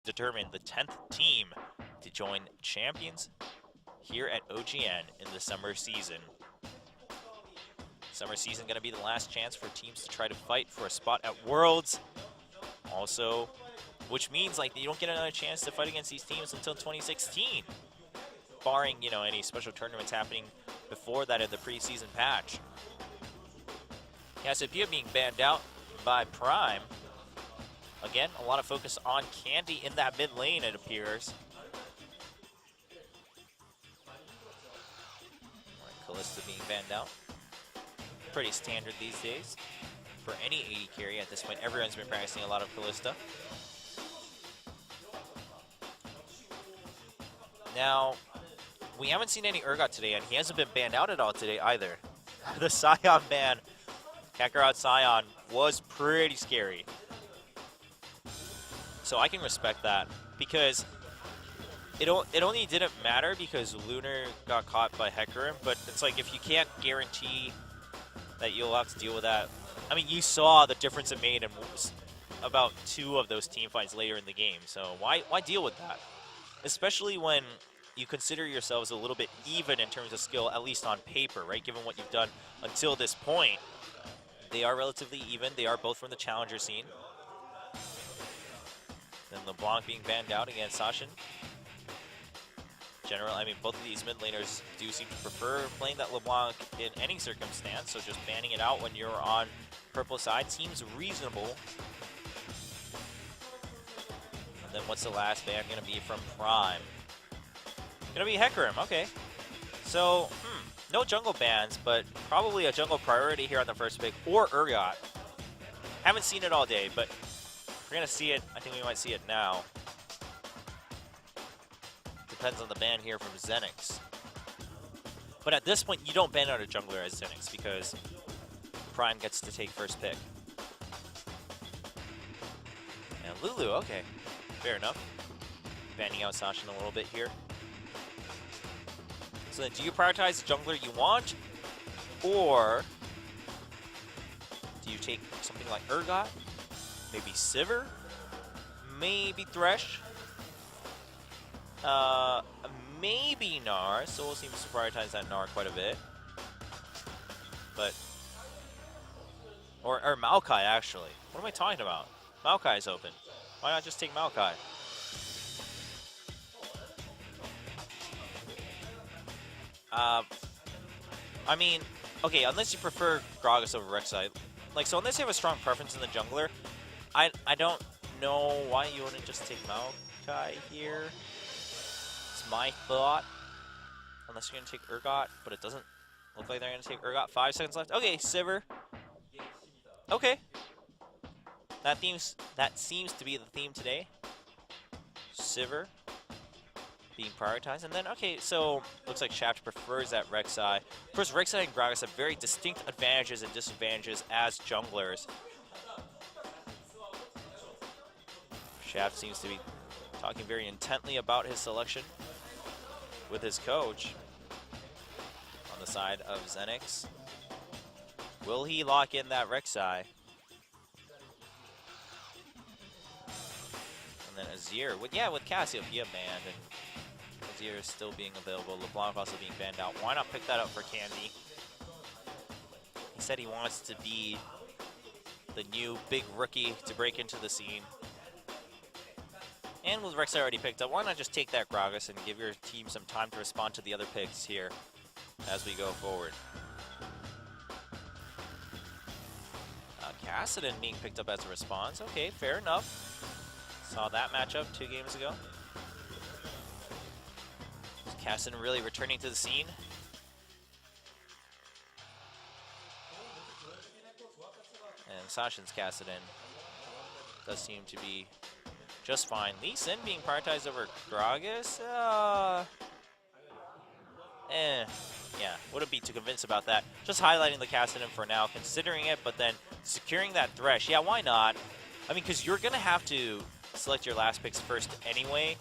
determine the 10th team to join Champions here at OGN in the summer season. Summer season going to be the last chance for teams to try to fight for a spot at Worlds. Also, which means like you don't get another chance to fight against these teams until 2016, barring any special tournaments happening before that in the preseason patch. Cassiopeia being banned out by Prime. Again, a lot of focus on Candy in that mid lane, it appears. Kalista being banned out. Pretty standard these days for any AD carry at this point. Everyone's been practicing a lot of Kalista. Now, we haven't seen any Urgot today, and he hasn't been banned out at all today either. The Sion ban, Kakarot Sion, was pretty scary. So I can respect that, because it only didn't matter because Lunar got caught by Hecarim, but it's like if you can't guarantee that you'll have to deal with that. I mean, you saw the difference it made in about 2 of those team fights later in the game, so why deal with that? Especially when you consider yourselves a little bit even in terms of skill, at least on paper, right? Given what you've done until this point, they are relatively even. They are both from the challenger scene. Then LeBlanc being banned out against Sashin. I mean, both of these mid laners do seem to prefer playing that LeBlanc in any circumstance, so just banning it out when you're on purple side seems reasonable. And then what's the last ban going to be from Prime? Going to be Hecarim, okay. So, no jungle bans, but probably a jungle priority here on the first pick, or Urgot. Haven't seen it all day, but we're going to see it. I think we might see it now. Depends on the ban here from Xenics. But at this point, you don't ban out a jungler as Xenics because Prime gets to take first pick. And Lulu, okay. Fair enough. Banning out Sashin a little bit here. So then, do you prioritize the jungler you want? Or do you take something like Urgot? Maybe Sivir? Maybe Thresh? Maybe Gnar. Soul seems to prioritize that Gnar quite a bit. But, or Maokai, actually. What am I talking about? Maokai's open. Why not just take Maokai? I mean, okay, unless you prefer Gragas over Rek'Sai. Like, so unless you have a strong preference in the jungler, I don't know why you wouldn't just take Maokai here. It's my thought. Unless you're going to take Urgot, but it doesn't look like they're going to take Urgot. 5 seconds left. Okay, Sivir. Okay. That seems to be the theme today. Sivir being prioritized. And then, okay, so looks like Shaft prefers that Rek'Sai. Of course, Rek'Sai and Gragas have very distinct advantages and disadvantages as junglers. Shaft seems to be talking very intently about his selection with his coach on the side of Xenics. Will he lock in that Rek'Sai? And then Azir, with Cassiopeia banned and Azir is still being available. LeBlanc also being banned out. Why not pick that up for Candy? He said he wants to be the new big rookie to break into the scene. And with Rek'Sai already picked up, why not just take that Gragas and give your team some time to respond to the other picks here as we go forward. Kassadin being picked up as a response. Okay, fair enough. Saw that matchup 2 games ago. Kassadin really returning to the scene. And Sashin's Kassadin does seem to be just fine. Lee Sin being prioritized over Gragas? Yeah, wouldn't be too convinced about that. Just highlighting the Kassadin for now, considering it, but then securing that Thresh. Yeah, why not? I mean, because you're going to have to select your last picks first anyway.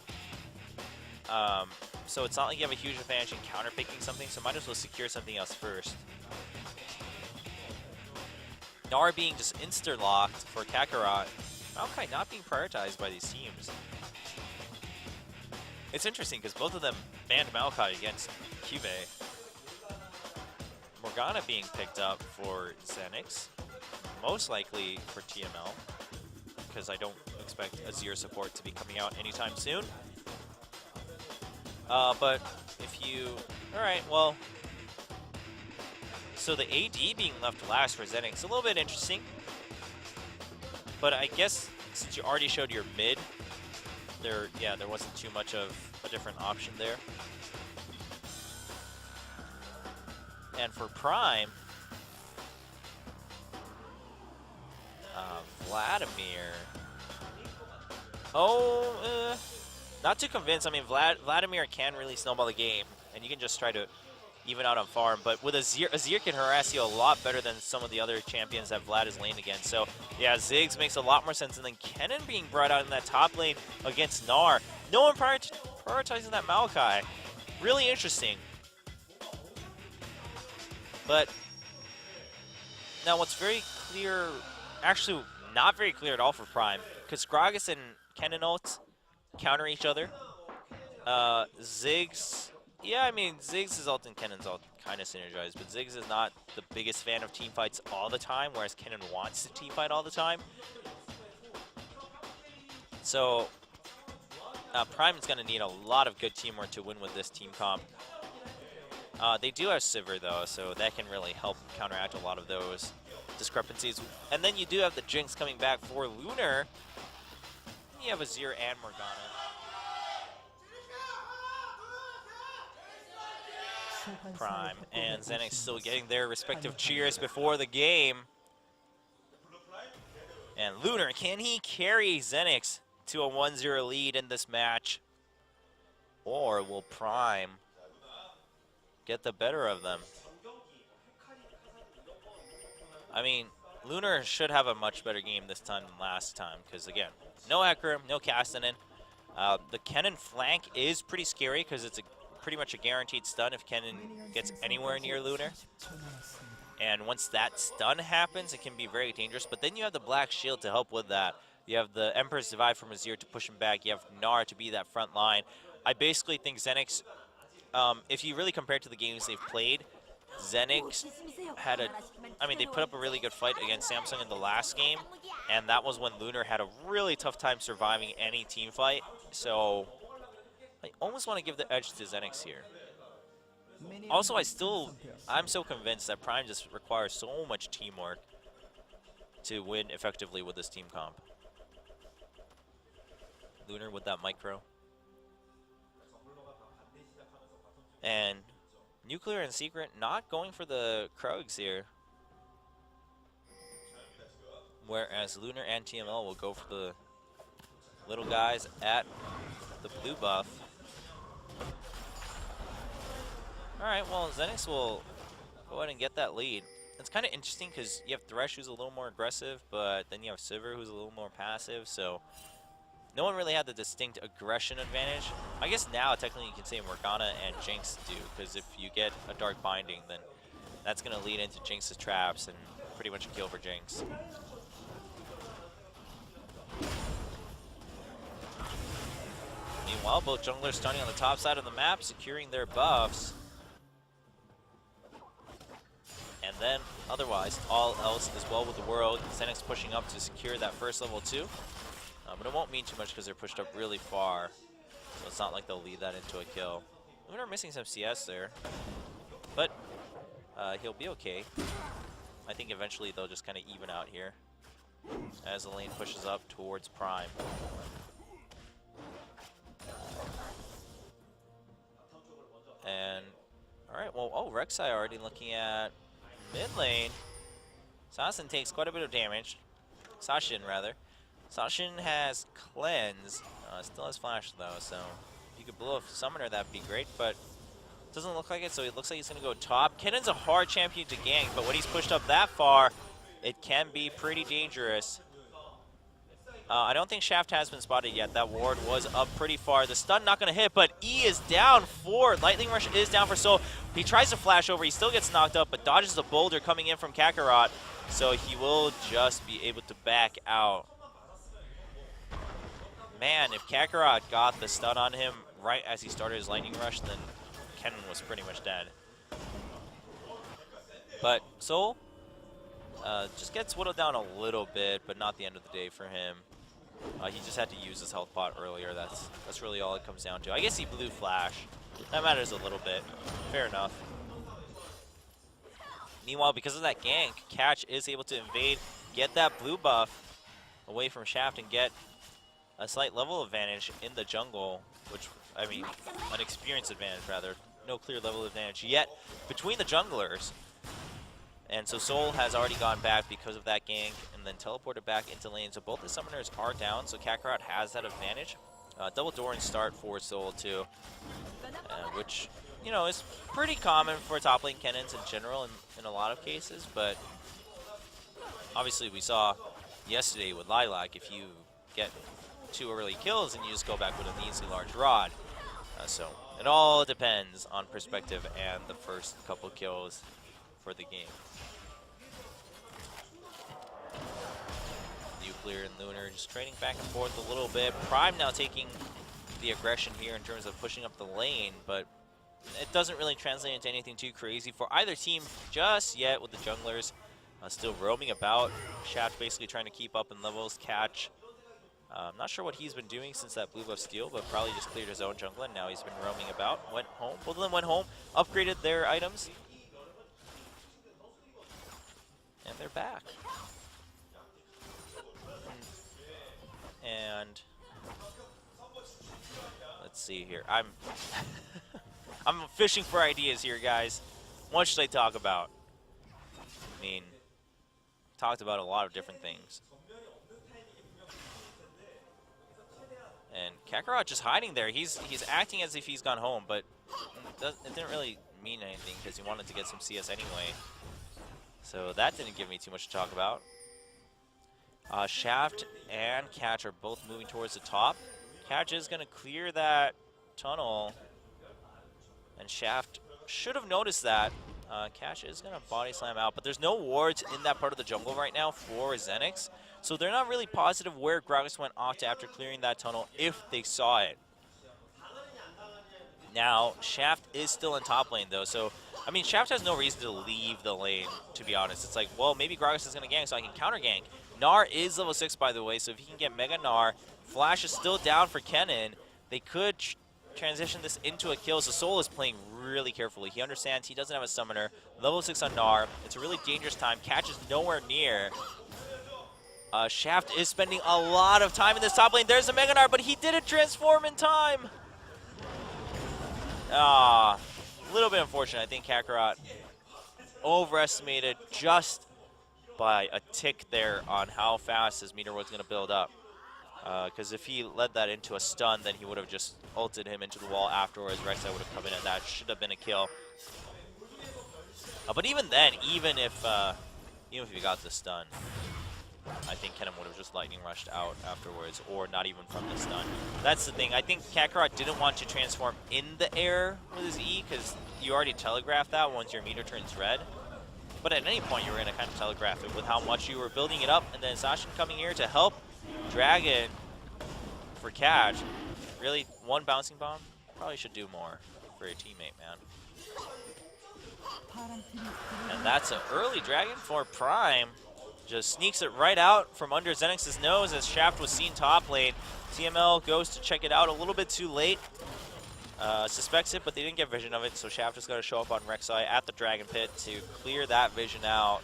So it's not like you have a huge advantage in counter-picking something, so might as well secure something else first. Gnar being just insta-locked for Kakarot. Maokai not being prioritized by these teams. It's interesting because both of them banned Maokai against Cube. Morgana being picked up for Xenics, most likely for TML, because I don't expect Azir support to be coming out anytime soon. But if you... Alright, well... So the AD being left last for Xenics, a little bit interesting. But I guess since you already showed your mid, there wasn't too much of a different option there. And for Prime, Vladimir. Not too convinced. I mean, Vladimir can really snowball the game, and you can just try to even out on farm. But with Azir can harass you a lot better than some of the other champions that Vlad is laned against. So yeah, Ziggs makes a lot more sense. And then Kennen being brought out in that top lane against Gnar. No one prioritizing that Maokai. Really interesting. But now what's very clear, actually not very clear at all for Prime, because Gragas and Kennen ults counter each other. Ziggs, yeah, I mean, Ziggs' ult and Kennen's ult kind of synergize, but Ziggs is not the biggest fan of team fights all the time, whereas Kennen wants to team fight all the time. So Prime is going to need a lot of good teamwork to win with this team comp. They do have Sivir, though, so that can really help counteract a lot of those discrepancies. And then you do have the Jinx coming back for Lunar. You have Azir and Morgana. Prime and Xenics still getting their respective cheers before the game. And Lunar, can he carry Xenics to a 1-0 lead in this match? Or will Prime get the better of them? I mean, Lunar should have a much better game this time than last time, because again, no Hecarim, no Castanen. The Kennen flank is pretty scary because it's pretty much a guaranteed stun if Kennen gets anywhere near Lunar. And once that stun happens, it can be very dangerous. But then you have the Black Shield to help with that. You have the Emperor's Divide from Azir to push him back. You have Gnar to be that front line. I basically think Xenics, if you really compare it to the games they've played, Xenics had they put up a really good fight against Samsung in the last game, and that was when Lunar had a really tough time surviving any team fight. So I almost want to give the edge to Xenics here. Also, I'm so convinced that Prime just requires so much teamwork to win effectively with this team comp. Lunar with that micro. And Nuclear and Secret not going for the Krugs here. Whereas Lunar and TML will go for the little guys at the blue buff. Alright, well, Xenics will go ahead and get that lead. It's kind of interesting because you have Thresh, who's a little more aggressive, but then you have Sivir, who's a little more passive, so no one really had the distinct aggression advantage. I guess now, technically, you can say Morgana and Jinx do, because if you get a Dark Binding, then that's going to lead into Jinx's traps and pretty much a kill for Jinx. Meanwhile, both junglers starting on the top side of the map, securing their buffs. And then, otherwise, all else is well with the world. Xenics pushing up to secure that first level 2. But it won't mean too much because they're pushed up really far. So it's not like they'll lead that into a kill. Lunar missing some CS there. But he'll be okay. I think eventually they'll just kind of even out here as the lane pushes up towards Prime. And, alright, well, oh, Rek'Sai already looking at mid lane. Sasin takes quite a bit of damage. Sashin, rather. Sashin has Cleanse. Still has Flash, though, so if you could blow a Summoner, that'd be great, but doesn't look like it, so it looks like he's going to go top. Kennen's a hard champion to gank, but when he's pushed up that far, it can be pretty dangerous. I don't think Shaft has been spotted yet. That ward was up pretty far. The stun not going to hit, but E is down for. Lightning Rush is down for Soul. He tries to flash over. He still gets knocked up, but dodges the boulder coming in from Kakarot. So he will just be able to back out. Man, if Kakarot got the stun on him right as he started his lightning rush, then Kennen was pretty much dead. But Soul just gets whittled down a little bit, but not the end of the day for him. He just had to use his health pot earlier. That's really all it comes down to. I guess he blew Flash. That matters a little bit. Fair enough. Meanwhile, because of that gank, Catch is able to invade, get that blue buff away from Shaft, and get a slight level advantage in the jungle, which, I mean, an experience advantage, rather. No clear level advantage yet between the junglers. And so Soul has already gone back because of that gank and then teleported back into lane. So both the summoners are down, so Kakarot has that advantage. Double Doran start for Soul too, which, you know, is pretty common for top lane Kennons in general in a lot of cases. But obviously we saw yesterday with Lilac, if you get 2 early kills and you just go back with an easy large rod. So it all depends on perspective and the first couple kills for the game. Nuclear and Lunar just trading back and forth a little bit. Prime now taking the aggression here in terms of pushing up the lane, but it doesn't really translate into anything too crazy for either team just yet, with the junglers still roaming about. Shaft basically trying to keep up in levels. Catch, I'm not sure what he's been doing since that blue buff steal, but probably just cleared his own jungle, and now he's been roaming about. Went home. Both of them went home, upgraded their items, and they're back. And let's see here. I'm I'm fishing for ideas here, guys. What should I talk about? I mean, talked about a lot of different things. And Kakarot just hiding there. He's acting as if he's gone home, but it didn't really mean anything because he wanted to get some CS anyway. So that didn't give me too much to talk about. Shaft and Catch are both moving towards the top. Catch is going to clear that tunnel, and Shaft should have noticed that. Catch is going to body slam out, but there's no wards in that part of the jungle right now for Xenics, so they're not really positive where Gragas went off to after clearing that tunnel, if they saw it. Now, Shaft is still in top lane, though, so, I mean, Shaft has no reason to leave the lane, to be honest. It's like, well, maybe Gragas is going to gank, so I can counter gank. Gnar is level 6, by the way, so if he can get Mega Gnar, Flash is still down for Kennen. They could transition this into a kill, so Soul is playing really carefully. He understands he doesn't have a summoner. Level 6 on Gnar. It's a really dangerous time. Catch is nowhere near. Shaft is spending a lot of time in this top lane. There's a Mega Gnar, but he didn't transform in time. A little bit unfortunate. I think Kakarot overestimated just by a tick there on how fast his meter was going to build up. Because if he led that into a stun, then he would have just ulted him into the wall afterwards. Rek'Sai would have come in, and that should have been a kill. But even then, even if he got the stun, I think Kennen would have just lightning rushed out afterwards, or not even from the stun. That's the thing. I think Kakarot didn't want to transform in the air with his E, because you already telegraphed that once your meter turns red. But at any point, you were going to kind of telegraph it with how much you were building it up, and then Zacian coming here to help Dragon for Catch. Really, one bouncing bomb? Probably should do more for your teammate, man. And that's an early Dragon for Prime. Just sneaks it right out from under Xenix's nose as Shaft was seen top lane. TML goes to check it out a little bit too late. Suspects it, but they didn't get vision of it, so Shaft is going to show up on Rek'Sai at the Dragon Pit to clear that vision out.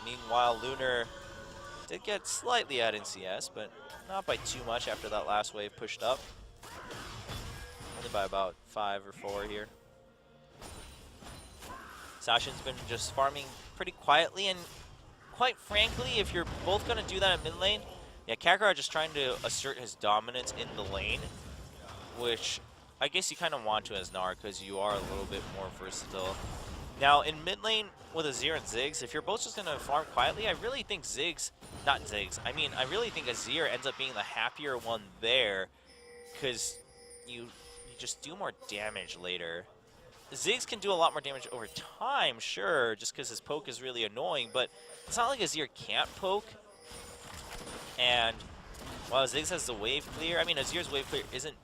Meanwhile, Lunar did get slightly out in CS, but not by too much after that last wave pushed up. Only by about 5 or 4 here. Zacian's been just farming pretty quietly, and quite frankly, if you're both going to do that at mid lane, yeah, Kakarot just trying to assert his dominance in the lane, which I guess you kind of want to as Gnar, because you are a little bit more versatile. Now, in mid lane with Azir and Ziggs, if you're both just going to farm quietly, I really think I really think Azir ends up being the happier one there, because you just do more damage later. Ziggs can do a lot more damage over time, sure, just because his poke is really annoying, but it's not like Azir can't poke. And While Ziggs has the wave clear, I mean, Azir's wave clear isn't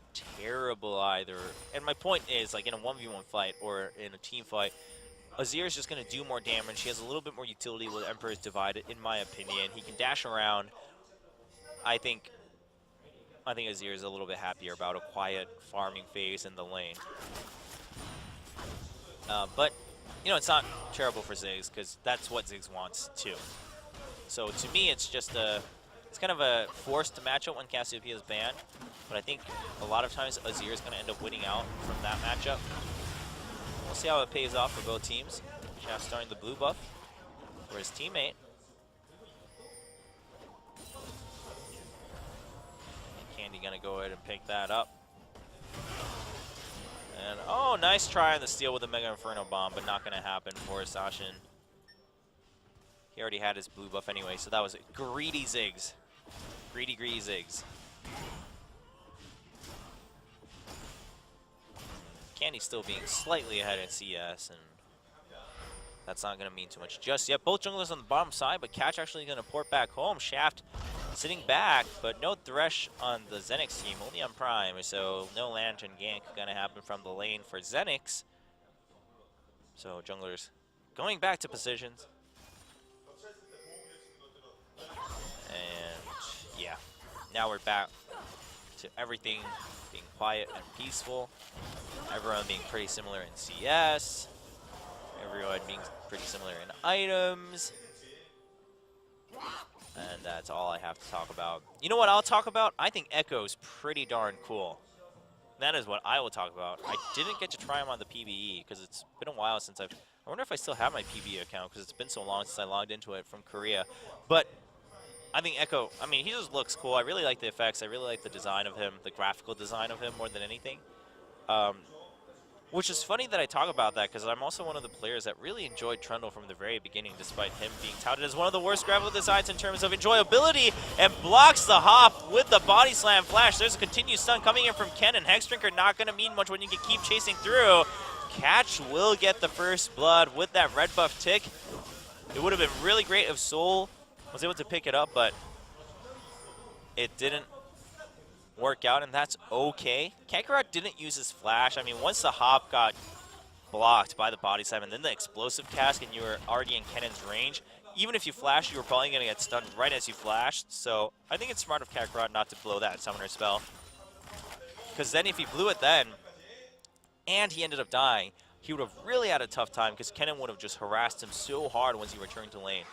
terrible either. And my point is, like, in a 1v1 fight or in a team fight, Azir is just going to do more damage. He has a little bit more utility with Emperor's Divide, in my opinion. He can dash around. I think Azir is a little bit happier about a quiet farming phase in the lane. But, you know, it's not terrible for Ziggs, because that's what Ziggs wants, too. So, to me, it's just it's kind of a forced matchup when Cassiopeia is banned. But I think a lot of times Azir is going to end up winning out from that matchup. We'll see how it pays off for both teams. Shaft starting the blue buff for his teammate. And Candy gonna go ahead and pick that up. And oh, nice try on the steal with the Mega Inferno Bomb, but not gonna happen for Sashin. He already had his blue buff anyway, so that was greedy Ziggs. Greedy Ziggs. Candy still being slightly ahead in CS, and that's not going to mean too much just yet. Both junglers on the bottom side, but Catch actually going to port back home. Shaft sitting back, but no Thresh on the Xenics team, only on Prime, so no Lantern gank going to happen from the lane for Xenics. So junglers going back to positions. And yeah, now we're back to everything being quiet and peaceful. Everyone being pretty similar in CS. Everyone being pretty similar in items. And that's all I have to talk about. You know what I'll talk about? I think Echo's pretty darn cool. That is what I will talk about. I didn't get to try him on the PvE because it's been a while since I wonder if I still have my PvE account because it's been so long since I logged into it from Korea. But I think Echo, I mean, he just looks cool. I really like the effects. I really like the design of him, the graphical design of him more than anything. Which is funny that I talk about that because I'm also one of the players that really enjoyed Trundle from the very beginning, despite him being touted as one of the worst graphical designs in terms of enjoyability, and blocks the hop with the body slam flash. There's a continued stun coming in from Ken, and Hexdrinker not going to mean much when you can keep chasing through. Catch will get the first blood with that red buff tick. It would have been really great if Soul was able to pick it up, but it didn't work out, and that's okay. Kakarot didn't use his flash. I mean, once the hop got blocked by the body slam and then the explosive cast and you were already in Kennen's range, even if you flashed, you were probably going to get stunned right as you flashed. So I think it's smart of Kakarot not to blow that summoner spell. Because then if he blew it then, and he ended up dying, he would have really had a tough time because Kennen would have just harassed him so hard once he returned to lane.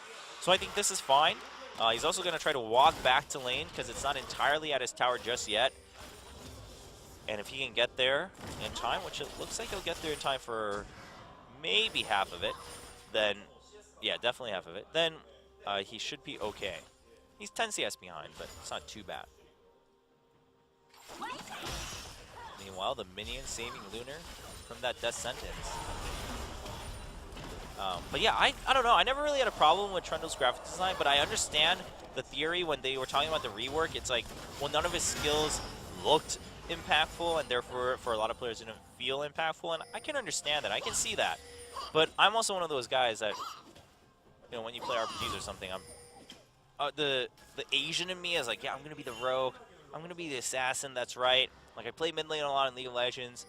So I think this is fine. He's also going to try to walk back to lane because it's not entirely at his tower just yet. And if he can get there in time, which it looks like he'll get there in time for maybe half of it, then, yeah, definitely half of it, then he should be okay. He's 10 CS behind, but it's not too bad. Meanwhile, the minion saving Lunar from that death sentence. But yeah, I don't know. I never really had a problem with Trundle's graphic design, but I understand the theory when they were talking about the rework. It's like, well, none of his skills looked impactful, and therefore, for a lot of players, didn't feel impactful. And I can understand that. I can see that. But I'm also one of those guys that, you know, when you play RPGs or something, the Asian in me is like, yeah, I'm gonna be the rogue. I'm gonna be the assassin. That's right. Like, I play mid lane a lot in League of Legends,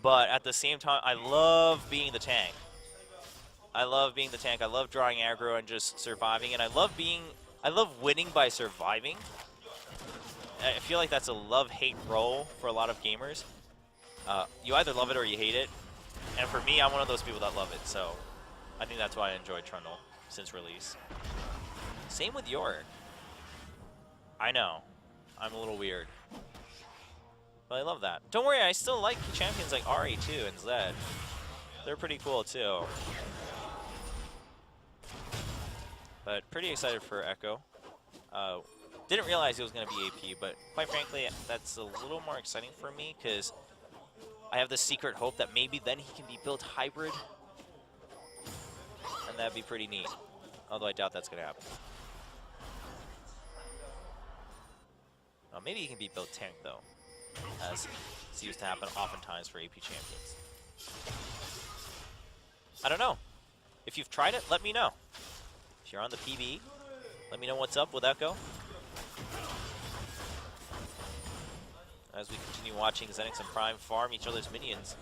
but at the same time, I love being the tank. I love being the tank. I love drawing aggro and just surviving, and I love winning by surviving. I feel like that's a love-hate role for a lot of gamers. You either love it or you hate it, and for me, I'm one of those people that love it, so I think that's why I enjoyed Trundle since release. Same with Yorick. I know, I'm a little weird, but I love that. Don't worry, I still like champions like Ahri too and Zed. They're pretty cool too. But pretty excited for Echo. Didn't realize it was going to be AP, but quite frankly, that's a little more exciting for me because I have the secret hope that maybe then he can be built hybrid. And that'd be pretty neat. Although I doubt that's going to happen. Maybe he can be built tank though, as seems to happen oftentimes for AP champions. I don't know. If you've tried it, let me know. If you're on the PvE, let me know what's up with Echo. as we continue watching Xenics and Prime farm each other's minions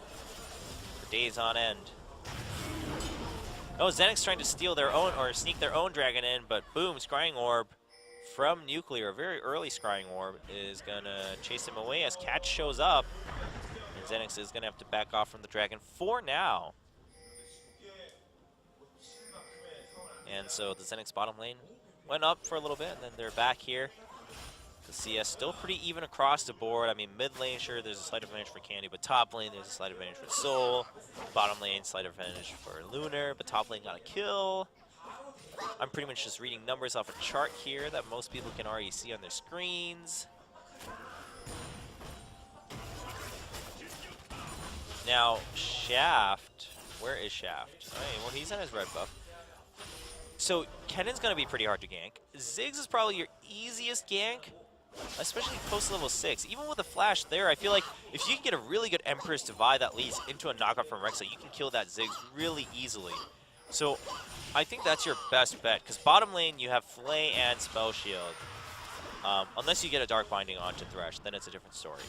for days on end. Oh, Xenics trying to steal their own, or sneak their own dragon in, but boom, Scrying Orb from Nuclear, a very early Scrying Orb, is gonna chase him away as Catch shows up. And Xenix is gonna have to back off from the dragon for now. And so the Xenix bottom lane went up for a little bit, and then they're back here. The CS still pretty even across the board. I mean, mid lane, sure, there's a slight advantage for Candy, but top lane, there's a slight advantage for Soul. Bottom lane, slight advantage for Lunar, but top lane got a kill. I'm pretty much just reading numbers off a chart here that most people can already see on their screens. Now, Shaft, where is Shaft? All right, well, he's on his red buff. So, Kennon's going to be pretty hard to gank. Ziggs is probably your easiest gank, especially post level 6. Even with a flash there, I feel like if you can get a really good Emperor's Divide that leads into a knockout from Rek'Sai, you can kill that Ziggs really easily. So, I think that's your best bet, because bottom lane you have Flay and Spell Shield. Unless you get a Dark Binding onto Thresh, then it's a different story.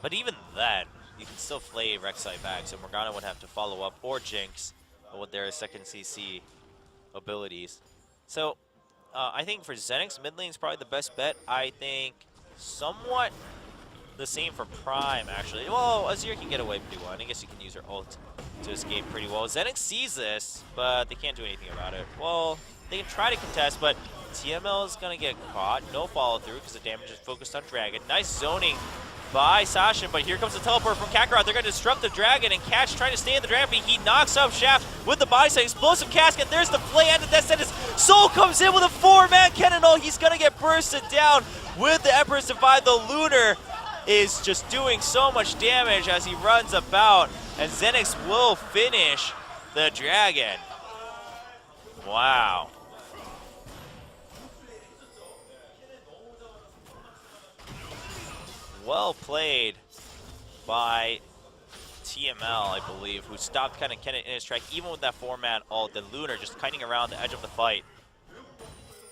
But even then, you can still Flay Rek'Sai back, so Morgana would have to follow up, or Jinx, with their second CC abilities. So, I think for Xenix, mid lane is probably the best bet. I think somewhat the same for Prime, actually. Well, Azir can get away pretty well, and I guess you can use her ult to escape pretty well. Xenix sees this, but they can't do anything about it. Well, they can try to contest, but TML is going to get caught. No follow through because the damage is focused on Dragon. Nice zoning by Sashin, but here comes the teleport from Kakarot. They're going to disrupt the Dragon, and Catch trying to stay in the Dragon, but he knocks up Shaft with the body side. Explosive Casket, there's the Flay and the Death Sentence. Soul comes in with a 4-man Cannonball. He's going to get bursted down with the Emperor's Divide. The Lunar is just doing so much damage as he runs about, and Xenix will finish the Dragon. Wow. Well played by TML, I believe, who stopped kind of Kennen in his track, even with that 4-man ult. The Lunar just kiting around the edge of the fight,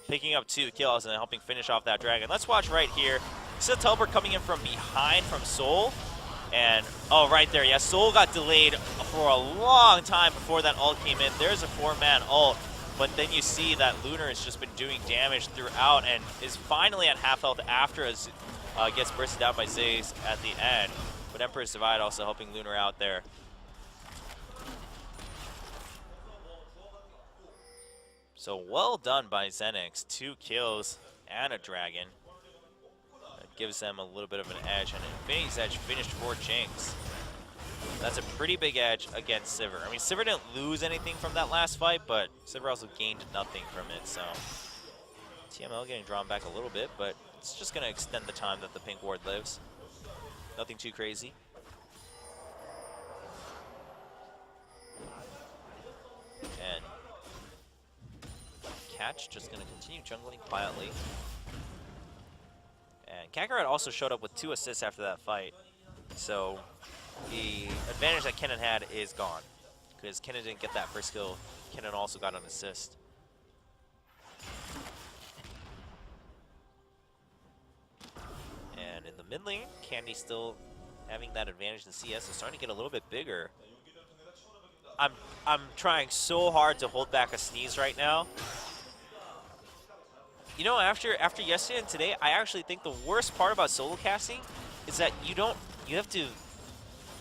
picking up 2 kills and then helping finish off that Dragon. Let's watch right here. See the teleport coming in from behind from Soul. And, oh, right there, yeah, Soul got delayed for a long time before that ult came in. There's a 4-man ult, but then you see that Lunar has just been doing damage throughout and is finally at half health after it gets bursted down by Ziggs at the end. But Emperor's Divide also helping Lunar out there. So well done by Xenix. 2 kills and a Dragon. Gives them a little bit of an edge, and Infinity's edge finished for Jinx. That's a pretty big edge against Sivir. I mean, Sivir didn't lose anything from that last fight, but Sivir also gained nothing from it, so TML getting drawn back a little bit, but it's just going to extend the time that the pink ward lives. Nothing too crazy. And Catch just going to continue jungling quietly. And Kakarot also showed up with 2 assists after that fight. So the advantage that Kennen had is gone, because Kennen didn't get that first kill. Kennen also got an assist. And in the mid lane, Candy still having that advantage in CS is starting to get a little bit bigger. I'm trying so hard to hold back a sneeze right now. You know, after yesterday and today, I actually think the worst part about solo casting is that you have to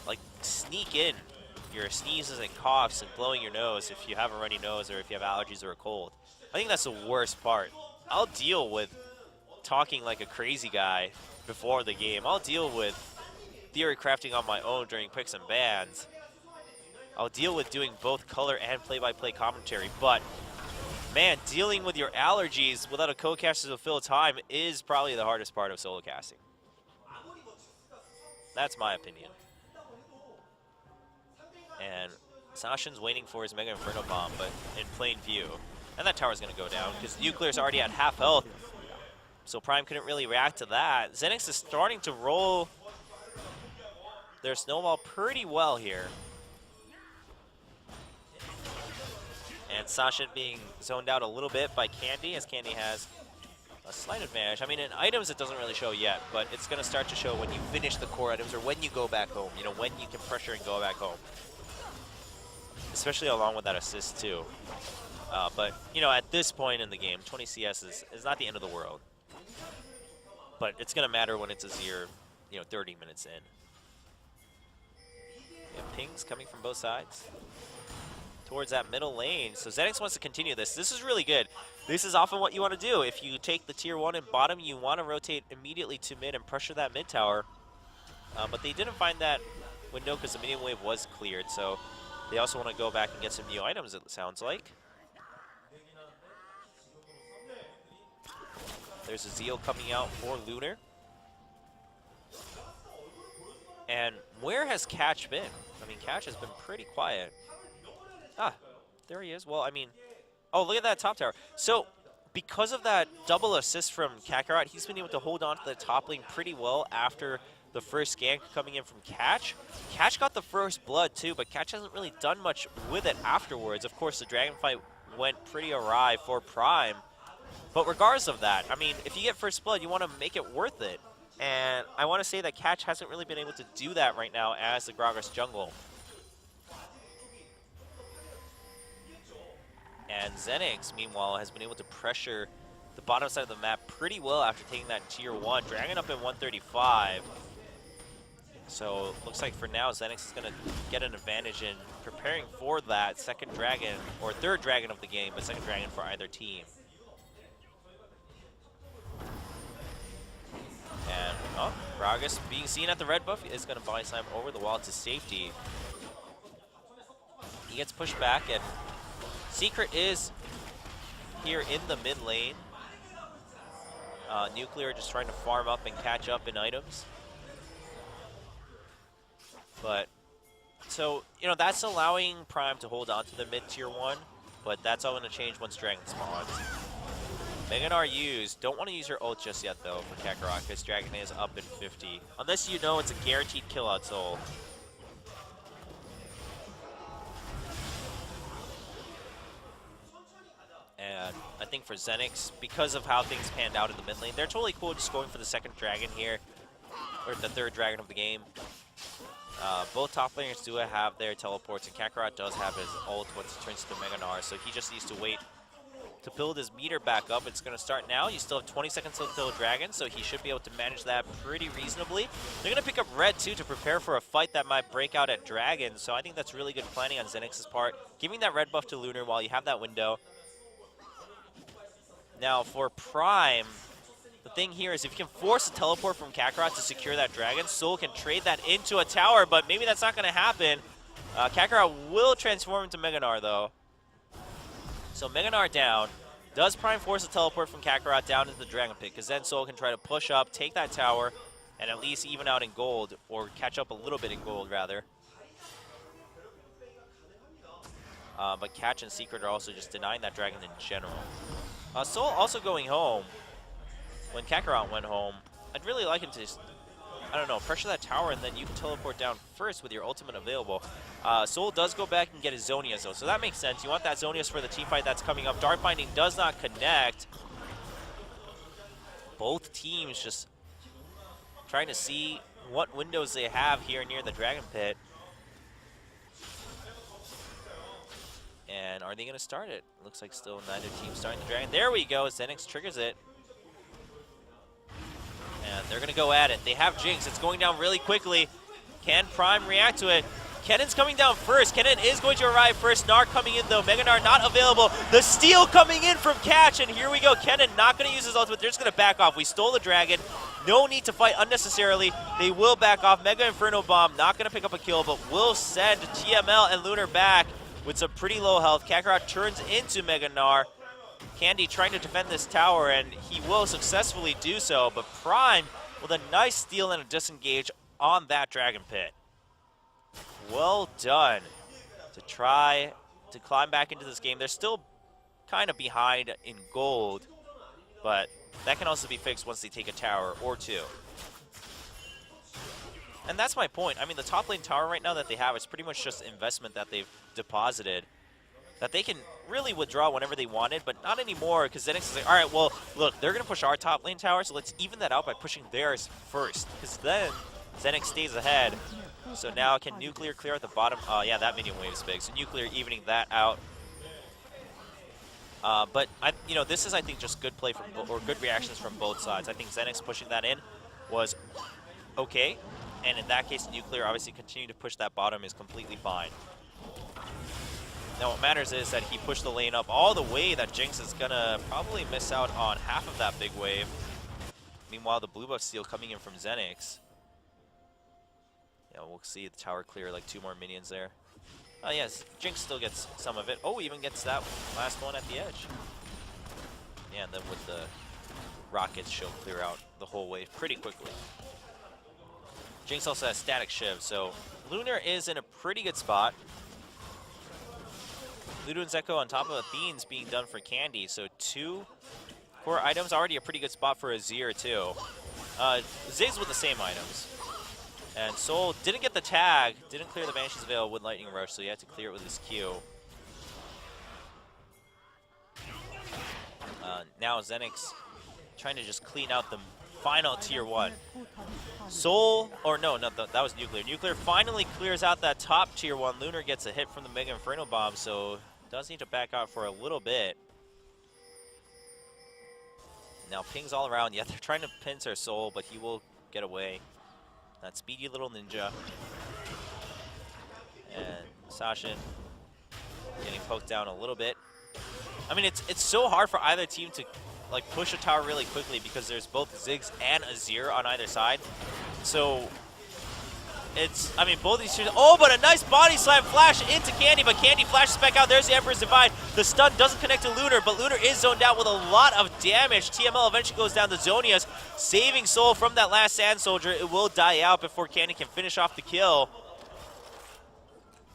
like sneak in your sneezes and coughs and blowing your nose if you have a runny nose or if you have allergies or a cold. I think that's the worst part. I'll deal with talking like a crazy guy before the game. I'll deal with theory crafting on my own during picks and bans. I'll deal with doing both color and play-by-play commentary, but man, dealing with your allergies without a co-caster to fill time is probably the hardest part of solo casting. That's my opinion. And Sashin's waiting for his Mega Inferno Bomb, but in plain view. And that tower's going to go down, because Nuclear's already at half health, so Prime couldn't really react to that. Xenix is starting to roll their snowball pretty well here. And Sasha being zoned out a little bit by Candy, as Candy has a slight advantage. I mean, in items it doesn't really show yet, but it's going to start to show when you finish the core items or when you go back home, you know, when you can pressure and go back home. Especially along with that assist too. But, you know, at this point in the game, 20 CS is not the end of the world. But it's going to matter when it's as you're, you know, 30 minutes in. Yeah, pings coming from both sides towards that middle lane. So Xenics wants to continue this. This is really good. This is often what you want to do. If you take the tier 1 and bottom, you want to rotate immediately to mid and pressure that mid tower. But they didn't find that window because the medium wave was cleared. So they also want to go back and get some new items, it sounds like. There's a Zeal coming out for Lunar. And where has Catch been? I mean, Catch has been pretty quiet. Ah, there he is. Well, I mean, oh, look at that top tower. So, because of that double assist from Kakarot, he's been able to hold on to the top lane pretty well after the first gank coming in from Catch. Catch got the first blood too, but Catch hasn't really done much with it afterwards. Of course, the dragon fight went pretty awry for Prime. But regardless of that, I mean, if you get first blood, you want to make it worth it. And I want to say that Catch hasn't really been able to do that right now as the Gragas jungle. And Xenics, meanwhile, has been able to pressure the bottom side of the map pretty well after taking that tier 1. Dragon up in 135. So looks like for now, Xenics is going to get an advantage in preparing for that second dragon, or third dragon of the game, but second dragon for either team. And, oh, Gragas being seen at the red buff is going to body slam over the wall to safety. He gets pushed back, and Secret is here in the mid lane. Nuclear just trying to farm up and catch up in items. But, so, you know, that's allowing Prime to hold on to the mid tier 1, but that's all going to change once Dragon spawns. Meganar used. Don't want to use your ult just yet, though, for Kakarot, because Dragon is up in 50. Unless you know it's a guaranteed kill out Soul. And I think for Xenics, because of how things panned out in the mid lane, they're totally cool just going for the second dragon here, or the third dragon of the game. Both top laners do have their teleports, and Kakarot does have his ult once he turns into Meganar, so he just needs to wait to build his meter back up. It's going to start now. You still have 20 seconds until Dragon, so he should be able to manage that pretty reasonably. They're going to pick up red, too, to prepare for a fight that might break out at Dragon, so I think that's really good planning on Xenix's part, giving that red buff to Lunar while you have that window. Now, for Prime, the thing here is if you can force a teleport from Kakarot to secure that Dragon, Soul can trade that into a tower, but maybe that's not going to happen. Kakarot will transform into Meganar, though. So Meganar down. Does Prime force a teleport from Kakarot down into the Dragon Pit? Because then Soul can try to push up, take that tower, and at least even out in gold, or catch up a little bit in gold, rather. But Catch and Secret are also just denying that Dragon in general. Soul also going home. When Kakarot went home, I'd really like him to just, I don't know, pressure that tower, and then you can teleport down first with your ultimate available. Soul does go back and get his Zonius, though, so that makes sense. You want that Zonius for the team fight that's coming up. Dark Binding does not connect. Both teams just trying to see what windows they have here near the Dragon Pit. And are they going to start it? Looks like still neither team starting the Dragon. There we go. Xenix triggers it. And they're going to go at it. They have Jinx. It's going down really quickly. Can Prime react to it? Kennon's coming down first. Kennon is going to arrive first. Gnar coming in, though. Meganar not available. The steal coming in from Catch. And here we go. Kennon not going to use his ultimate. They're just going to back off. We stole the Dragon. No need to fight unnecessarily. They will back off. Mega Inferno Bomb not going to pick up a kill, but will send TML and Lunar back with some pretty low health. Kakarot turns into Meganar. Candy trying to defend this tower, and he will successfully do so, but Prime with a nice steal and a disengage on that Dragon Pit. Well done to try to climb back into this game. They're still kind of behind in gold, but that can also be fixed once they take a tower or two. And that's my point. I mean, the top lane tower right now that they have is pretty much just investment that they've deposited. that they can really withdraw whenever they wanted, but not anymore, because Xenics is like, all right, well, look, they're going to push our top lane tower, so let's even that out by pushing theirs first, because then Xenics stays ahead. So now can Nuclear clear at the bottom? Yeah, that minion wave is big, so Nuclear evening that out. But this is, I think, just good play from or good reactions from both sides. I think Xenics pushing that in was okay, and in that case, Nuclear obviously continuing to push that bottom is completely fine. Now, what matters is that he pushed the lane up all the way that Jinx is gonna probably miss out on half of that big wave. Meanwhile, the blue buff steal coming in from Xenics. Yeah, we'll see the tower clear, like 2 more minions there. Oh yes, Jinx still gets some of it. Oh, even gets that last one at the edge. Yeah, and then with the rockets, she'll clear out the whole wave pretty quickly. Jinx also has static shiv, so Lunar is in a pretty good spot. Ludwin's Echo on top of Athene's being done for Candy, so 2 core items, already a pretty good spot for Azir too. Ziggs with the same items. And Soul didn't get the tag, didn't clear the Banshee's Veil with Lightning Rush, so he had to clear it with his Q. Now Xenics trying to just clean out the final tier 1. Soul, or no, that was Nuclear. Nuclear finally clears out that top tier 1. Lunar gets a hit from the Mega Inferno Bomb, so does need to back out for a little bit. Now pings all around. Yeah, they're trying to pincer Soul, but he will get away. That speedy little ninja. And Sashin getting poked down a little bit. I mean, it's so hard for either team to like push a tower really quickly because there's both Ziggs and Azir on either side. So it's, I mean, both these two. Oh, but a nice body slam flash into Candy, but Candy flashes back out. There's the Emperor's Divide. The stun doesn't connect to Lunar, but Lunar is zoned out with a lot of damage. TML eventually goes down to Zonia's, saving Soul from that last Sand Soldier. It will die out before Candy can finish off the kill.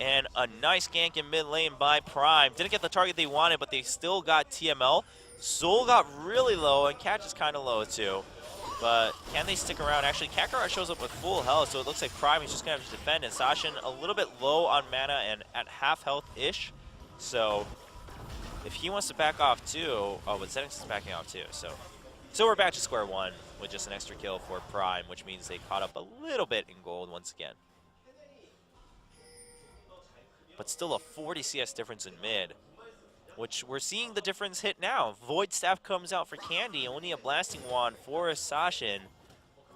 And a nice gank in mid lane by Prime. Didn't get the target they wanted, but they still got TML. Soul got really low, and Catch is kind of low too. But can they stick around? Actually, Kakarot shows up with full health, so it looks like Prime is just going to have to defend. And Sashin a little bit low on mana and at half health-ish. So if he wants to back off too, oh, but Xenics is backing off too. So we're back to square one with just an extra kill for Prime, which means they caught up a little bit in gold once again. But still a 40 CS difference in mid, which we're seeing the difference hit now. Void Staff comes out for Candy, only a Blasting Wand for Sashin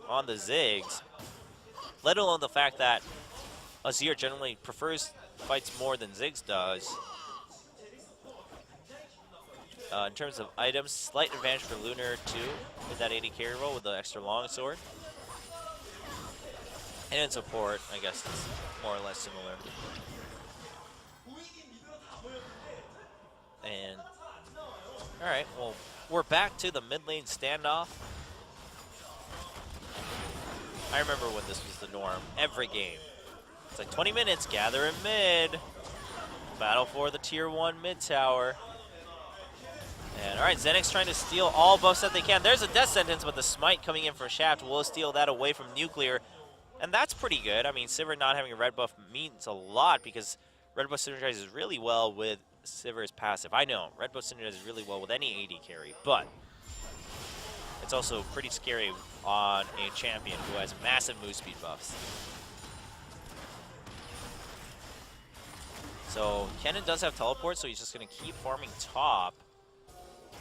on the Ziggs. Let alone the fact that Azir generally prefers fights more than Ziggs does. In terms of items, slight advantage for Lunar too, with that 80 carry roll with the extra longsword. And in support, I guess it's more or less similar. And, alright, well, we're back to the mid lane standoff. I remember when this was the norm, every game. It's like 20 minutes, gather in mid. Battle for the tier 1 mid tower. And, alright, Xenics trying to steal all buffs that they can. There's a death sentence, but the smite coming in for Shaft will steal that away from Nuclear. And that's pretty good. I mean, Sivir not having a red buff means a lot because red buff synergizes really well with Sivir's passive. I know, red buff synergizes really well with any AD carry, but it's also pretty scary on a champion who has massive move speed buffs. So Kennen does have teleport, so he's just going to keep farming top.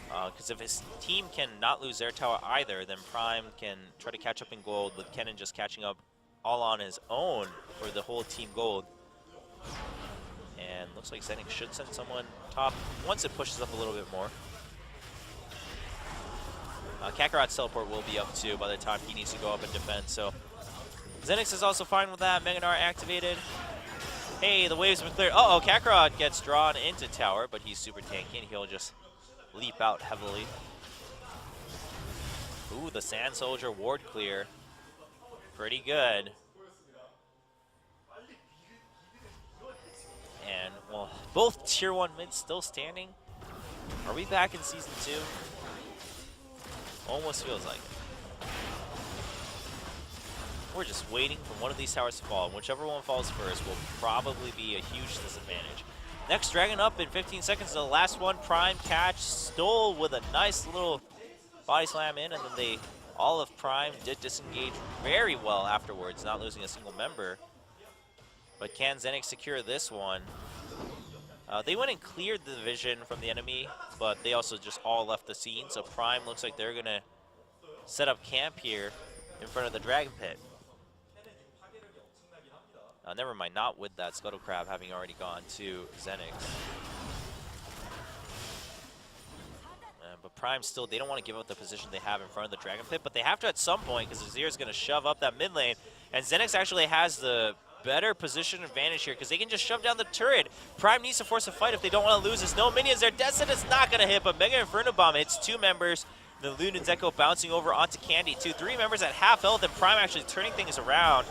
Because if his team can not lose their tower either, then Prime can try to catch up in gold with Kennen just catching up all on his own for the whole team gold. And looks like Xenics should send someone top once it pushes up a little bit more. Kakarot's teleport will be up too by the time he needs to go up and defend. So Xenics is also fine with that. Meganar activated. Hey, the waves have been cleared. Uh-oh, Kakarot gets drawn into tower, but he's super tanky and he'll just leap out heavily. Ooh, the Sand Soldier ward clear. Pretty good. And, well, both tier 1 mids still standing. Are we back in Season 2? Almost feels like it. We're just waiting for one of these towers to fall. And whichever one falls first will probably be a huge disadvantage. Next dragon up in 15 seconds. The last one, Prime catch, stole with a nice little body slam in, and then all of Prime did disengage very well afterwards, not losing a single member. But can Xenics secure this one? They went and cleared the vision from the enemy, but they also just all left the scene. So Prime looks like they're gonna set up camp here in front of the Dragon Pit. Never mind, not with that Scuttle Crab having already gone to Xenics. But Prime still, they don't want to give up the position they have in front of the Dragon Pit, but they have to at some point because Azir is going to shove up that mid lane. And Xenics actually has the better position advantage here because they can just shove down the turret. Prime needs to force a fight if they don't want to lose. There's no minions there. Death Set is not going to hit, but Mega Inferno Bomb hits 2 members. The Loon and Zeko bouncing over onto Candy. 3 members at half health, and Prime actually turning things around.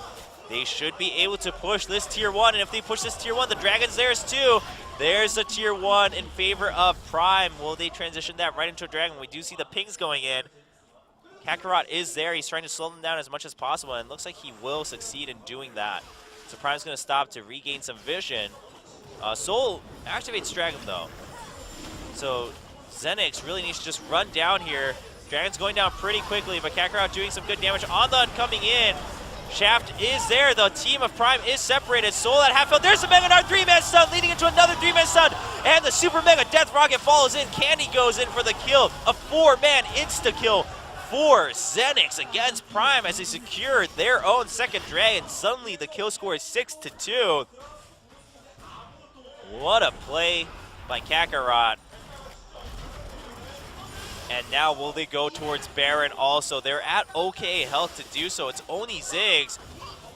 They should be able to push this tier 1, and if they push this tier 1, the Dragon's theirs too. There's a tier 1 in favor of Prime. Will they transition that right into a Dragon? We do see the pings going in. Kakarot is there. He's trying to slow them down as much as possible, and it looks like he will succeed in doing that. So Prime's going to stop to regain some vision. Soul activates Dragon though. So Xenics really needs to just run down here. Dragon's going down pretty quickly, but Kakarot doing some good damage on the coming in. Shaft is there. The team of Prime is separated. Soul at half health. There's the Mega Nard 3-man stun, leading into another 3-man stun. And the Super Mega Death Rocket follows in. Candy goes in for the kill. A 4-man insta-kill for Xenics against Prime as they secured their own second dragon. Suddenly the kill score is 6-2. What a play by Kakarot. And now will they go towards Baron also? They're at okay health to do so. It's only Ziggs.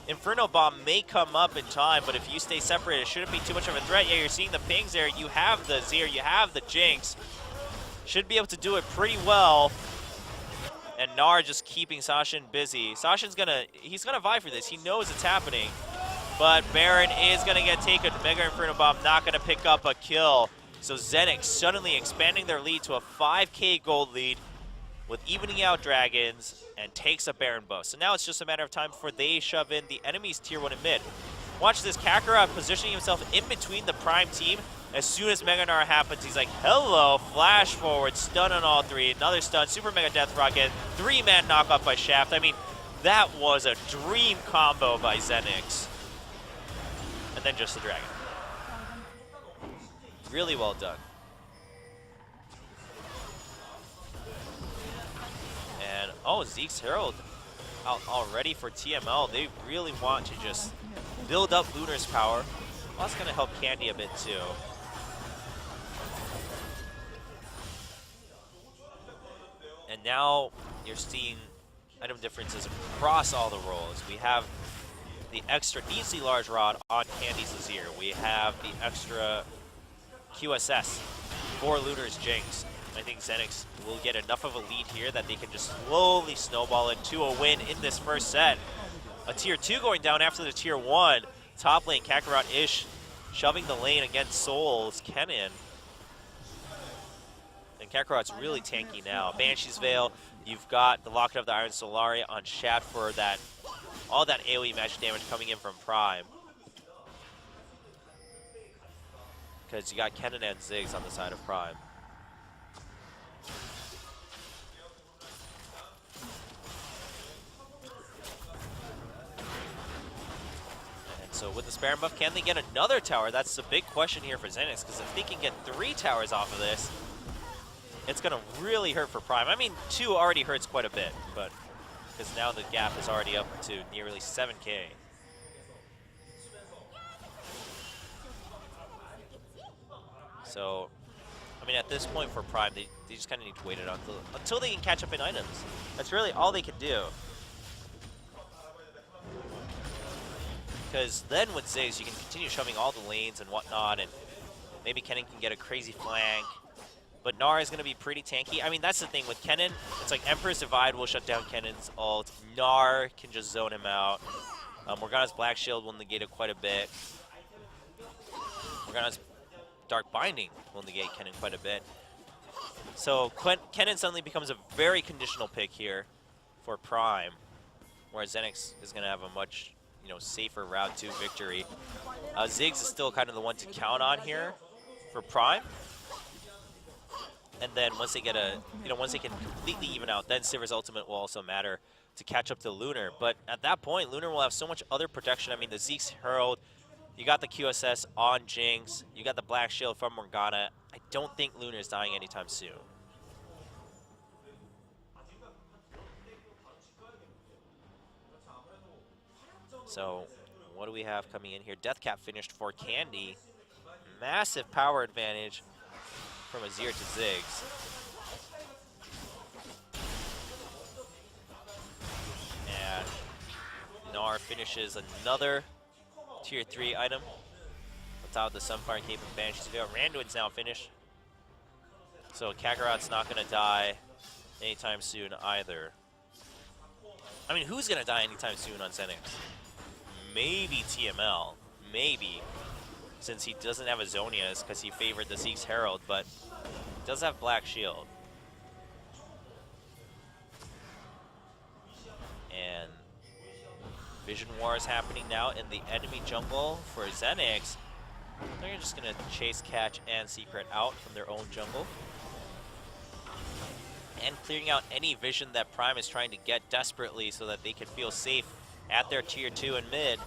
Inferno Bomb may come up in time, but if you stay separated, it shouldn't be too much of a threat. Yeah, you're seeing the pings there. You have the Zir, you have the Jinx. Should be able to do it pretty well. And Gnar just keeping Sashin busy. Sashin's he's gonna vie for this. He knows it's happening. But Baron is gonna get taken. Mega Inferno Bomb not gonna pick up a kill. So Xenics suddenly expanding their lead to a 5k gold lead with evening out dragons and takes a Baron buff. So now it's just a matter of time before they shove in the enemy's tier 1 in mid. Watch this, Kakarot positioning himself in between the Prime team. As soon as Mega Gnar happens, he's like, hello, flash forward, stun on all 3, another stun, Super Mega Death Rocket, 3-man knockoff by Shaft. I mean, that was a dream combo by Xenics. And then just the dragon. Really well done. And, oh, Zeke's Herald out already for TML. They really want to just build up Lunar's power. Well, that's going to help Candy a bit too. And now you're seeing item differences across all the roles. We have the extra easy large rod on Candy's Azir. We have the extra QSS for Lunar's Jinx. I think Xenics will get enough of a lead here that they can just slowly snowball into a win in this first set. A tier 2 going down after the tier 1. Top lane, Kakarot-ish shoving the lane against Soul's Kennen. And Kakarot's really tanky now. Banshee's Veil, you've got the Locket of the Iron Solari on Shaft for that, all that AoE magic damage coming in from Prime. Because you got Kennen and Ziggs on the side of Prime. And so with the Baron buff, can they get another tower? That's the big question here for Xenics, because if they can get 3 towers off of this, it's going to really hurt for Prime. I mean, 2 already hurts quite a bit, but because now the gap is already up to nearly 7k. So, I mean, at this point for Prime, they just kind of need to wait it until they can catch up in items. That's really all they can do. Because then with Ziggs, you can continue shoving all the lanes and whatnot, and maybe Kennen can get a crazy flank. But Gnar is going to be pretty tanky. I mean, that's the thing with Kennen. It's like Emperor's Divide will shut down Kennen's ult. Gnar can just zone him out. Morgana's Black Shield will negate it quite a bit. Morgana's Dark Binding will negate Kennen quite a bit. So Kennen suddenly becomes a very conditional pick here for Prime, whereas Xenics is going to have a much safer route to victory. Ziggs is still kind of the one to count on here, for Prime. And then once they get a, once they can completely even out, then Sivir's ultimate will also matter to catch up to Lunar. But at that point, Lunar will have so much other protection. I mean, the Zeke's Herald, you got the QSS on Jinx, you got the Black Shield from Morgana. I don't think Lunar is dying anytime soon. So, what do we have coming in here? Deathcap finished for Candy. Massive power advantage from Azir to Ziggs. And Gnar finishes another tier 3 item. Without the Sunfire Cape and Banshee's Veil. Randuin's now finished. So Kakarot's not going to die anytime soon either. I mean, who's going to die anytime soon on Xenics? Maybe TML. Maybe. Since he doesn't have a Zonia's because he favored the Zeke's Herald, but he does have Black Shield. And Vision War is happening now in the enemy jungle for Xenics. They're just going to chase, catch, and secret out from their own jungle. And clearing out any vision that Prime is trying to get desperately so that they can feel safe at their tier 2 and mid.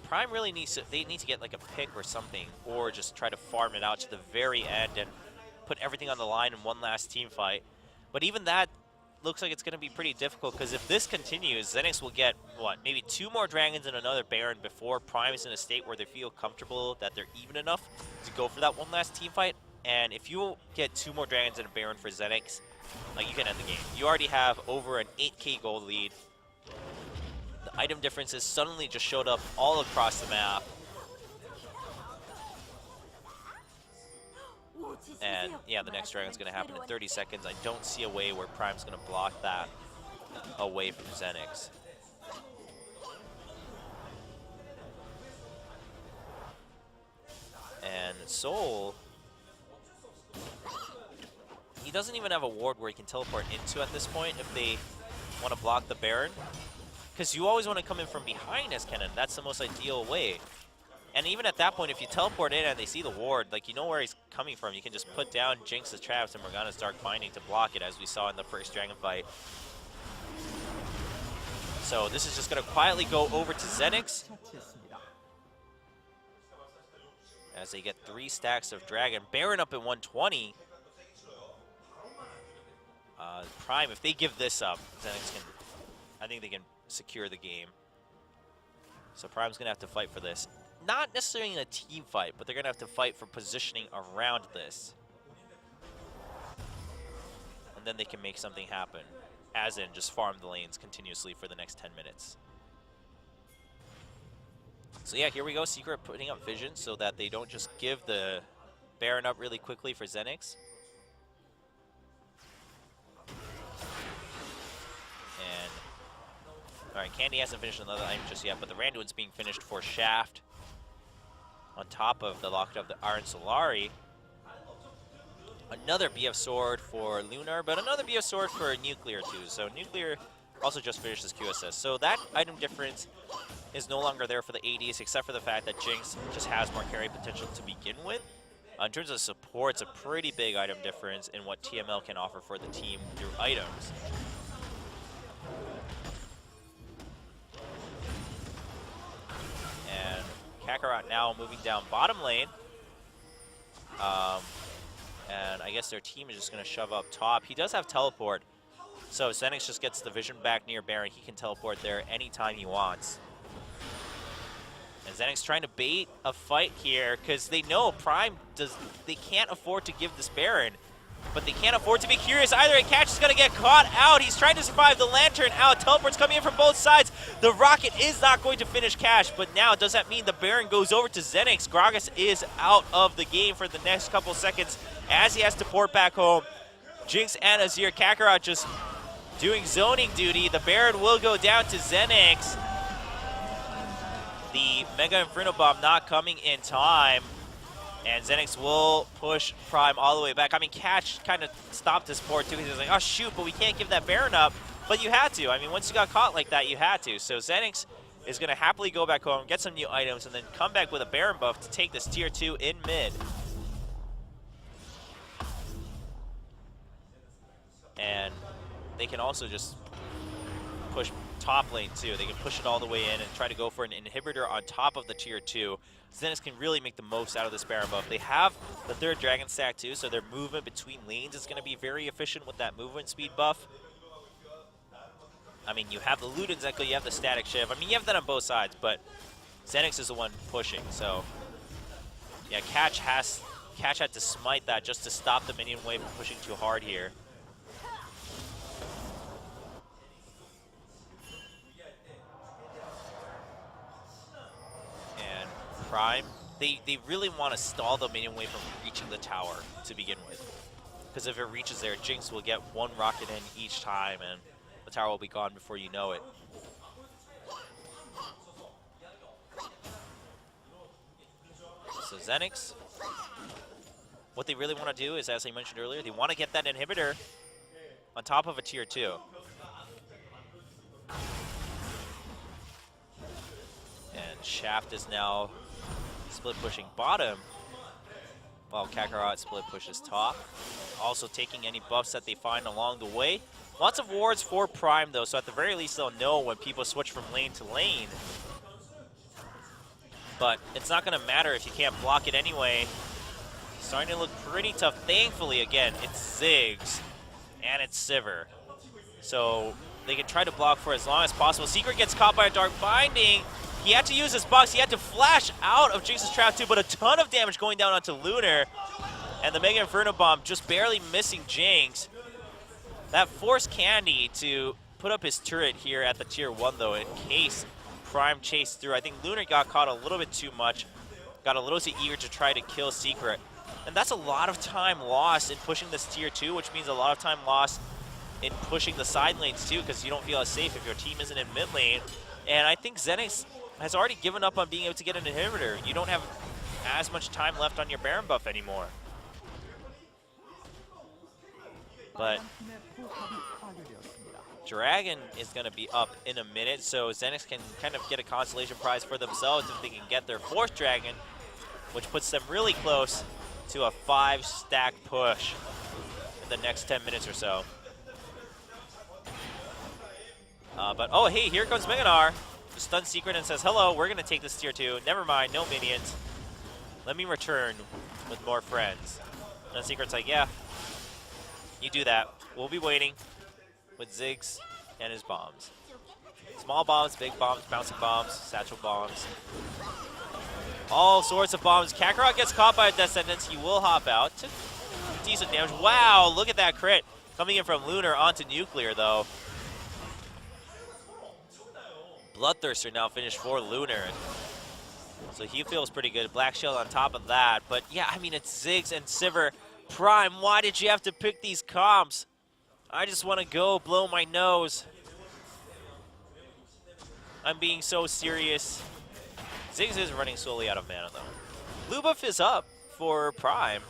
Prime really needs to, they need to get like a pick or something, or just try to farm it out to the very end and put everything on the line in one last team fight. But even that looks like it's going to be pretty difficult, because if this continues, Xenics will get, what, maybe 2 more Dragons and another Baron before Prime is in a state where they feel comfortable that they're even enough to go for that one last team fight. And if you get 2 more Dragons and a Baron for Xenics, like, you can end the game. You already have over an 8k gold lead. The item differences suddenly just showed up all across the map. And yeah, the next Dragon's going to happen in 30 seconds. I don't see a way where Prime's going to block that away from Xenics. And Soul, he doesn't even have a ward where he can teleport into at this point if they want to block the Baron. Because you always want to come in from behind as Kennen. That's the most ideal way. And even at that point, if you teleport in and they see the ward, like, you know where he's coming from. You can just put down Jinx's traps and Morgana's Dark Binding to block it, as we saw in the first Dragon fight. So this is just going to quietly go over to Xenics, as they get 3 stacks of Dragon. Baron up at 120. Prime, if they give this up, Xenics can, I think they can secure the game. So Prime's going to have to fight for this. Not necessarily in a team fight, but they're going to have to fight for positioning around this. And then they can make something happen. As in, just farm the lanes continuously for the next 10 minutes. So yeah, here we go. Secret putting up vision so that they don't just give the Baron up really quickly for Xenics. And alright, Candy hasn't finished another item just yet, but the Randuin's being finished for Shaft. On top of the locked up the Iron Solari. Another BF Sword for Lunar, but another BF Sword for Nuclear too. So Nuclear also just finished his QSS. So that item difference is no longer there for the ADs, except for the fact that Jinx just has more carry potential to begin with. In terms of support, it's a pretty big item difference in what TML can offer for the team through items. And Kakarot now moving down bottom lane. And I guess their team is just going to shove up top. He does have teleport, so Xenics just gets the vision back near Baron. He can teleport there anytime he wants. And Xenics trying to bait a fight here because they know Prime they can't afford to give this Baron, but they can't afford to be curious either. And Catch is going to get caught out. He's trying to survive the Lantern out. Teleport's coming in from both sides. The Rocket is not going to finish Cash, but now does that mean the Baron goes over to Xenics? Gragas is out of the game for the next couple seconds as he has to port back home. Jinx and Azir. Kakarot just doing zoning duty. The Baron will go down to Xenics. The Mega Inferno Bomb not coming in time. And Xenics will push Prime all the way back. I mean, Catch kind of stopped his port too. He was like, oh shoot, but we can't give that Baron up. But you had to. I mean, once you got caught like that, you had to. So Xenics is going to happily go back home, get some new items, and then come back with a Baron buff to take this tier 2 in mid. And they can also just push top lane too. They can push it all the way in and try to go for an inhibitor on top of the tier 2. Xenics can really make the most out of this Baron buff. They have the 3rd Dragon stack too, so their movement between lanes is going to be very efficient with that movement speed buff. I mean, you have the Luden's Echo, you have the Static Shift. I mean, you have that on both sides, but Xenix is the one pushing, so yeah, Catch had to smite that just to stop the minion wave from pushing too hard here. And Prime, they really want to stall the minion wave from reaching the tower to begin with. Because if it reaches there, Jinx will get 1 rocket in each time, and the tower will be gone before you know it. So Xenix, what they really want to do is, as I mentioned earlier, they want to get that inhibitor on top of a tier 2. And Shaft is now split pushing bottom, while Kakarot split pushes top. Also taking any buffs that they find along the way. Lots of wards for Prime though, so at the very least they'll know when people switch from lane to lane. But it's not going to matter if you can't block it anyway. Starting to look pretty tough. Thankfully, again, it's Ziggs and it's Sivir. So they can try to block for as long as possible. Secret gets caught by a Dark Binding. He had to use his box. He had to flash out of Jinx's trap too, but a ton of damage going down onto Lunar. And the Mega Inferno Bomb just barely missing Jinx. That forced Candy to put up his turret here at the tier 1 though, in case Prime chased through. I think Lunar got caught a little bit too much. Got a little too eager to try to kill Secret. And that's a lot of time lost in pushing this tier 2, which means a lot of time lost in pushing the side lanes too, because you don't feel as safe if your team isn't in mid lane. And I think Xenix has already given up on being able to get an inhibitor. You don't have as much time left on your Baron buff anymore. But Dragon is going to be up in a minute, so Xenix can kind of get a consolation prize for themselves if they can get their 4th Dragon, which puts them really close to a 5-stack push in the next 10 minutes or so. But, oh, hey, here comes Meganar. Stuns Secret and says, hello, we're going to take this tier 2. Never mind, no minions. Let me return with more friends. And Secret's like, yeah, you do that. We'll be waiting with Ziggs and his bombs. Small bombs, big bombs, bouncing bombs, satchel bombs. All sorts of bombs. Kakarot gets caught by a Descendants. He will hop out. Took decent damage. Wow, look at that crit. Coming in from Lunar onto Nuclear, though. Bloodthirster now finished for Lunar. So he feels pretty good. Black Shield on top of that. But yeah, I mean, it's Ziggs and Sivir. Prime, why did you have to pick these comps? I just want to go blow my nose. I'm being so serious. Ziggs is running slowly out of mana, though. Blue buff is up for Prime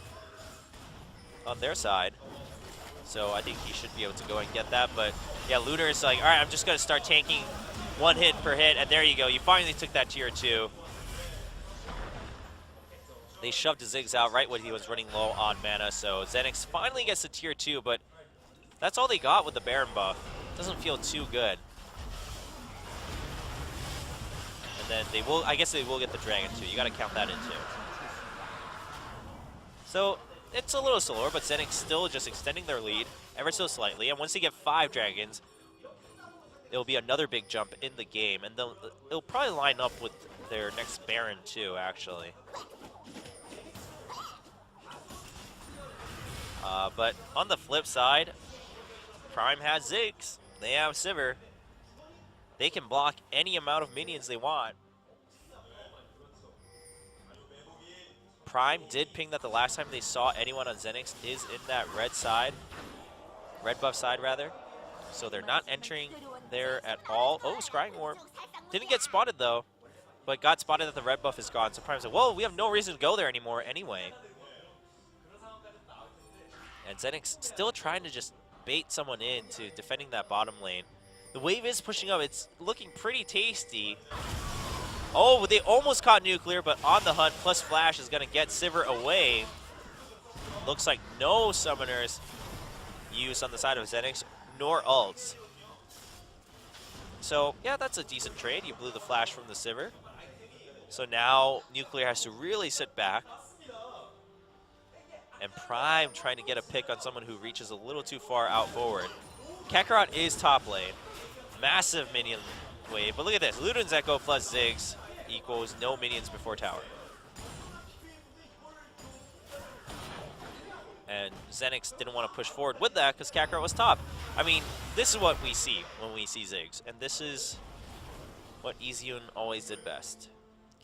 on their side. So I think he should be able to go and get that. But yeah, Lunar is like, all right, I'm just going to start tanking 1 hit per hit. And there you go. You finally took that tier 2. They shoved Ziggs out right when he was running low on mana. So Xenix finally gets the tier 2, but that's all they got with the Baron buff. Doesn't feel too good. And then they will, I guess they will get the Dragon too. You got to count that in too. So it's a little slower, but Xenix still just extending their lead ever so slightly. And once they get 5 Dragons, it'll be another big jump in the game. And it'll probably line up with their next Baron too, actually. But on the flip side, Prime has Ziggs. They have Sivir. They can block any amount of minions they want. Prime did ping that the last time they saw anyone on Xenix is in that red side. Red buff side, rather. So they're not entering there at all. Oh, Scrying Warp. Didn't get spotted, though. But got spotted that the red buff is gone. So Prime's like, well, we have no reason to go there anymore anyway. And Xenix still trying to just bait someone into defending that bottom lane. The wave is pushing up. It's looking pretty tasty. Oh, they almost caught Nuclear, but on the hunt, plus Flash is going to get Sivir away. Looks like no summoners used on the side of Xenics, nor ults. So, yeah, that's a decent trade. You blew the Flash from the Sivir. So now Nuclear has to really sit back. And Prime trying to get a pick on someone who reaches a little too far out forward. Kakarot is top lane. Massive minion wave. But look at this. Luden's Echo plus Ziggs equals no minions before tower. And Xenics didn't want to push forward with that because Kakarot was top. I mean, this is what we see when we see Ziggs. And this is what Easyun always did best.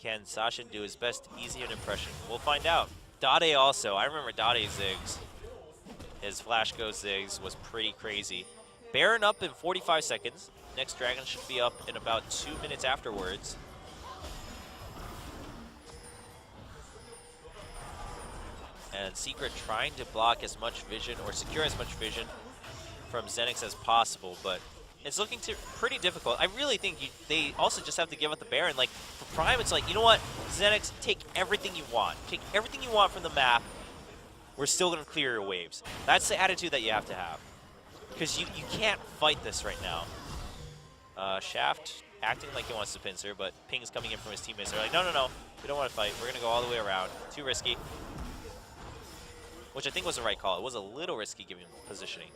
Can Sashin do his best Easyun impression? We'll find out. Dade also. I remember Dade Ziggs. His Flash Go Ziggs was pretty crazy. Baron up in 45 seconds. Next Dragon should be up in about 2 minutes afterwards. And Secret trying to block as much vision or secure as much vision from Xenics as possible, but it's looking pretty difficult. I really think they also just have to give up the Baron. Like, for Prime, it's like, you know what? Xenics, take everything you want. Take everything you want from the map. We're still going to clear your waves. That's the attitude that you have to have. Because you can't fight this right now. Shaft acting like he wants to pincer, but Ping's coming in from his teammates. They're like, no, no, no. We don't want to fight. We're going to go all the way around. Too risky. Which I think was the right call. It was a little risky given positioning.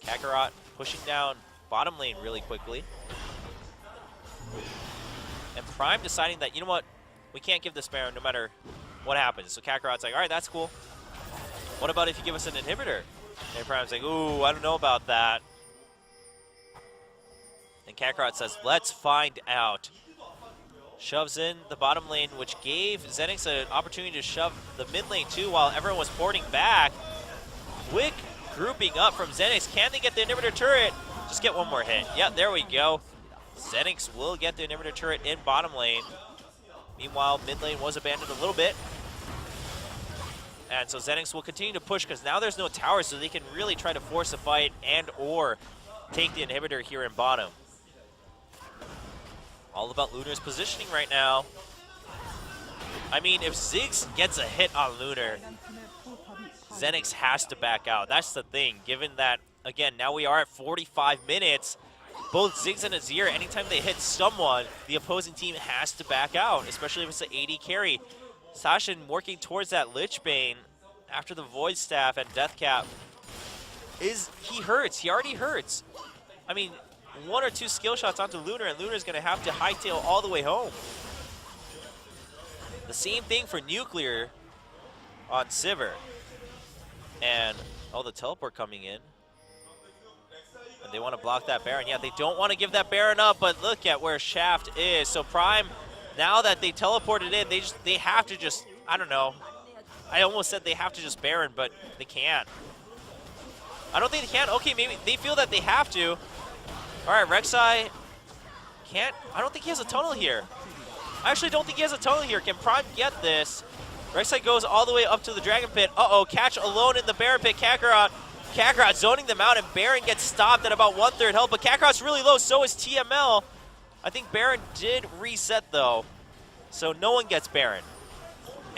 Kakarot pushing down bottom lane really quickly. And Prime deciding that, you know what, we can't give this Baron no matter what happens. So Kakarot's like, all right, that's cool. What about if you give us an inhibitor? And Prime's like, ooh, I don't know about that. And Kakarot says, let's find out. Shoves in the bottom lane, which gave Xenics an opportunity to shove the mid lane too while everyone was porting back. Quick grouping up from Xenics. Can they get the inhibitor turret? Just get one more hit. Yeah, there we go. Xenics will get the inhibitor turret in bottom lane. Meanwhile, mid lane was abandoned a little bit. And so Xenics will continue to push because now there's no tower, so they can really try to force a fight and or take the inhibitor here in bottom. All about Lunar's positioning right now. I mean, if Ziggs gets a hit on Lunar, Xenics has to back out. That's the thing, given that, again, now we are at 45 minutes. Both Ziggs and Azir, anytime they hit someone, the opposing team has to back out, especially if it's an AD carry. Sashin working towards that Lich Bane after the Void Staff and Death Cap. He hurts. He already hurts. I mean, 1 or 2 skill shots onto Lunar, and Lunar's going to have to hightail all the way home. The same thing for Nuclear on Sivir. And, oh, the teleport coming in. And they want to block that Baron. Yeah, they don't want to give that Baron up, but look at where Shaft is. So Prime, now that they teleported in, they have to just, I don't know. I almost said they have to just Baron, but they can't. I don't think they can. Okay, maybe they feel that they have to. All right, Rek'Sai can't. I don't think he has a tunnel here. I actually don't think he has a tunnel here. Can Prime get this? Rek'Sai goes all the way up to the Dragon Pit. Uh-oh, catch alone in the Baron Pit. Kakarot zoning them out, and Baron gets stopped at about 1/3 health. But Kakarot's really low, so is TML. I think Baron did reset, though. So no one gets Baron.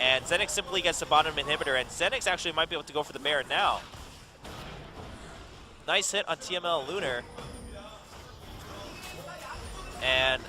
And Xenix simply gets the bottom inhibitor, and Xenix actually might be able to go for the Baron now. Nice hit on TML Lunar. And,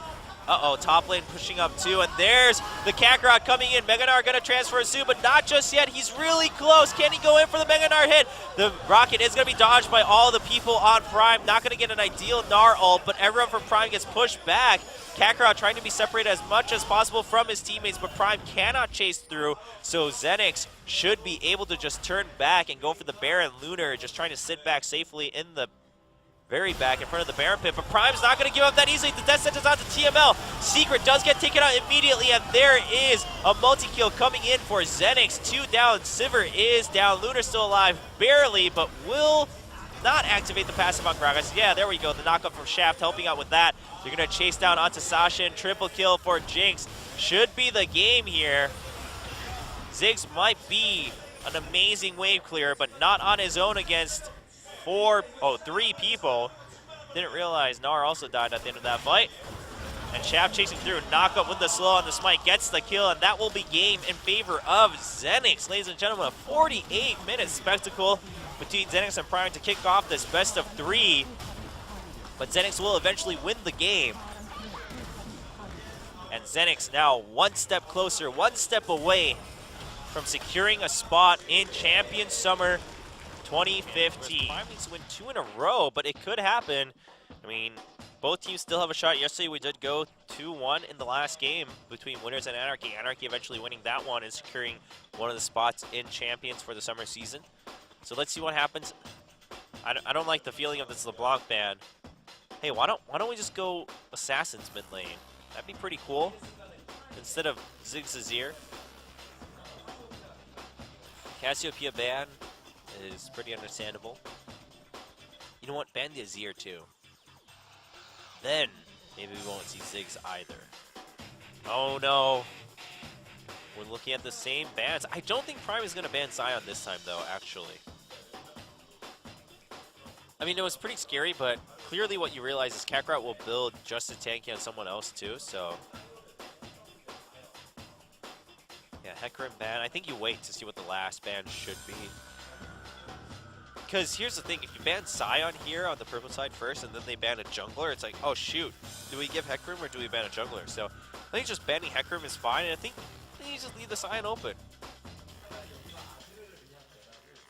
uh-oh, top lane pushing up too, and there's the Kakarot coming in. Mega Gnar gonna transfer soon, but not just yet. He's really close. Can he go in for the Mega Gnar hit? The rocket is gonna be dodged by all the people on Prime. Not gonna get an ideal Gnar ult, but everyone from Prime gets pushed back. Kakarot trying to be separated as much as possible from his teammates, but Prime cannot chase through, so Xenix should be able to just turn back and go for the Baron. Lunar just trying to sit back safely in the very back in front of the Baron Pit, but Prime's not going to give up that easily. The death sentence onto TML. Secret does get taken out immediately, and there is a multi-kill coming in for Xenix. 2 down. Sivir is down. Lunar's still alive, barely, but will not activate the passive on Gragas. Yeah, there we go. The knockup from Shaft helping out with that. They're going to chase down onto Sashin. Triple kill for Jinx. Should be the game here. Ziggs might be an amazing wave clear, but not on his own against 3 people. didn't realize Gnar also died at the end of that fight. And Shaft chasing through, knockup with the slow on the smite, gets the kill, and that will be game in favor of Xenics. Ladies and gentlemen, a 48-minute spectacle between Xenics and Prime to kick off this best of 3. But Xenics will eventually win the game. And Xenics now one step closer, one step away from securing a spot in Champion Summer 2015. Prime needs to win 2 in a row, but it could happen. I mean, both teams still have a shot. Yesterday we did go 2-1 in the last game between Winners and Anarchy. Anarchy eventually winning that one and securing one of the spots in Champions for the summer season. So let's see what happens. I don't like the feeling of this LeBlanc ban. Hey, why don't we just go Assassins mid lane? That'd be pretty cool. Instead of Ziggs Azir. Cassiopeia ban is pretty understandable. You know what? Ban the Azir too. Then maybe we won't see Ziggs either. Oh no. We're looking at the same bans. I don't think Prime is going to ban Sion this time though, actually. I mean, it was pretty scary, but clearly what you realize is Kakarot will build just a tanky on someone else too, so. Yeah, Hecarim ban. I think you wait to see what the last ban should be. Because here's the thing, if you ban Sion here on the purple side first and then they ban a jungler, it's like, oh shoot, do we give Hecarim or do we ban a jungler? So I think just banning Hecarim is fine, and I think you just leave the Sion open.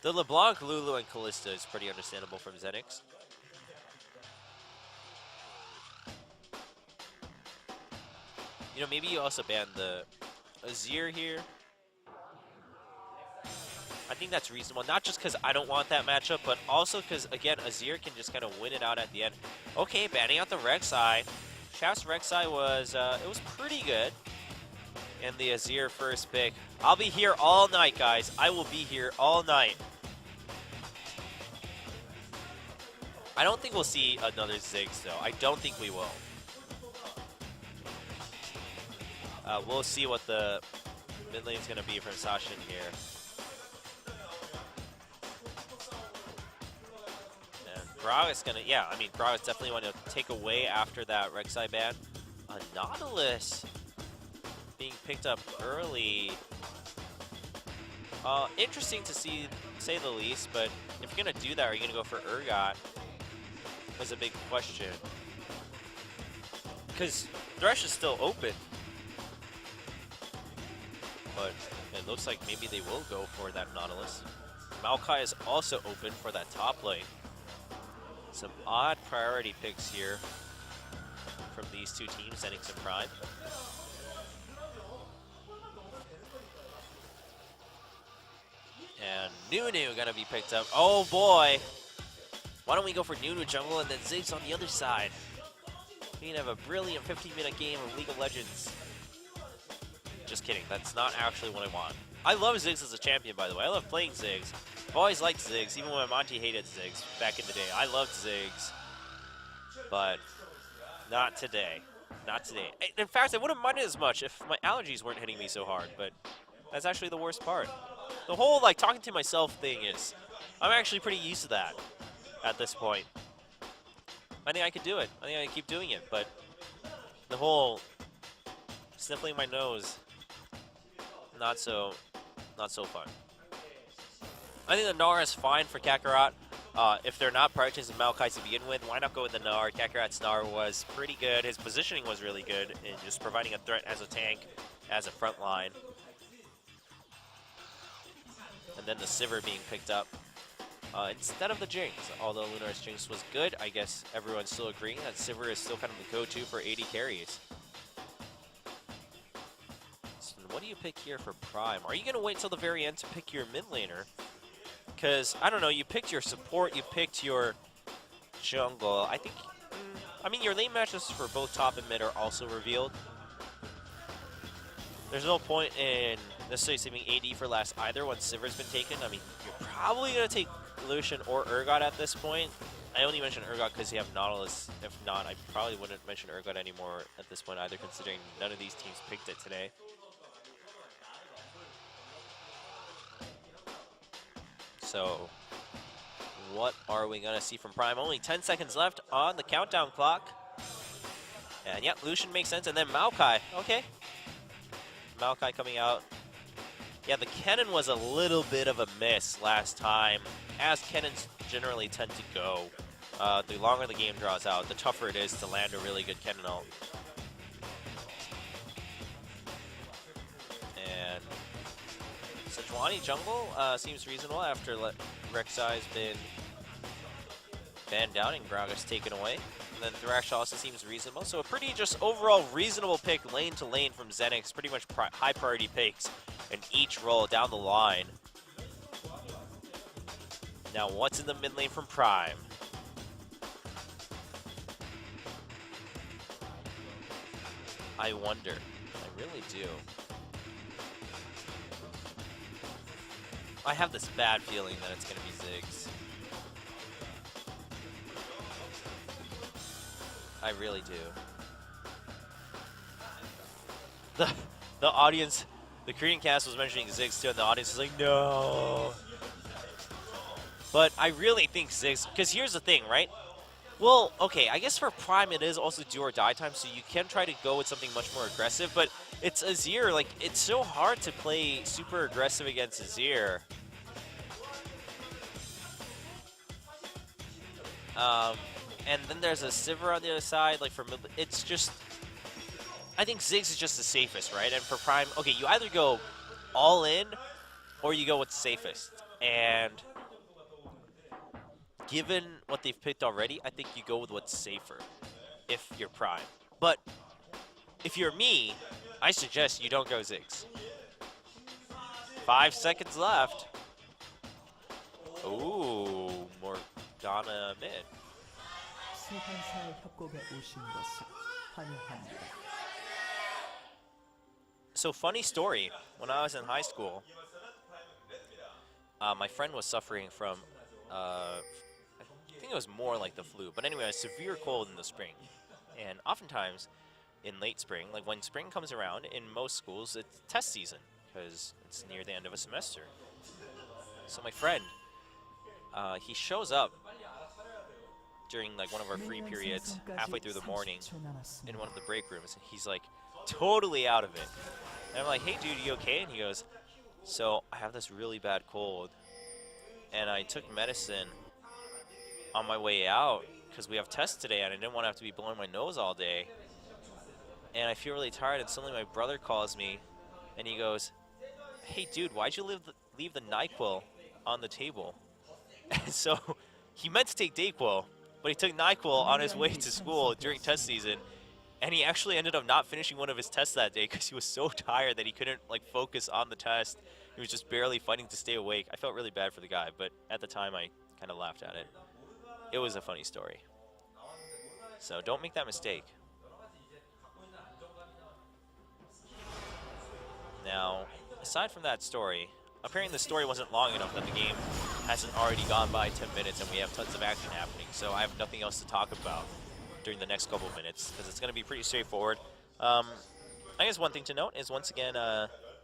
The LeBlanc, Lulu, and Kalista is pretty understandable from Xenics. You know, maybe you also ban the Azir here. I think that's reasonable, not just because I don't want that matchup, but also because, again, Azir can just kind of win it out at the end. Okay, banning out the Rek'Sai. Shaft's Rek'Sai was, it was pretty good. And the Azir first pick. I'll be here all night, guys. I will be here all night. I don't think we'll see another Ziggs, though. I don't think we will. We'll see what the mid lane is going to be from Sashin here. Grog is gonna, yeah, I mean, Grog is definitely want to take away after that Rek'Sai ban. A Nautilus being picked up early. Interesting to see, say the least, but if you're gonna do that, are you gonna go for Urgot? Was a big question. Because Thresh is still open. But it looks like maybe they will go for that Nautilus. Maokai is also open for that top lane. Some odd priority picks here from these two teams, Xenics and Prime. And Nunu gonna be picked up. Oh boy! Why don't we go for Nunu jungle and then Ziggs on the other side? We can have a brilliant 15-minute game of League of Legends. Just kidding, that's not actually what I want. I love Ziggs as a champion, by the way. I love playing Ziggs. I've always liked Ziggs, even when Monty hated Ziggs back in the day. I loved Ziggs, but not today. Not today. In fact, I wouldn't mind it as much if my allergies weren't hitting me so hard, but that's actually the worst part. The whole, like, talking to myself thing is, I'm actually pretty used to that at this point. I think I could do it. I think I can keep doing it, but the whole sniffling my nose, not so fun. I think the Gnar is fine for Kakarot. If they're not prioritizing Maokai to begin with, why not go with the Gnar? Kakarot's Gnar was pretty good. His positioning was really good in just providing a threat as a tank, as a front line. And then the Sivir being picked up instead of the Jinx. Although Lunar's Jinx was good, I guess everyone's still agreeing that Sivir is still kind of the go-to for AD carries. So what do you pick here for Prime? Are you going to wait till the very end to pick your mid laner? Because, I don't know, you picked your support, you picked your jungle. I think, I mean, your lane matches for both top and mid are also revealed. There's no point in necessarily saving AD for last either once Sivir's been taken. I mean, you're probably going to take Lucian or Urgot at this point. I only mention Urgot because you have Nautilus. If not, I probably wouldn't mention Urgot anymore at this point either, considering none of these teams picked it today. So what are we gonna see from Prime? Only 10 seconds left on the countdown clock. And yeah, Lucian makes sense, and then Maokai, okay. Maokai coming out. Yeah, the cannon was a little bit of a miss last time, as cannons generally tend to go. The longer the game draws out, the tougher it is to land a really good cannon ult. And Sejuani jungle seems reasonable after Rek'Sai's been banned down and Gragas taken away. And then Thresh also seems reasonable. So a pretty just overall reasonable pick lane to lane from Xenics. Pretty much high priority picks in each role down the line. Now what's in the mid lane from Prime? I wonder. I really do. I have this bad feeling that it's going to be Ziggs. I really do. The audience, the Korean cast was mentioning Ziggs too, and the audience was like, no. But I really think Ziggs, because here's the thing, right? Well, okay, I guess for Prime it is also do or die time, so you can try to go with something much more aggressive, but it's Azir, like, it's so hard to play super aggressive against Azir. And then there's a Sivir on the other side, like, for mid, it's just, I think Ziggs is just the safest, right? And for Prime, okay, you either go all in, or you go with safest. And given what they've picked already, I think you go with what's safer if you're Prime. But if you're me, I suggest you don't go Ziggs. 5 seconds left. Ooh, Morgana mid. So funny story, when I was in high school, my friend was suffering from, I think it was more like the flu, but anyway, a severe cold in the spring. And oftentimes, in late spring, like when spring comes around, in most schools, it's test season, because it's near the end of a semester. So my friend, he shows up during like one of our free periods, halfway through the morning, in one of the break rooms, and he's like, totally out of it. And I'm like, hey dude, you okay? And he goes, so I have this really bad cold, and I took medicine on my way out because we have tests today and I didn't want to have to be blowing my nose all day. And I feel really tired, and suddenly my brother calls me and he goes, hey dude, why'd you leave the NyQuil on the table? And so he meant to take Dayquil, but he took NyQuil on his way to school during test season. And he actually ended up not finishing one of his tests that day because he was so tired that he couldn't like focus on the test. He was just barely fighting to stay awake. I felt really bad for the guy, but at the time I kind of laughed at it. It was a funny story. So don't make that mistake. Now, aside from that story, apparently the story wasn't long enough that the game hasn't already gone by 10 minutes and we have tons of action happening. So I have nothing else to talk about during the next couple minutes because it's going to be pretty straightforward. I guess one thing to note is, once again,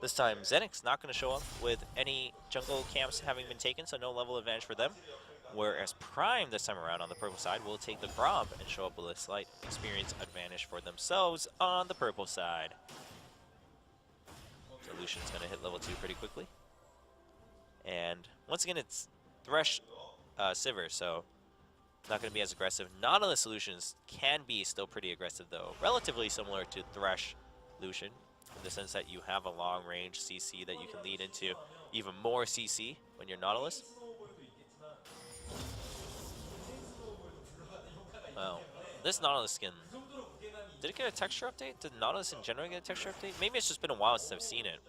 this time Xenics not going to show up with any jungle camps having been taken, so no level advantage for them. Whereas Prime this time around on the purple side will take the Gromp and show up with a slight experience advantage for themselves on the purple side. So Lucian's going to hit level 2 pretty quickly. And once again, it's Thresh Sivir, so not going to be as aggressive. Nautilus solutions can be still pretty aggressive, though. Relatively similar to Thresh Lucian, in the sense that you have a long-range CC that you can lead into even more CC when you're Nautilus. Well, this Nautilus skin, did it get a texture update? Did Nautilus in general get a texture update? Maybe it's just been a while since I've seen it.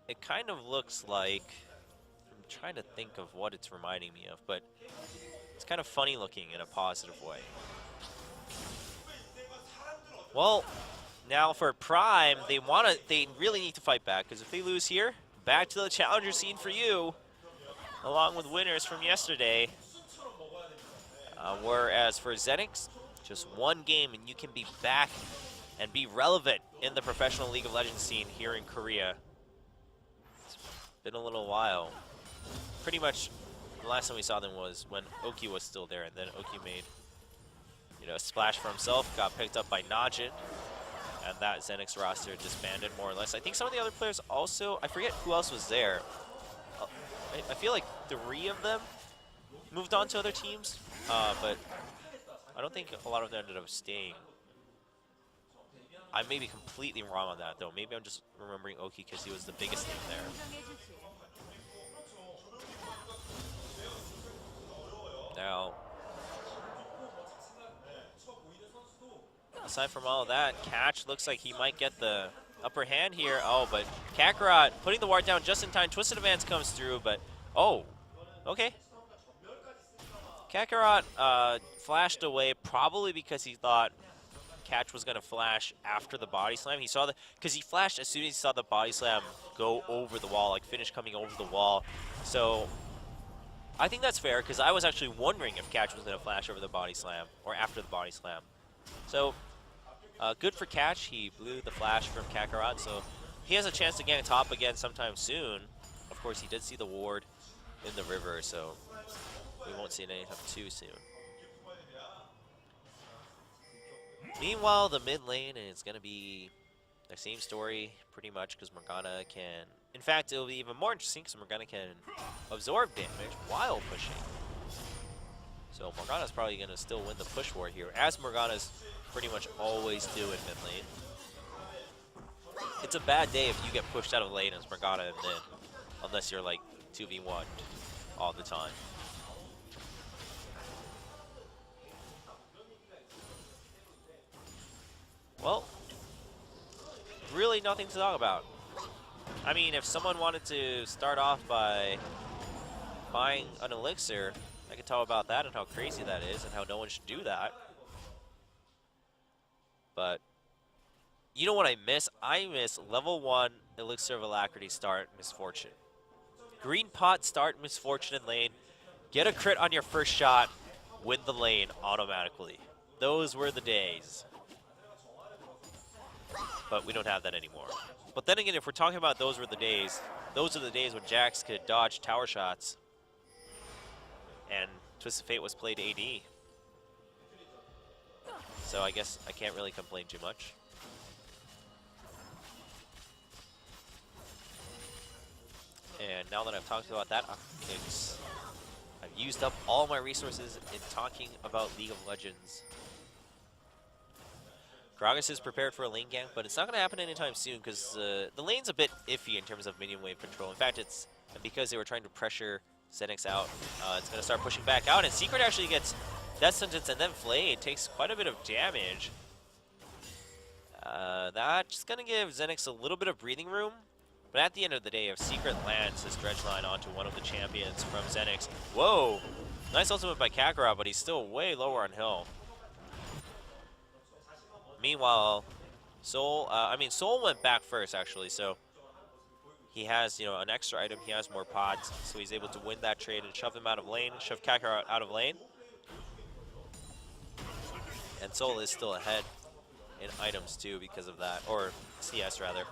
It kind of looks like, I'm trying to think of what it's reminding me of, but it's kind of funny looking in a positive way. Well, now for Prime, they really need to fight back, because if they lose here, back to the challenger scene for you, along with winners from yesterday. Whereas for Xenics, just one game and you can be back and be relevant in the professional League of Legends scene here in Korea. It's been a little while. Pretty much the last time we saw them was when Oki was still there, and then Oki made, you know, a splash for himself, got picked up by Najin, and that Xenics roster disbanded more or less. I think some of the other players also, I forget who else was there. I feel like 3 of them moved on to other teams, but I don't think a lot of them ended up staying. I may be completely wrong on that, though. Maybe I'm just remembering Oki because he was the biggest thing there. Now, aside from all of that, Catch looks like he might get the upper hand here. Oh, but Kakarot putting the ward down just in time. Twisted Advance comes through, but oh, okay. Kakarot flashed away probably because he thought Catch was going to flash after the body slam. He saw because he flashed as soon as he saw the body slam go over the wall, like finish coming over the wall. So I think that's fair because I was actually wondering if Catch was going to flash over the body slam or after the body slam. So good for Catch. He blew the flash from Kakarot, so he has a chance to get top again sometime soon. Of course, he did see the ward in the river, so we won't see it anytime too soon. Meanwhile, the mid lane is going to be the same story pretty much because Morgana can... In fact, it'll be even more interesting because Morgana can absorb damage while pushing. So Morgana's probably going to still win the push war here, as Morgana's pretty much always do in mid lane. It's a bad day if you get pushed out of lane as Morgana in mid, unless you're like 2v1 all the time. Well, really nothing to talk about. I mean, if someone wanted to start off by buying an elixir, I could talk about that and how crazy that is and how no one should do that. But you know what I miss? I miss level 1 Elixir of Alacrity start Misfortune. Green pot start Misfortune in lane. Get a crit on your first shot, win the lane automatically. Those were the days. But we don't have that anymore. But then again, if we're talking about those are the days when Jax could dodge tower shots and Twisted Fate was played AD. So I guess I can't really complain too much. And now that I've talked about that, I've used up all my resources in talking about League of Legends. Gragas is prepared for a lane gank, but it's not going to happen anytime soon because the lane's a bit iffy in terms of minion wave control. In fact, it's because they were trying to pressure Xenics out. It's going to start pushing back out, and Secret actually gets Death Sentence and then Flay. Takes quite a bit of damage. That's going to give Xenics a little bit of breathing room, but at the end of the day, if Secret lands his dredge line onto one of the champions from Xenics, whoa! Nice ultimate by Kakarot, but he's still way lower on health. Meanwhile, Soul went back first actually, so he has, you know, an extra item. He has more pods, so he's able to win that trade and shove him out of lane, shove Kakarot out of lane. And Soul is still ahead in items too because of that, or CS rather.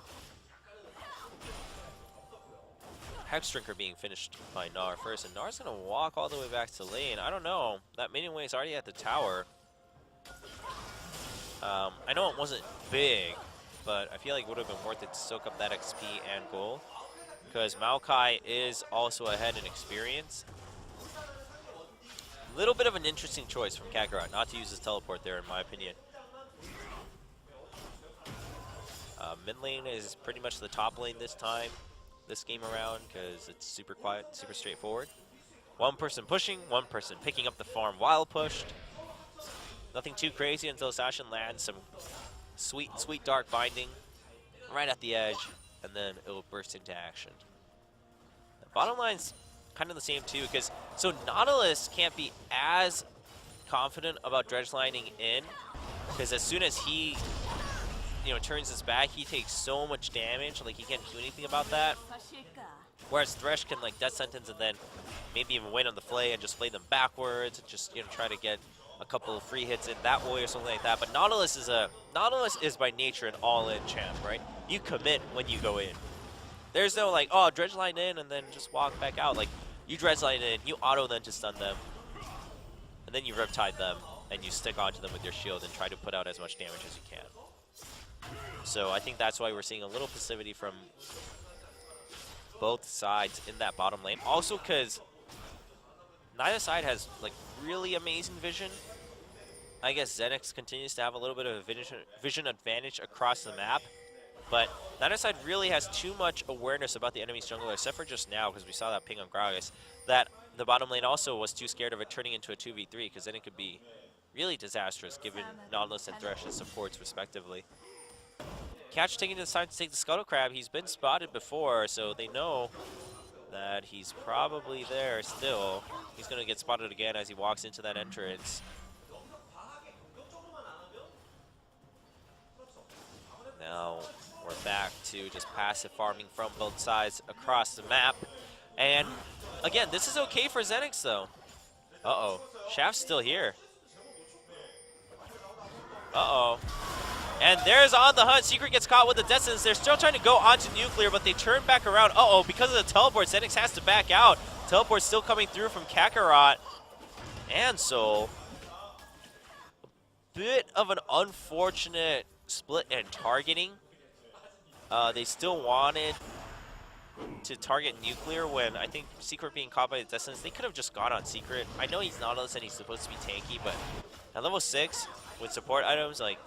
Hexdrinker being finished by Gnar first, and Gnar's gonna walk all the way back to lane. I don't know. That minion wave's already at the tower. I know it wasn't big, but I feel like it would have been worth it to soak up that XP and gold, because Maokai is also ahead in experience. Little bit of an interesting choice from Kakarot not to use his teleport there, in my opinion. Mid lane is pretty much the top lane this time, this game around, because it's super quiet, super straightforward. One person pushing, one person picking up the farm while pushed. Nothing too crazy until Sashin lands some sweet, sweet dark binding right at the edge, and then it'll burst into action. The bottom line's kind of the same too, because so Nautilus can't be as confident about dredge lining in, because as soon as he, you know, turns his back, he takes so much damage, like he can't do anything about that. Whereas Thresh can like Death Sentence and then maybe even wait on the Flay and just flay them backwards and just, you know, try to get a couple of free hits in that way or something like that. But Nautilus is by nature an all-in champ, right? You commit when you go in. There's no like, oh, dredge line in and then just walk back out. Like, You Dreadslide in, you auto them to stun them, and then you Riptide them, and you stick onto them with your shield and try to put out as much damage as you can. So I think that's why we're seeing a little passivity from both sides in that bottom lane. Also because neither side has like really amazing vision. I guess Xenics continues to have a little bit of a vision advantage across the map, but neither side really has too much awareness about the enemy's jungler, except for just now, because we saw that ping on Gragas, that the bottom lane also was too scared of it turning into a 2v3, because then it could be really disastrous, given Nautilus and Thresh as supports, respectively. Catch taking the time to take the Scuttle Crab. He's been spotted before, so they know that he's probably there still. He's going to get spotted again as he walks into that entrance. Now we're back to just passive farming from both sides across the map. And again, this is okay for Xenics though. Uh-oh, Shaft's still here. Uh-oh. And there's On the Hunt. Secret gets caught with the Distance. They're still trying to go onto Nuclear, but they turn back around. Uh-oh, because of the teleport, Xenics has to back out. Teleport's still coming through from Kakarot and Soul. Bit of an unfortunate split and targeting. They still wanted to target Nuclear when I think Secret being caught by the Distance. They could have just gone on Secret. I know he's Nautilus and he's supposed to be tanky, but at level 6 with support items, like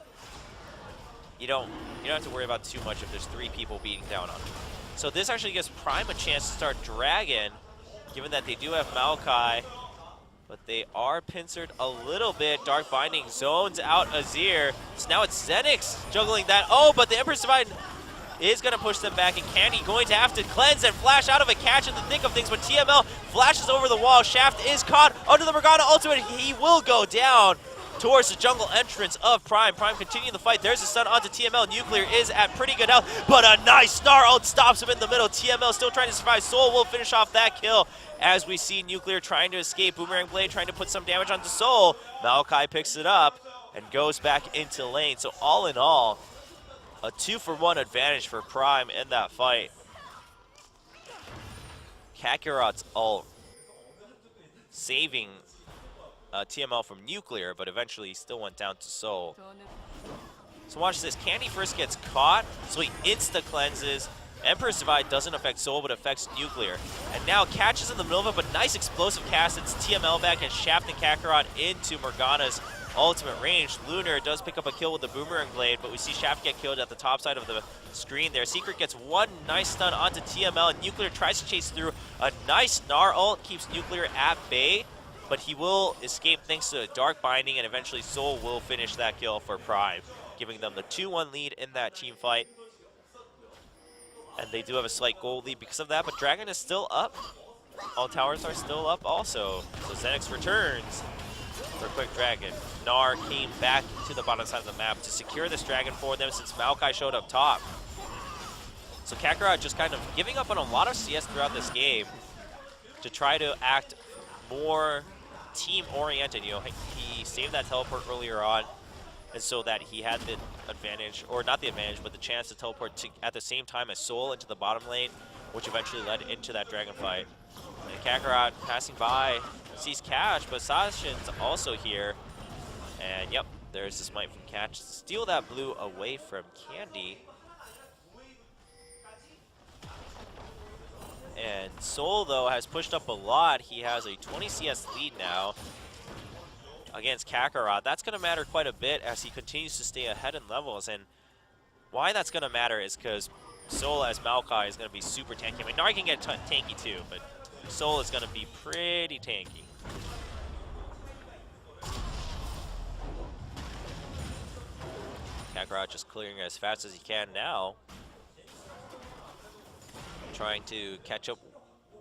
you don't have to worry about too much if there's 3 people beating down on him. So this actually gives Prime a chance to start Dragon, given that they do have Maokai, but they are pincered a little bit. Dark Binding zones out Azir. So now it's Xenics juggling that. Oh, but the Empress Divine is going to push them back, and Candy going to have to cleanse and flash out of a catch in the thick of things, but TML flashes over the wall. Shaft is caught under the Morgana ultimate. He will go down towards the jungle entrance of Prime. Prime continuing the fight. There's a stun onto TML. Nuclear is at pretty good health, but a nice Snar ult stops him in the middle. TML still trying to survive. Soul will finish off that kill as we see Nuclear trying to escape. Boomerang Blade trying to put some damage onto Soul. Maokai picks it up and goes back into lane. So all in all, a 2-for-1 advantage for Prime in that fight. Kakarot's ult saving TML from Nuclear, but eventually he still went down to Soul. So watch this. Candy first gets caught, so he insta-cleanses. Emperor's Divide doesn't affect Soul, but affects Nuclear. And now catches in the middle of it, but nice explosive cast. It's TML back and Shaft and Kakarot into Morgana's ultimate range. Lunar does pick up a kill with the Boomerang Blade, but we see Shaft get killed at the top side of the screen there. Secret gets one nice stun onto TML, and Nuclear tries to chase through. A nice Gnar ult keeps Nuclear at bay, but he will escape thanks to Dark Binding, and eventually Soul will finish that kill for Prime, giving them the 2-1 lead in that team fight. And they do have a slight gold lead because of that, but Dragon is still up. All towers are still up also. So Xenics returns for a quick Dragon. Gnar came back to the bottom side of the map to secure this Dragon for them since Maokai showed up top. So Kakarot just kind of giving up on a lot of CS throughout this game to try to act more team-oriented. You know, he saved that teleport earlier on, and so that he had the advantage, or not the advantage, but the chance to teleport at the same time as Soul into the bottom lane, which eventually led into that Dragon fight. And Kakarot passing by, sees Catch, but Sashin's also here. And yep, there's this Smite from Catch. Steal that blue away from Candy. And Soul, though, has pushed up a lot. He has a 20 CS lead now against Kakarot. That's going to matter quite a bit as he continues to stay ahead in levels. And why that's going to matter is because Soul as Maokai is going to be super tanky. I mean, Gnar can get tanky too, but Soul is going to be pretty tanky. Kakarot just clearing as fast as he can now, trying to catch up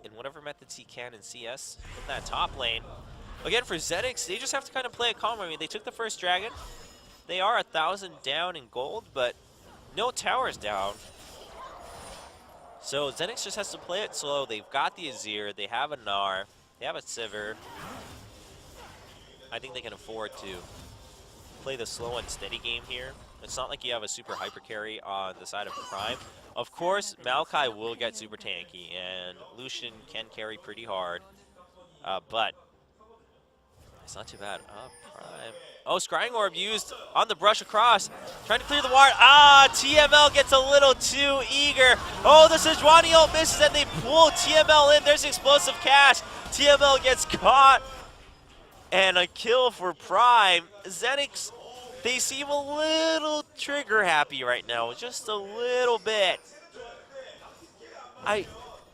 in whatever methods he can in CS in that top lane. Again, for Xenics, they just have to kind of play it calm. I mean, they took the first Dragon. They are 1,000 down in gold, but no towers down. So Xenics just has to play it slow. They've got the Azir, they have a Gnar, they have a Sivir. I think they can afford to play the slow and steady game here. It's not like you have a super hyper carry on the side of Prime. Of course, Maokai will get super tanky, and Lucian can carry pretty hard, but it's not too bad. Prime. Oh, Scrying Orb used on the brush across. Trying to clear the ward. TML gets a little too eager. Oh, the Sejuani ult misses and they pull TML in. There's explosive cash. TML gets caught. And a kill for Prime. Xenics, they seem a little trigger happy right now. Just a little bit.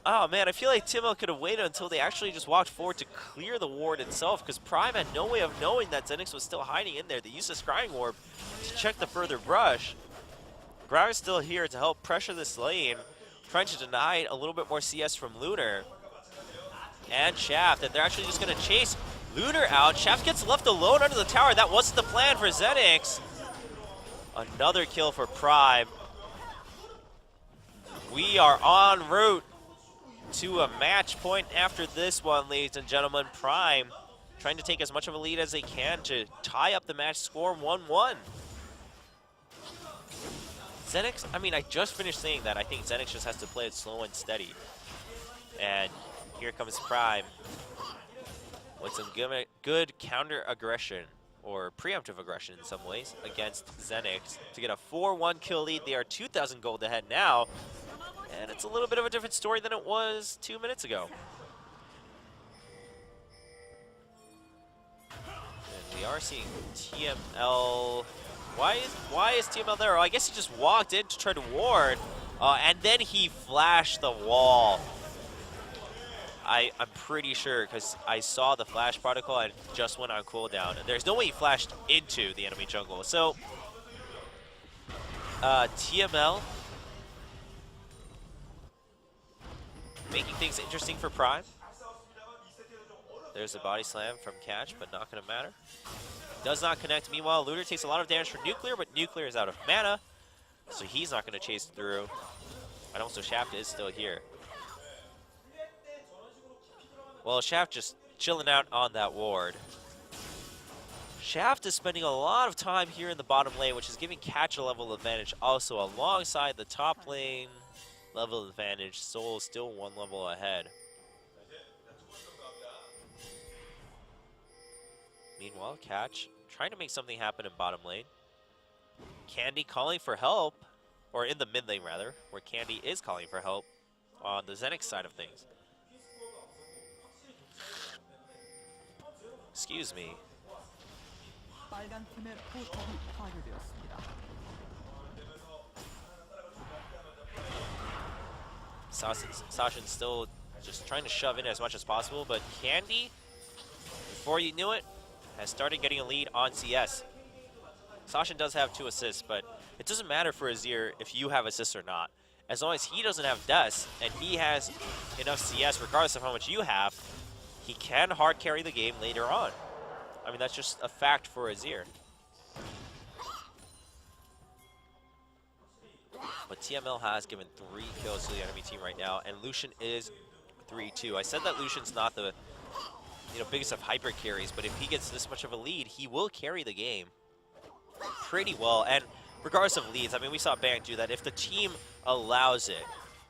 Oh man, I feel like TML could have waited until they actually just walked forward to clear the ward itself, because Prime had no way of knowing that Xenics was still hiding in there. They used a Scrying Orb to check the further brush. Grau is still here to help pressure this lane, trying to deny a little bit more CS from Lunar. And Shaft, and they're actually just going to chase Lunar out. Shaft gets left alone under the tower. That wasn't the plan for Xenics. Another kill for Prime. We are en route to a match point after this one, ladies and gentlemen. Prime trying to take as much of a lead as they can to tie up the match score 1-1. Xenics, I mean, I just finished saying that. I think Xenics just has to play it slow and steady. And here comes Prime with some good counter-aggression, or preemptive aggression in some ways, against Xenics to get a 4-1 kill lead. They are 2,000 gold ahead now. And it's a little bit of a different story than it was 2 minutes ago. And we are seeing TML. Why is TML there? Oh, I guess he just walked in to try to ward, and then he flashed the wall. I'm pretty sure, because I saw the flash protocol and just went on cooldown. And there's no way he flashed into the enemy jungle. So TML making things interesting for Prime. There's a body slam from Catch, but not going to matter. Does not connect. Meanwhile, Lunar takes a lot of damage from Nuclear, but Nuclear is out of mana, so he's not going to chase through. And also, Shaft is still here. Well, Shaft just chilling out on that ward. Shaft is spending a lot of time here in the bottom lane, which is giving Catch a level advantage also alongside the top lane level advantage. Soul still one level ahead. Meanwhile, Catch trying to make something happen in bottom lane. Candy calling for help, or in the mid lane rather, where Candy is calling for help on the Xenics side of things. Excuse me. Sashin's still just trying to shove in as much as possible, but Candy, before you knew it, has started getting a lead on CS. Sashin does have 2 assists, but it doesn't matter for Azir if you have assists or not. As long as he doesn't have deaths and he has enough CS, regardless of how much you have, he can hard carry the game later on. I mean, that's just a fact for Azir. But TML has given 3 kills to the enemy team right now, and Lucian is 3-2. I said that Lucian's not the biggest of hyper carries, but if he gets this much of a lead, he will carry the game pretty well. And regardless of leads, I mean, we saw Bang do that. If the team allows it,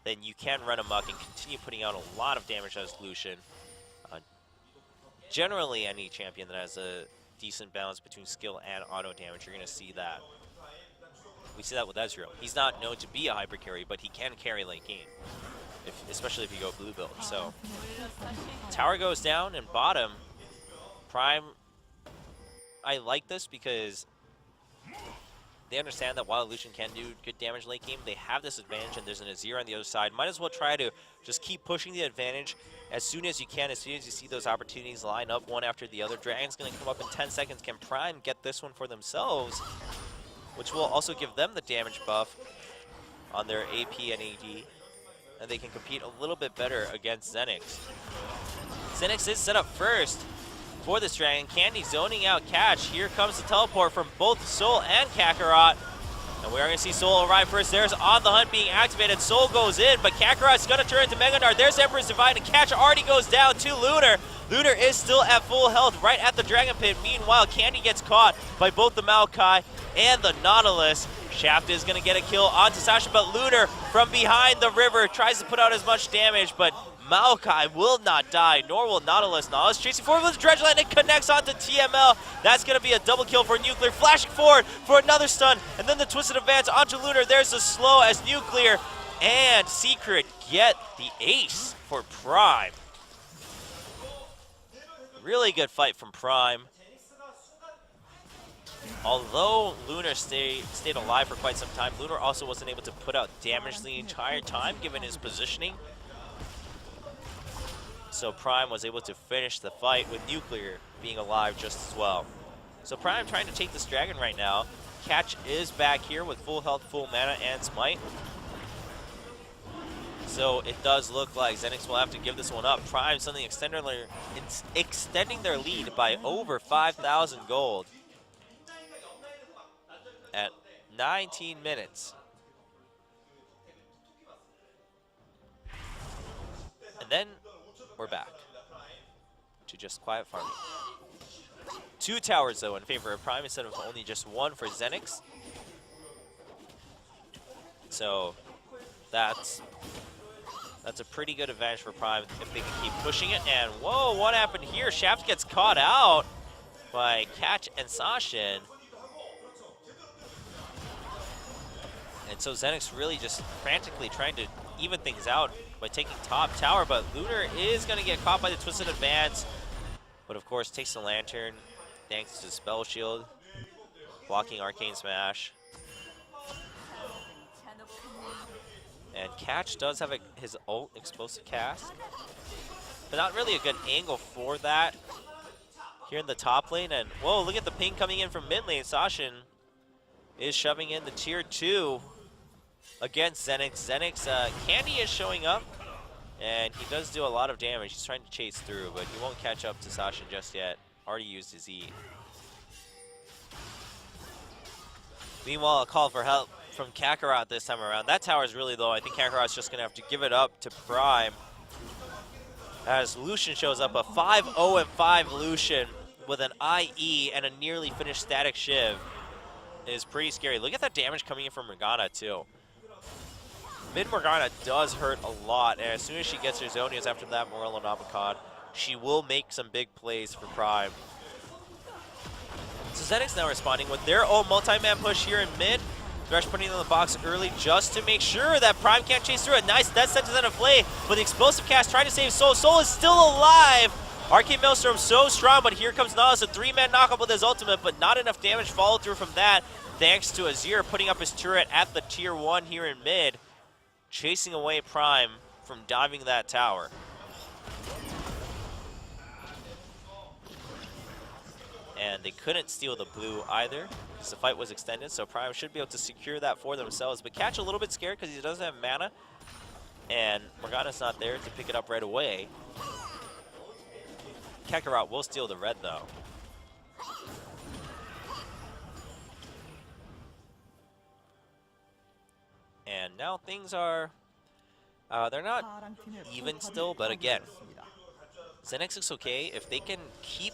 then you can run amok and continue putting out a lot of damage as Lucian. Generally, any champion that has a decent balance between skill and auto damage, you're going to see that. We see that with Ezreal. He's not known to be a hyper carry, but he can carry late game, especially if you go blue build. So tower goes down, and bottom, Prime, I like this because they understand that while Lucian can do good damage late game, they have this advantage, and there's an Azir on the other side. Might as well try to just keep pushing the advantage as soon as you can, as soon as you see those opportunities line up one after the other. Dragon's going to come up in 10 seconds. Can Prime get this one for themselves, which will also give them the damage buff on their AP and AD, and they can compete a little bit better against Xenics. Xenics is set up first for this Dragon. Candy zoning out Catch. Here comes the teleport from both Soul and Kakarot. And we are going to see Soul arrive first. There's On the Hunt being activated. Soul goes in, but Kakarot's going to turn into Mega Nard. There's Emperor's Divide, and Catch already goes down to Lunar. Lunar is still at full health right at the Dragon Pit. Meanwhile, Candy gets caught by both the Maokai and the Nautilus. Shaft is going to get a kill onto Sasha, but Lunar from behind the river tries to put out as much damage, but Maokai will not die, nor will Nautilus. Nautilus chasing forward with Dredgeland, it connects onto TML. That's going to be a double kill for Nuclear, flashing forward for another stun, and then the twisted advance onto Lunar. There's the slow as Nuclear and Secret get the ace for Prime. Really good fight from Prime. Although Lunar stayed alive for quite some time, Lunar also wasn't able to put out damage the entire time given his positioning. So Prime was able to finish the fight with Nuclear being alive just as well. So Prime trying to take this dragon right now. Catch is back here with full health, full mana, and smite. So it does look like Xenics will have to give this one up. Prime suddenly extending their lead by over 5,000 gold at 19 minutes. And then we're back to just quiet farming. 2 towers, though, in favor of Prime instead of only just 1 for Xenics. So that's a pretty good advantage for Prime if they can keep pushing it. And whoa, what happened here? Shaft gets caught out by Catch and Sashin. And so Xenics really just frantically trying to even things out by taking top tower, but Lunar is going to get caught by the Twisted Advance. But of course takes the Lantern thanks to Spell Shield, blocking Arcane Smash. And Catch does have his ult Explosive Cast, but not really a good angle for that here in the top lane. And whoa, look at the ping coming in from mid lane. Sashin is shoving in the tier 2 against Xenics. Xenics, Candy is showing up, and he does do a lot of damage. He's trying to chase through, but he won't catch up to Sashin just yet. Already used his E. Meanwhile, a call for help from Kakarot this time around. That tower is really low. I think Kakarot's just going to have to give it up to Prime. As Lucian shows up, a 5-0-5 Lucian with an IE and a nearly finished Static Shiv is pretty scary. Look at that damage coming in from Morgana, too. Mid Morgana does hurt a lot, and as soon as she gets her Zonias after that Morellonomicon, she will make some big plays for Prime. So Xenics now responding with their own multi-man push here in mid. Thresh putting in the box early just to make sure that Prime can't chase through it. Nice death sentence and a play, but the Explosive Cast trying to save Soul. Soul is still alive. Arcane Maelstrom so strong, but here comes Nautilus, a 3-man knockup with his ultimate, but not enough damage followed through from that, thanks to Azir putting up his turret at the tier 1 here in mid, chasing away Prime from diving that tower. And they couldn't steal the blue either, because the fight was extended, so Prime should be able to secure that for themselves. But Catch a little bit scared because he doesn't have mana, and Morgana's not there to pick it up right away. Kakarot will steal the red, though. And now things are, they're not even still, but again, Xenics is okay. If they can keep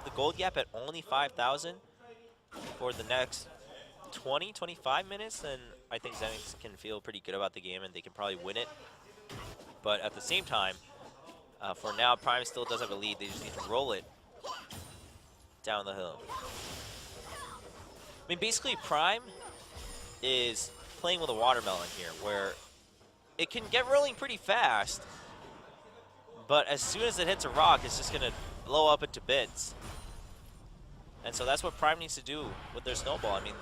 the gold gap at only 5,000 for the next 20-25 minutes, then I think Xenics can feel pretty good about the game and they can probably win it. But at the same time, for now, Prime still does have a lead. They just need to roll it down the hill. I mean, basically, Prime is playing with a watermelon here, where it can get rolling pretty fast, but as soon as it hits a rock, it's just going to blow up into bits. And so that's what Prime needs to do with their snowball. I mean,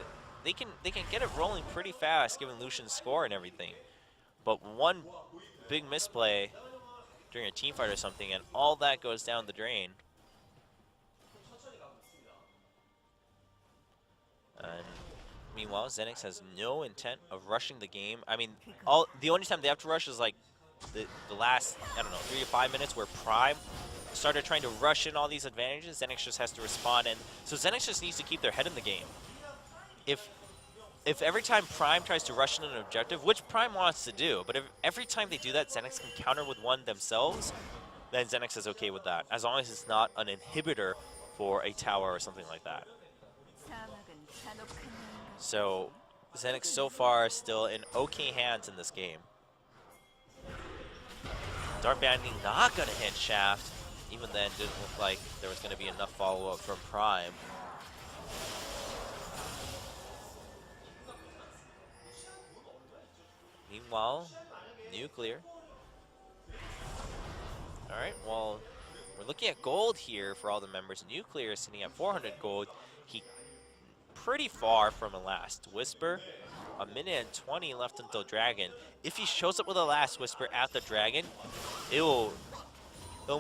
they can get it rolling pretty fast given Lucian's score and everything. But one big misplay during a team fight or something, and all that goes down the drain. And meanwhile, Xenics has no intent of rushing the game. I mean, the only time they have to rush is like the last, I don't know, 3 to 5 minutes where Prime started trying to rush in all these advantages. Xenics just has to respond, and so Xenics just needs to keep their head in the game. If every time Prime tries to rush in an objective, which Prime wants to do, but if every time they do that, Xenics can counter with one themselves, then Xenics is okay with that, as long as it's not an inhibitor for a tower or something like that. So Xenics so far still in okay hands in this game. Dark Banding not gonna hit Shaft. Even then, didn't look like there was gonna be enough follow-up from Prime. Meanwhile, Nuclear. Alright, well, we're looking at gold here for all the members. Nuclear is sitting at 400 gold. He pretty far from a last Whisper. A minute and 20 left until Dragon. If he shows up with a last Whisper at the Dragon, it'll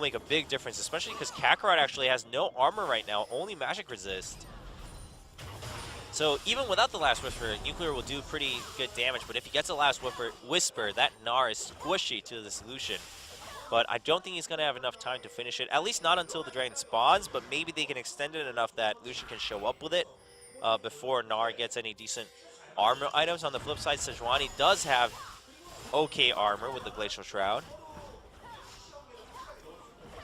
make a big difference, especially because Kakarot actually has no armor right now, only magic resist. So even without the last Whisper, Nuclear will do pretty good damage, but if he gets a last Whisper, that Gnar is squishy to the solution. But I don't think he's going to have enough time to finish it, at least not until the Dragon spawns, but maybe they can extend it enough that Lucian can show up with it before Gnar gets any decent armor items. On the flip side, Sejuani does have okay armor with the Glacial Shroud.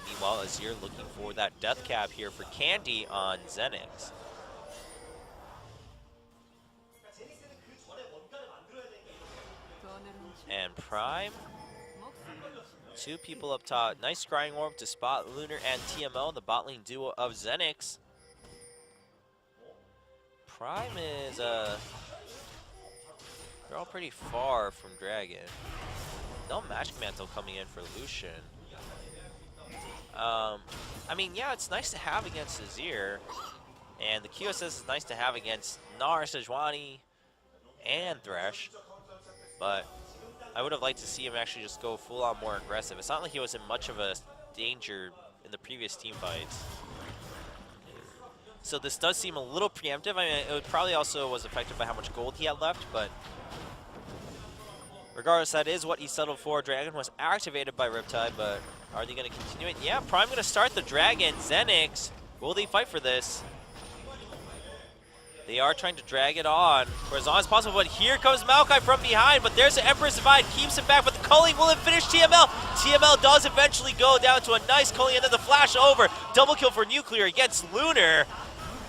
Meanwhile, Azir looking for that death cap here for Candy on Xenics. And Prime, two people up top. Nice scrying orb to spot Lunar and TMO, the bot lane duo of Xenics. Prime is, they're all pretty far from Dragon. No Magic Mantle coming in for Lucian. I mean, yeah, it's nice to have against Azir, and the QSS is nice to have against Gnar, Sejuani, and Thresh, but I would have liked to see him actually just go full-on more aggressive. It's not like he was in much of a danger in the previous team fights. So this does seem a little preemptive. I mean, it probably also was affected by how much gold he had left, but regardless, that is what he settled for. Dragon was activated by Riptide, but are they going to continue it? Yeah, Prime going to start the Dragon. Xenics, will they fight for this? They are trying to drag it on for as long as possible, but here comes Maokai from behind, but there's the Emperor's Divide, keeps him back, but the culling will finish TML. TML does eventually go down to a nice culling, and then the flash over. Double kill for Nuclear against Lunar,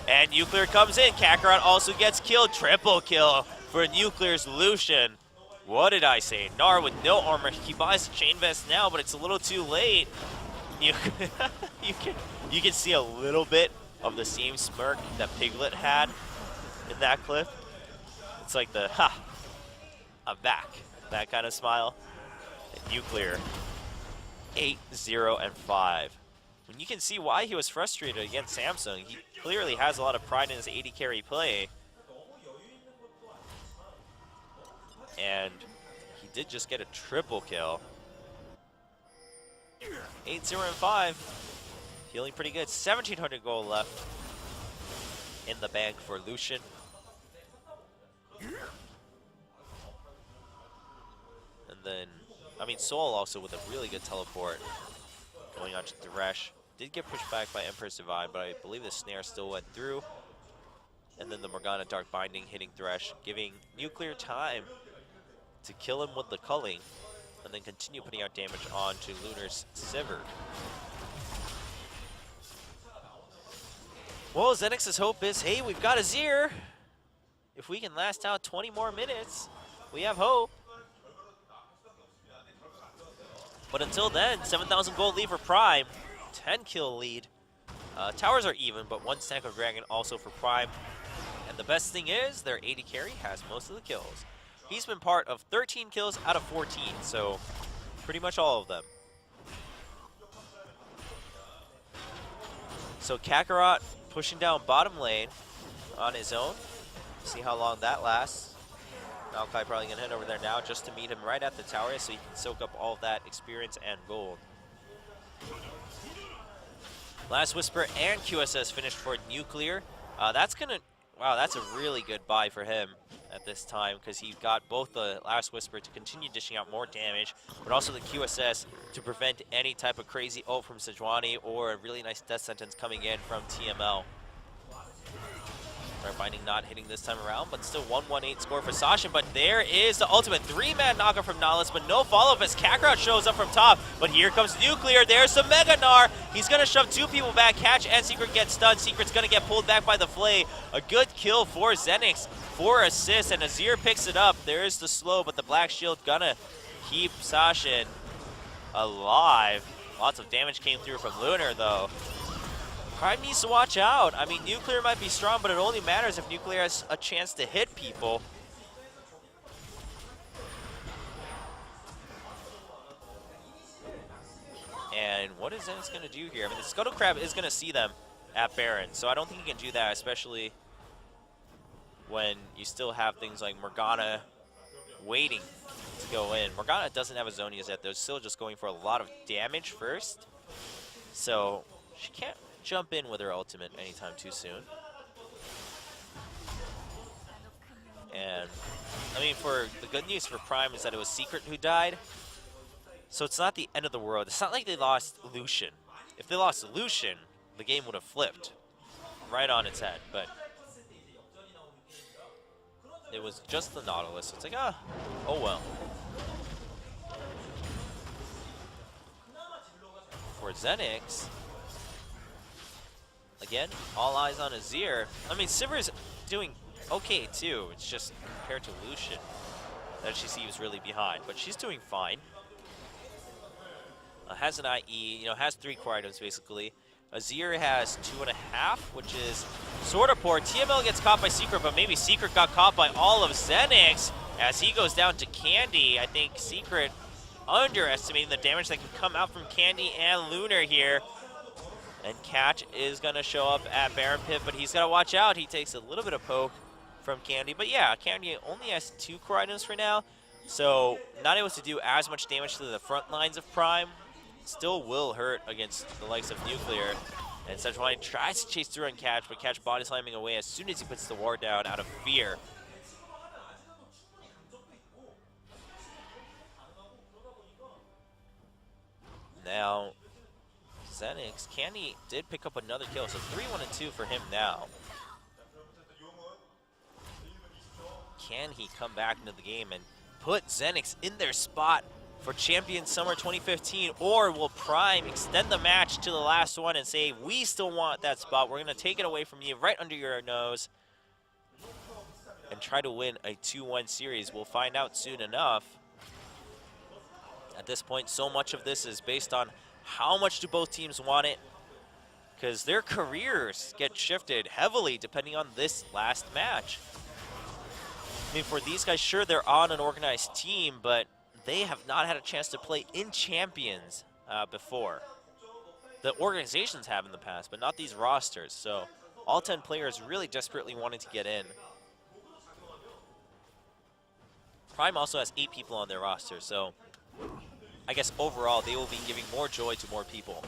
and Nuclear comes in. Kakarot also gets killed. Triple kill for Nuclear's Lucian. What did I say? Gnar with no armor. He buys the Chain Vest now, but it's a little too late. You can see a little bit of the same smirk that Piglet had in that clip. It's like the, ha, I'm back. That kind of smile. And Nuclear, 8-0-5. When you can see why he was frustrated against Samsung, he clearly has a lot of pride in his AD carry play. And he did just get a triple kill. 8-0-5. Feeling pretty good. 1,700 gold left in the bank for Lucian. And then, I mean, Soul also with a really good teleport going on to Thresh. Did get pushed back by Emperor's Divide, but I believe the snare still went through. And then the Morgana Dark Binding hitting Thresh, giving Nuclear time to kill him with the culling, and then continue putting out damage onto Lunar's Sivir. Well, Xenix's hope is, hey, we've got Azir. If we can last out 20 more minutes, we have hope. But until then, 7,000 gold lead for Prime, 10 kill lead. Towers are even, but 1 stack of Dragon also for Prime. And the best thing is, their AD carry has most of the kills. He's been part of 13 kills out of 14, so pretty much all of them. So Kakarot pushing down bottom lane on his own. See how long that lasts. Maokai probably going to head over there now just to meet him right at the tower so he can soak up all of that experience and gold. Last Whisper and QSS finished for Nuclear. That's going to... Wow, that's a really good buy for him at this time because he got both the Last Whisper to continue dishing out more damage, but also the QSS to prevent any type of crazy ult from Sejuani or a really nice death sentence coming in from TML. Binding not hitting this time around, but still 1-1-8 score for Sasha. But there is the ultimate 3-man knockout from Nautilus, but no follow-up as Kakarot shows up from top. But here comes Nuclear. There's the Mega Gnar. He's going to shove 2 people back. Catch and Secret get stunned. Secret's going to get pulled back by the Flay. A good kill for Xenics, 4 assists, and Azir picks it up. There is the slow, but the Black Shield going to keep Sasha alive. Lots of damage came through from Lunar, though. Prime needs to watch out. I mean, Nuclear might be strong, but it only matters if Nuclear has a chance to hit people. And what is Xenics going to do here? I mean, the Scuttle Crab is going to see them at Baron, so I don't think he can do that, especially when you still have things like Morgana waiting to go in. Morgana doesn't have a Zonias yet. They're still just going for a lot of damage first, so she can't jump in with her ultimate anytime too soon. And I mean, for the good news for Prime is that it was Secret who died, so it's not the end of the world. It's not like they lost Lucian. If they lost Lucian, the game would have flipped right on its head, but it was just the Nautilus. So it's like, oh well. For Xenics, again, all eyes on Azir. I mean, Sivir's doing okay too. It's just compared to Lucian that she seems really behind, but she's doing fine. Has an IE, has 3 core items basically. Azir has 2.5, which is sort of poor. TML gets caught by Secret, but maybe Secret got caught by all of Xenics as he goes down to Candy. I think Secret underestimating the damage that can come out from Candy and Lunar here. And Catch is going to show up at Baron Pit, but he's got to watch out. He takes a little bit of poke from Candy. But yeah, Candy only has 2 core items for now, so not able to do as much damage to the front lines of Prime. Still will hurt against the likes of Nuclear. And Sejuani tries to chase through on Catch, but Catch body slamming away as soon as he puts the ward down out of fear. Now, Xenics, Candy did pick up another kill, so 3-1-2 for him now. Can he come back into the game and put Xenics in their spot for Champion Summer 2015, or will Prime extend the match to the last one and say, we still want that spot, we're going to take it away from you right under your nose and try to win a 2-1 series? We'll find out soon enough. At this point, so much of this is based on how much do both teams want it, because their careers get shifted heavily depending on this last match. I mean, for these guys, sure, they're on an organized team, but they have not had a chance to play in Champions before. The organizations have in the past, but not these rosters. So all 10 players really desperately wanting to get in. Prime also has 8 people on their roster, so I guess overall they will be giving more joy to more people.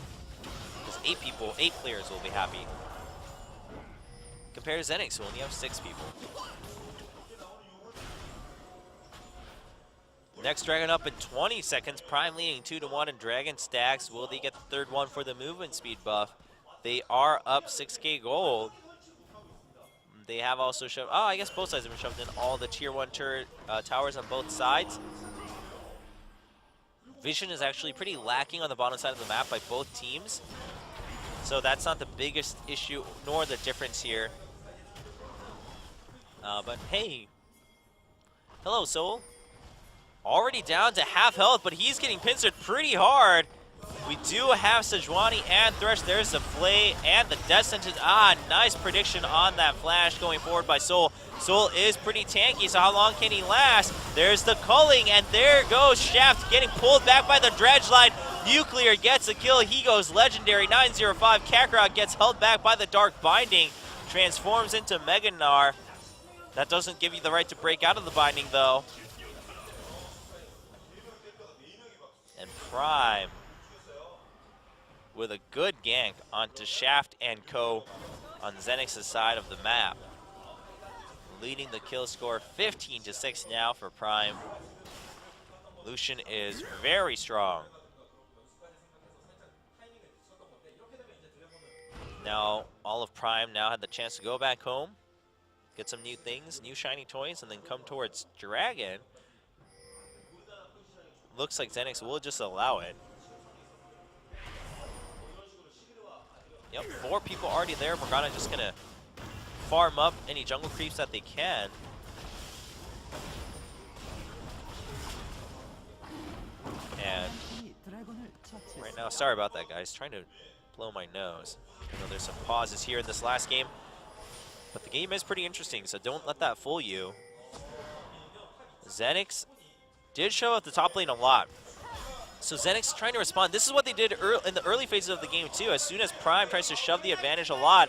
Because 8 players will be happy. Compared to Xenics, who only have 6 people. Next Dragon up in 20 seconds. Prime leading 2-1, and Dragon stacks. Will they get the third one for the movement speed buff? They are up 6k gold. They have also shoved, I guess both sides have been shoved in all the tier 1 turret towers on both sides. Vision is actually pretty lacking on the bottom side of the map by both teams. So that's not the biggest issue, nor the difference here. But hey, hello Soul. Already down to half health, but he's getting pincered pretty hard. We do have Sejuani and Thresh. There's the Flay and the Death Sentence. Nice prediction on that flash going forward by Soul. Soul is pretty tanky, so how long can he last? There's the culling, and there goes Shaft getting pulled back by the dredge line. Nuclear gets a kill. He goes legendary. 905. Kakarot gets held back by the Dark Binding. Transforms into Mega Gnar. That doesn't give you the right to break out of the binding, though. And Prime with a good gank onto Shaft and Co. on Xenix's side of the map. Leading the kill score 15-6 now for Prime. Lucian is very strong. Now, all of Prime now had the chance to go back home. get some new things, new shiny toys, and then come towards Dragon. Looks like Xenics will just allow it. Yep, 4 people already there. Morgana just gonna farm up any jungle creeps that they can. And right now, sorry about that, guys. Trying to blow my nose. I know there's some pauses here in this last game, but the game is pretty interesting, so don't let that fool you. Xenics did show up the top lane a lot. So Xenics trying to respond. This is what they did in the early phases of the game too. As soon as Prime tries to shove the advantage a lot,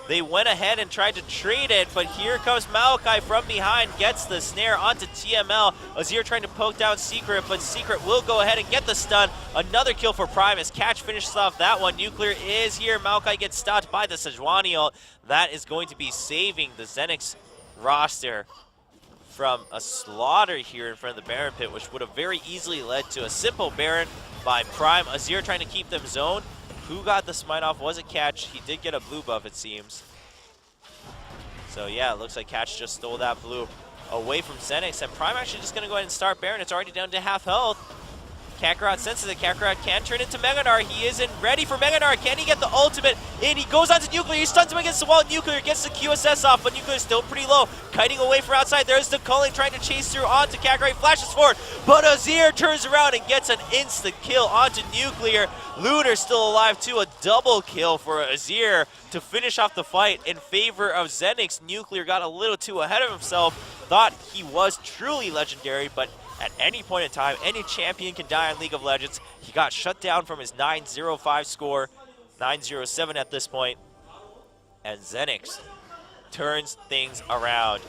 they went ahead and tried to trade it, but here comes Maokai from behind, gets the snare onto TML. Azir trying to poke down Secret, but Secret will go ahead and get the stun. Another kill for Prime as Catch finishes off that one. Nuclear is here. Maokai gets stopped by the Sejuani ult. That is going to be saving the Xenics roster from a slaughter here in front of the Baron pit, which would have very easily led to a simple Baron by Prime. Azir trying to keep them zoned. Who got the smite off? Was it Catch? He did get a blue buff, it seems. So yeah, it looks like Catch just stole that blue away from Xenics, and Prime actually just gonna go ahead and start Baron. It's already down to half health. Kakarot senses it. Kakarot can turn into Mega Gnar. He isn't ready for Mega Gnar. Can he get the ultimate in? He goes on to Nuclear. He stuns him against the wall. Nuclear gets the QSS off, but Nuclear's still pretty low. Kiting away from outside. There's the Culling trying to chase through onto Kakarot. He flashes forward, but Azir turns around and gets an instant kill onto Nuclear. Lunar still alive too. A double kill for Azir to finish off the fight in favor of Xenics. Nuclear got a little too ahead of himself. Thought he was truly legendary, but at any point in time, any champion can die in League of Legends. He got shut down from his 9-0-5 score, 9-0-7 at this point. And Xenics turns things around.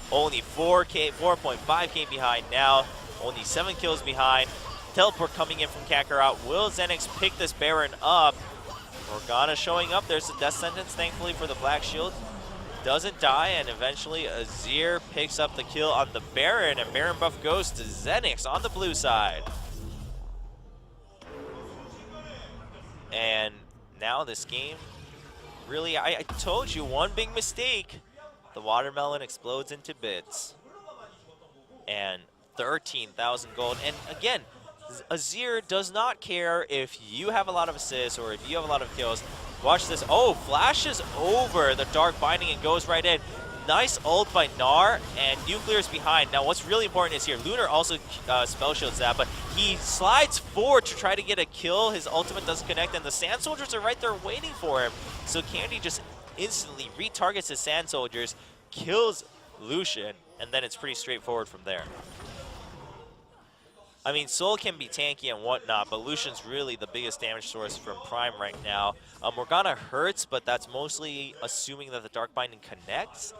Only 4.5k behind now, only 7 kills behind. Teleport coming in from Kakarot. Will Xenics pick this Baron up? Morgana showing up. There's a death sentence, thankfully, for the Black Shield. Doesn't die, and eventually Azir picks up the kill on the Baron, and Baron buff goes to Xenics on the blue side. And now this game, really, I told you, one big mistake. The watermelon explodes into bits. And 13,000 gold. And again, Azir does not care if you have a lot of assists or if you have a lot of kills. Watch this. Oh, flashes over the Dark Binding and goes right in. Nice ult by Gnar, and Nuclear's behind. Now, what's really important is here, Lunar also spell shields that, but he slides forward to try to get a kill. His ultimate doesn't connect, and the Sand Soldiers are right there waiting for him. So Candy just instantly retargets his Sand Soldiers, kills Lucian, and then it's pretty straightforward from there. I mean, Soul can be tanky and whatnot, but Lucian's really the biggest damage source from Prime right now. Morgana hurts, but that's mostly assuming that the Dark Binding connects.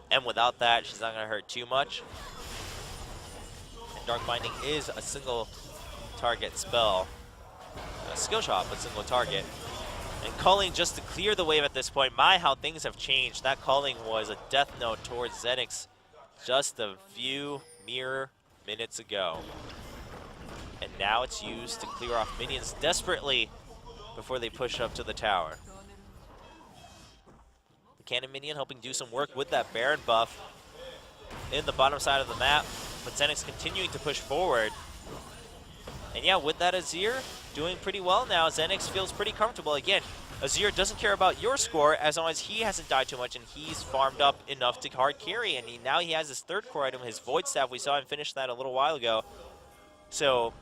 And without that, she's not going to hurt too much. And Dark Binding is a single target spell. A skill shot, but single target. And Culling just to clear the wave at this point. My, how things have changed. That Culling was a death note towards Xenics just a few mere minutes ago. And now it's used to clear off minions desperately before they push up to the tower. The Cannon minion hoping to do some work with that Baron buff in the bottom side of the map, but Xenics continuing to push forward. And yeah, with that Azir doing pretty well now, Xenics feels pretty comfortable. Again, Azir doesn't care about your score as long as he hasn't died too much and he's farmed up enough to hard carry. And now he has his third core item, his Void Staff. We saw him finish that a little while ago. So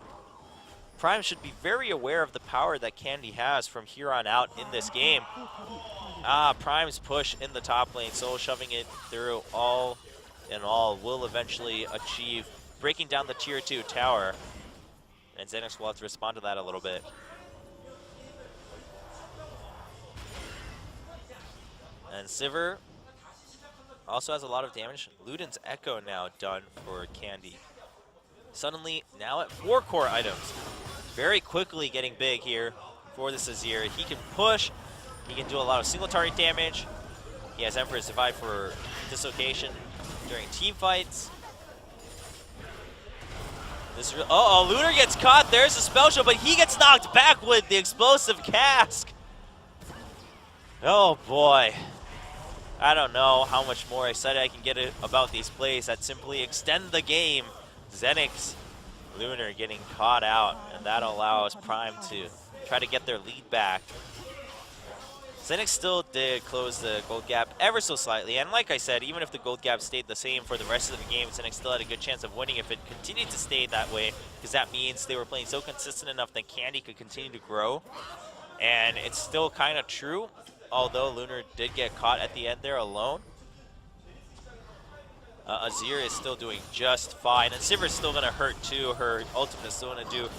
Prime should be very aware of the power that Candy has from here on out in this game. Prime's push in the top lane, Soul shoving it through all in all, will eventually achieve breaking down the tier 2 tower. And Xenics will have to respond to that a little bit. And Sivir also has a lot of damage. Luden's Echo now done for Candy. Suddenly, now at 4 core items. Very quickly getting big here for this Azir. He can push, he can do a lot of single target damage. He has Emperor survive for dislocation during team fights. This Lunar gets caught. There's a spell shield, but he gets knocked back with the explosive cask. Oh boy. I don't know how much more excited I can get about these plays that simply extend the game. Xenics, Lunar getting caught out, and that allows Prime to try to get their lead back. Xenics still did close the gold gap ever so slightly, and like I said, even if the gold gap stayed the same for the rest of the game, Xenics still had a good chance of winning if it continued to stay that way, because that means they were playing so consistent enough that Candy could continue to grow. And it's still kind of true, although Lunar did get caught at the end there alone. Azir is still doing just fine, and Sivir's still going to hurt too. Her ultimate is still going to do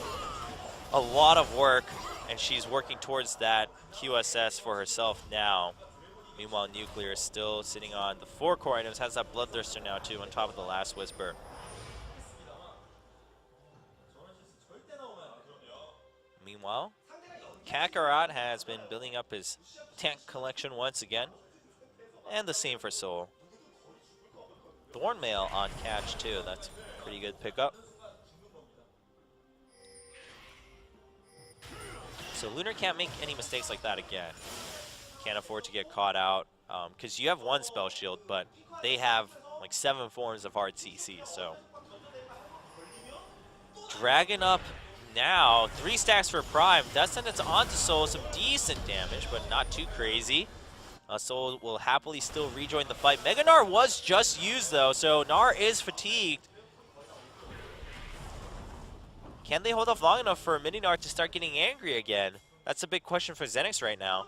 a lot of work, and she's working towards that QSS for herself now. Meanwhile, Nuclear is still sitting on the 4 core items, has that Bloodthirster now too, on top of the Last Whisper. Meanwhile, Kakarot has been building up his tank collection once again, and the same for Soul. Thornmail on catch too, that's a pretty good pickup. So Lunar can't make any mistakes like that again. Can't afford to get caught out, because you have 1 spell shield, but they have like 7 forms of hard CC, so. Dragon up now, 3 stacks for Prime. That sends it on to Soul, some decent damage, but not too crazy. Soul will happily still rejoin the fight. Mega Gnar was just used though, so Gnar is fatigued. Can they hold off long enough for Mini Gnar to start getting angry again? That's a big question for Xenics right now.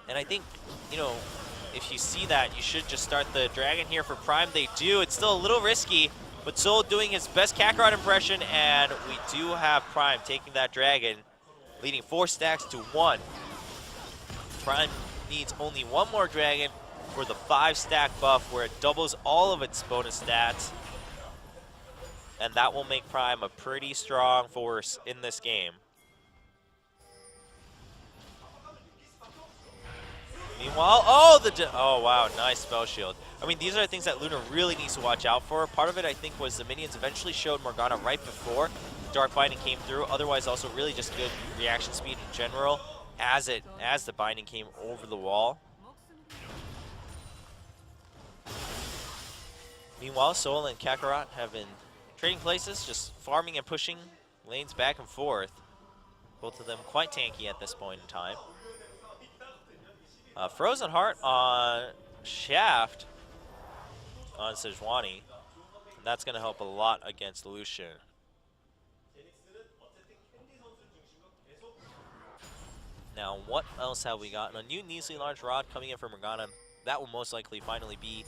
And I think, you know, if you see that, you should just start the Dragon here for Prime. They do. It's still a little risky, but Soul doing his best Kakarot impression, and we do have Prime taking that Dragon, leading 4 stacks to 1. Prime needs only 1 more Dragon for the 5-stack buff, where it doubles all of its bonus stats. And that will make Prime a pretty strong force in this game. Meanwhile, oh wow, nice spell shield. I mean, these are the things that Lunar really needs to watch out for. Part of it, I think, was the minions eventually showed Morgana right before Dark Binding came through. Otherwise, also really just good reaction speed in general as the binding came over the wall. Meanwhile, Soul and Kakarot have been trading places, just farming and pushing lanes back and forth. Both of them quite tanky at this point in time. Frozen Heart on Shaft on Sejuani. That's going to help a lot against Lucian. Now, what else have we got? A new Neasly Large Rod coming in from Morgana. That will most likely finally be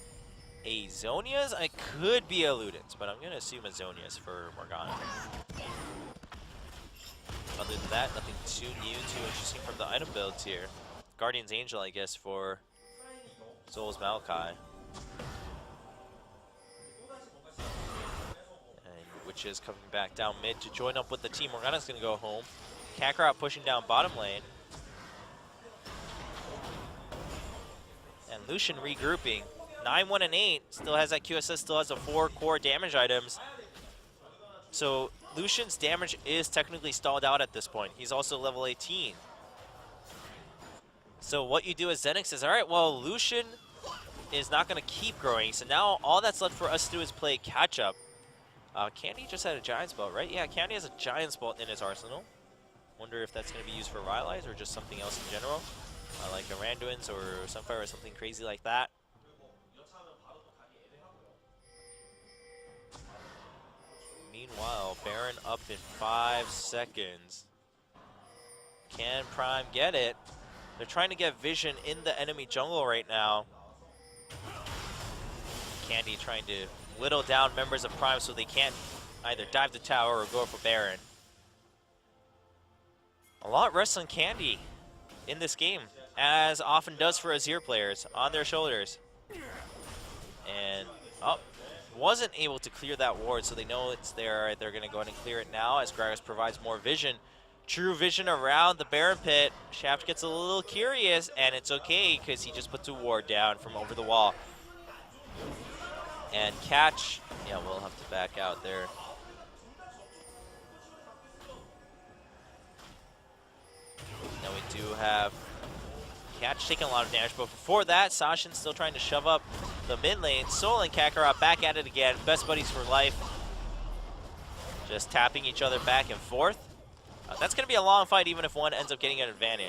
a Zhonya's. I could be a Ludens, but I'm going to assume a Zhonya's for Morgana. Other than that, nothing too new, too interesting from the item builds here. Guardian's Angel, I guess, for Soul's Maokai. And Witches coming back down mid to join up with the team. Morgana's going to go home. Kakarot pushing down bottom lane. And Lucian regrouping. 9, 1, and 8. Still has that QSS, still has the 4 core damage items. So Lucian's damage is technically stalled out at this point. He's also level 18. So what you do as Xenics is, all right, well, Lucian is not going to keep growing. So now all that's left for us to do is play catch-up. Candy just had a Giant's Bolt, right? Yeah, Candy has a Giant's Bolt in his arsenal. Wonder if that's going to be used for Rylai's or just something else in general. Like a Randuin's or Sunfire or something crazy like that. Meanwhile, Baron up in 5 seconds. Can Prime get it? They're trying to get vision in the enemy jungle right now. Candy trying to whittle down members of Prime so they can't either dive the tower or go for Baron. A lot rests on Candy in this game, as often does for Azir players, on their shoulders. And, wasn't able to clear that ward, so they know it's there. They're going to go ahead and clear it now as Gragas provides more vision. True vision around the Baron pit. Shaft gets a little curious, and it's okay because he just puts a ward down from over the wall. And catch, yeah, we'll have to back out there. Now we do have Catch taking a lot of damage, but before that, Sashin's still trying to shove up the mid lane. Soul and Kakarot back at it again. Best buddies for life. Just tapping each other back and forth. That's going to be a long fight even if one ends up getting an advantage.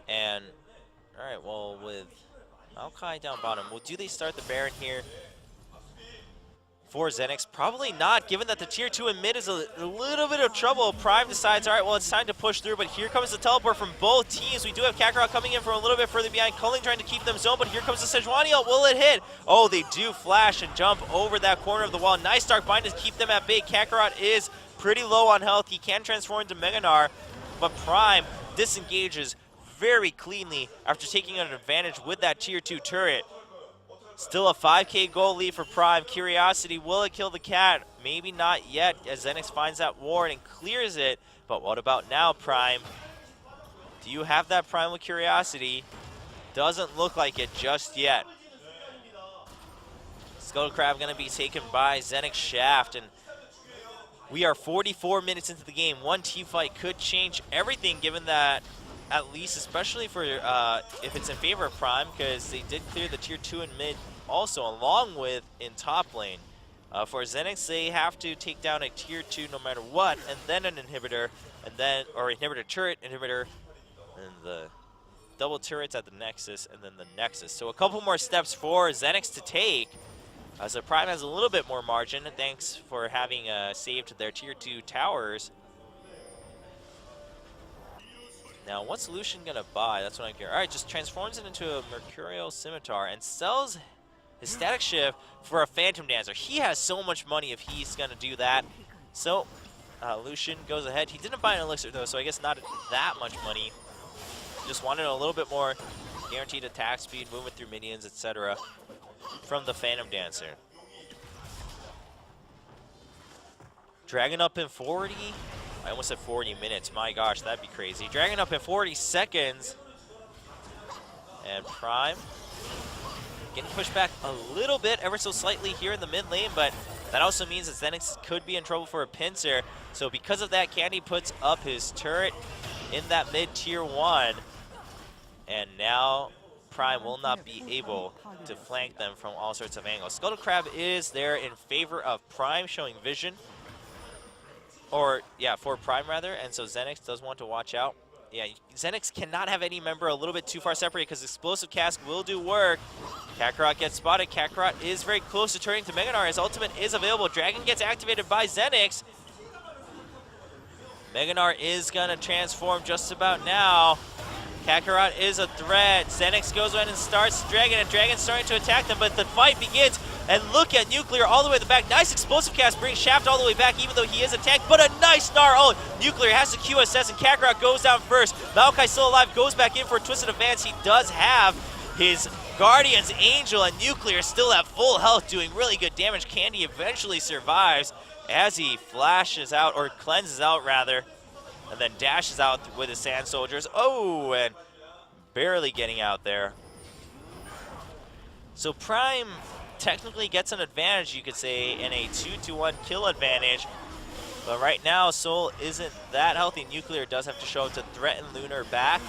And, alright, well, with Maokai down bottom, well, do they start the Baron here for Xenics? Probably not, given that the tier 2 in mid is a little bit of trouble. Prime decides, alright, well, it's time to push through, but here comes the teleport from both teams. We do have Kakarot coming in from a little bit further behind. Culling trying to keep them zoned, but here comes the Sejuani ult. Will it hit? Oh, they do flash and jump over that corner of the wall. Nice Dark Bind to keep them at bay. Kakarot is pretty low on health. He can transform into Mega Gnar, but Prime disengages very cleanly after taking an advantage with that tier 2 turret. Still a 5k gold lead for Prime. Curiosity, will it kill the cat? Maybe not yet, as Xenix finds that ward and clears it. But what about now, Prime? Do you have that Primal Curiosity? Doesn't look like it just yet. Scuttle Crab going to be taken by Xenix Shaft, and we are 44 minutes into the game. One team fight could change everything, given that, at least, especially for if it's in favor of Prime, because they did clear the tier 2 in mid also, along with in top lane. For Xenix, they have to take down a tier 2 no matter what, and then an inhibitor, and then, or inhibitor turret, inhibitor, and the double turrets at the Nexus, and then the Nexus. So a couple more steps for Xenix to take. So Prime has a little bit more margin, thanks for having saved their tier 2 towers. Now, what's Lucian going to buy? That's what I'm curious. All right, just transforms it into a Mercurial Scimitar and sells his Static Shift for a Phantom Dancer. He has so much money if he's going to do that. So, Lucian goes ahead. He didn't buy an Elixir, though, so I guess not that much money. Just wanted a little bit more guaranteed attack speed, movement through minions, etc. from the Phantom Dancer. Dragon up in 40. I almost said 40 minutes. My gosh, that'd be crazy. Dragon up in 40 seconds. And Prime getting pushed back a little bit, ever so slightly here in the mid lane, but that also means that Xenix could be in trouble for a pincer. So because of that, Candy puts up his turret in that mid tier 1. And now Prime will not be able to flank them from all sorts of angles. Scuttle Crab is there in favor of Prime, showing vision. Or, yeah, for Prime, rather, and so Xenix does want to watch out. Yeah, Xenix cannot have any member a little bit too far separated because Explosive Cask will do work. Kakarot gets spotted. Kakarot is very close to turning to Mega Gnar. His ultimate is available. Dragon gets activated by Xenix. Mega Gnar is going to transform just about now. Kakarot is a threat. Xenix goes in and starts Dragon, and Dragon's starting to attack them, but the fight begins. And look at Nuclear all the way at the back. Nice Explosive Cast brings Shaft all the way back, even though he is a tank, but a nice Gnar ult. Nuclear has the QSS, and Kakarot goes down first. Maokai still alive, goes back in for a Twisted Advance. He does have his Guardian's Angel, and Nuclear still at full health, doing really good damage. Candy eventually survives as he flashes out, or cleanses out, rather, and then dashes out with his Sand Soldiers. Oh, and barely getting out there. So Prime technically gets an advantage, you could say, in a 2-1 kill advantage. But right now, Soul isn't that healthy. Nuclear does have to show up to threaten Lunar back.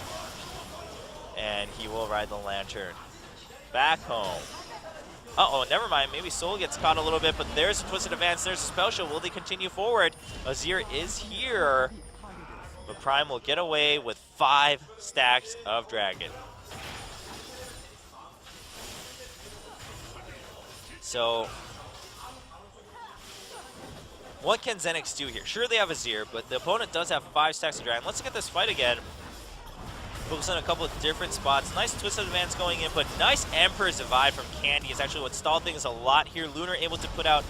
And he will ride the Lantern back home. Uh-oh, never mind. Maybe Soul gets caught a little bit, but there's a Twisted Advance. There's a Spell Shield. Will they continue forward? Azir is here. But Prime will get away with 5 stacks of Dragon. So, what can Xenix do here? Sure, they have Azir, but the opponent does have 5 stacks of Dragon. Let's look at this fight again. Focus on a couple of different spots. Nice Twisted Advance going in, but nice Emperor's Divide from Candy is actually what stalled things a lot here. Lunar able to put out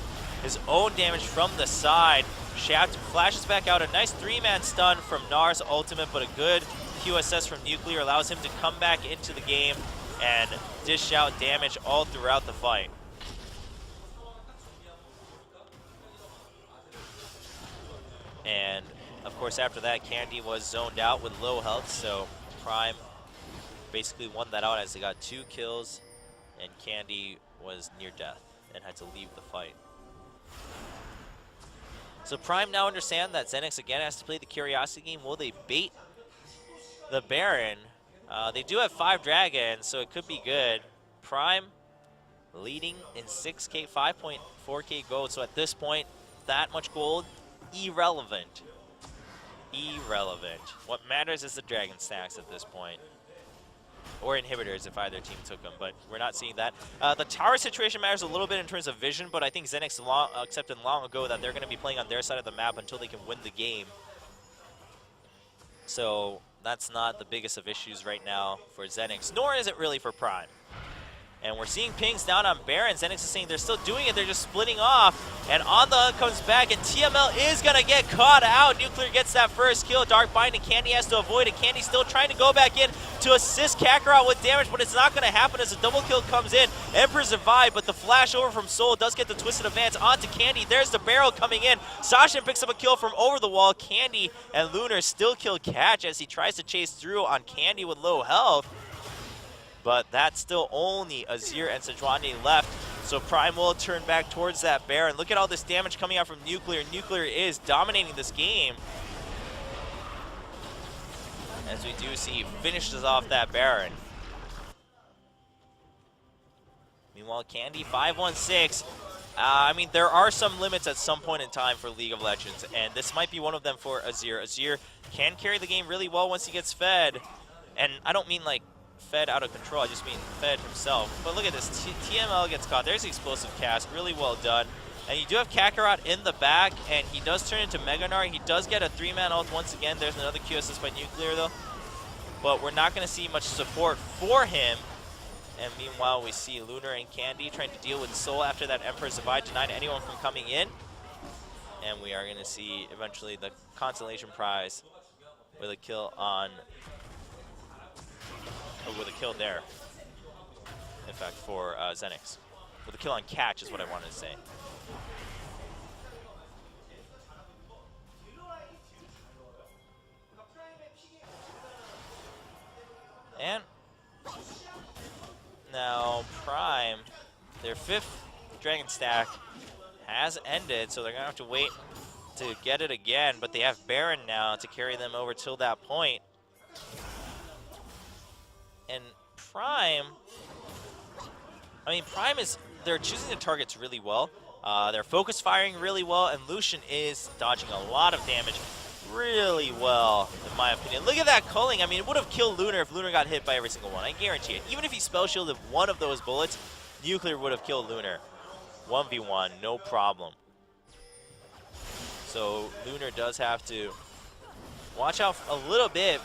his own damage from the side. Shaft flashes back out. A nice 3-man stun from Gnar's ultimate, but a good QSS from Nuclear allows him to come back into the game and dish out damage all throughout the fight. And, of course, after that, Candy was zoned out with low health, so Prime basically won that out as they got 2 kills, and Candy was near death and had to leave the fight. So Prime now understand that Xenics again has to play the Curiosity game. Will they bait the Baron? They do have 5 dragons, so it could be good. Prime leading in 6K, 5.4K gold. So at this point, that much gold, irrelevant. Irrelevant. What matters is the dragon stacks at this point. Or inhibitors if either team took them, but we're not seeing that. The tower situation matters a little bit in terms of vision, but I think Xenics accepted long ago that they're going to be playing on their side of the map until they can win the game. So that's not the biggest of issues right now for Xenics, nor is it really for Prime. And we're seeing pings down on Baron. Xenics is saying they're still doing it. They're just splitting off. And On the Hunt comes back, and TML is going to get caught out. Nuclear gets that first kill. Dark Bind, and Candy has to avoid it. Candy still trying to go back in to assist Kakarot with damage, but it's not going to happen as a double kill comes in. Emperor survived, but the flash over from Soul does get the Twisted Advance onto Candy. There's the barrel coming in. Sasha picks up a kill from over the wall. Candy and Lunar still kill Catch as he tries to chase through on Candy with low health. But that's still only Azir and Sejuani left. So Prime will turn back towards that Baron. Look at all this damage coming out from Nuclear. Nuclear is dominating this game. As we do see, finishes off that Baron. Meanwhile, Candy, 5-1-6. I mean, there are some limits at some point in time for League of Legends, and this might be one of them for Azir. Azir can carry the game really well once he gets fed. And I don't mean like fed out of control, I just mean fed himself. But look at this, TML gets caught. There's the explosive cast, really well done. And you do have Kakarot in the back, and he does turn into Mega Gnar. He does get a 3-man ult once again. There's another Q assist by Nuclear though. But we're not going to see much support for him. And meanwhile, we see Lunar and Candy trying to deal with Soul after that Emperor's Divide denied anyone from coming in. And we are going to see eventually the consolation prize with a kill on... with a kill there, in fact, for Xenics. With a kill on Catch is what I wanted to say. And now Prime, their 5th Dragon stack has ended, so they're going to have to wait to get it again, but they have Baron now to carry them over till that point. And Prime, I mean, Prime is, they're choosing the targets really well. They're focus firing really well, and Lucian is dodging a lot of damage really well, in my opinion. Look at that culling. I mean, it would have killed Lunar if Lunar got hit by every single one. I guarantee it. Even if he spell shielded one of those bullets, Nuclear would have killed Lunar. 1v1, no problem. So Lunar does have to watch out a little bit,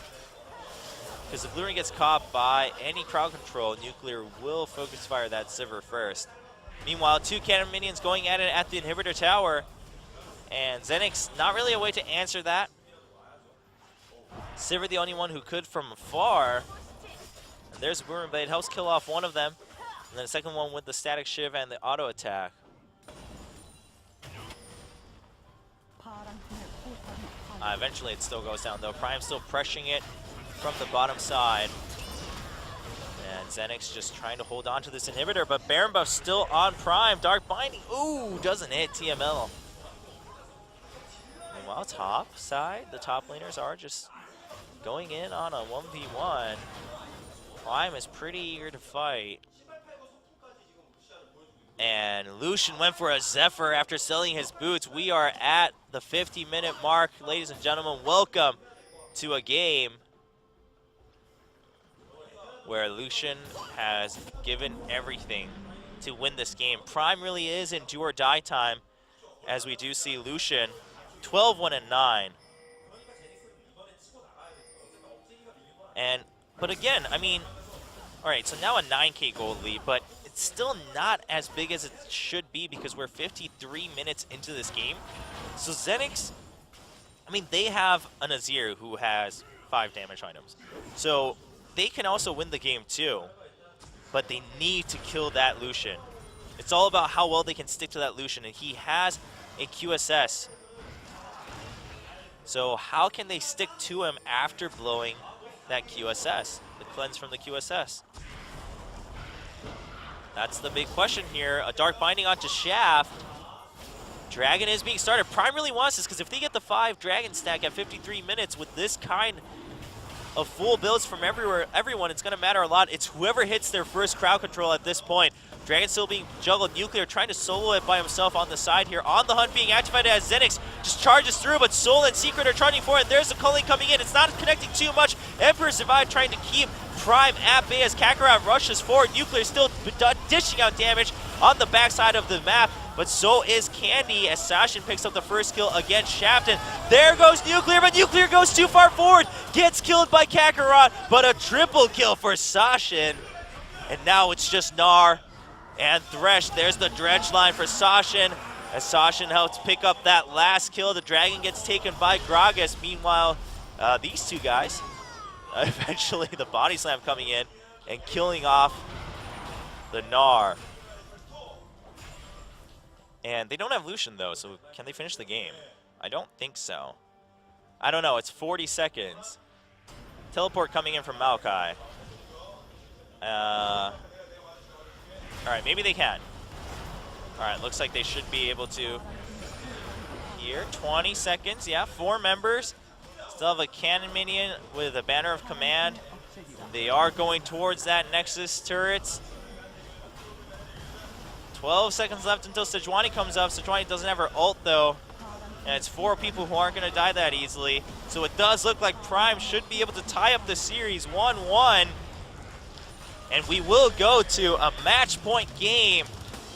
because if Lunar gets caught by any crowd control, Nuclear will focus fire that Sivir first. Meanwhile, 2 cannon minions going at it at the inhibitor tower. And Xenics, not really a way to answer that. Sivir the only one who could from afar. And there's Booming Blade, helps kill off one of them. And then the second one with the Static Shiv and the auto attack. Eventually it still goes down though. Prime still pressuring it from the bottom side. And Xenics just trying to hold on to this inhibitor, but Baron buff still on Prime. Dark Binding, ooh, doesn't hit TML. Meanwhile, top side, the top laners are just going in on a 1v1. Prime is pretty eager to fight. And Lucian went for a Zephyr after selling his boots. We are at the 50-minute mark. Ladies and gentlemen, welcome to a game where Lucian has given everything to win this game. Prime really is in do or die time, as we do see Lucian 12-1-9. But again, I mean, all right, so now a 9K gold lead, but it's still not as big as it should be because we're 53 minutes into this game. So Xenics, I mean, they have an Azir who has 5 damage items. So they can also win the game too, but they need to kill that Lucian. It's all about how well they can stick to that Lucian, and he has a QSS. So how can they stick to him after blowing that QSS, the cleanse from the QSS? That's the big question here. A Dark Binding onto Shaft. Dragon is being started. Prime really wants this, because if they get the 5 Dragon stack at 53 minutes with this kind of full builds from everyone, it's going to matter a lot. It's whoever hits their first crowd control at this point. Dragon still being juggled. Nuclear trying to solo it by himself on the side here. On the hunt being activated as Xenics just charges through, but Soul and Secret are trying for it. There's the culling coming in. It's not connecting too much. Emperor Survive trying to keep Prime at bay as Kakarot rushes forward. Nuclear still dishing out damage on the backside of the map, but so is Candy as Sashin picks up the first kill against Shafton. There goes Nuclear, but Nuclear goes too far forward. Gets killed by Kakarot, but a triple kill for Sashin. And now it's just Gnar and Thresh. There's the dredge line for Sashin, as Sashin helps pick up that last kill. The Dragon gets taken by Gragas. Meanwhile, these two guys, eventually the body slam coming in and killing off the Gnar. And they don't have Lucian though, so can they finish the game? I don't think so. I don't know, it's 40 seconds. Teleport coming in from Maokai. Alright, maybe they can. Alright, looks like they should be able to. Here, 20 seconds, yeah, 4 members. Still have a cannon minion with a banner of command. They are going towards that Nexus turret. 12 seconds left until Sejuani comes up. Sejuani doesn't have her ult though. And it's 4 people who aren't going to die that easily. So it does look like Prime should be able to tie up the series 1-1. And we will go to a match point game.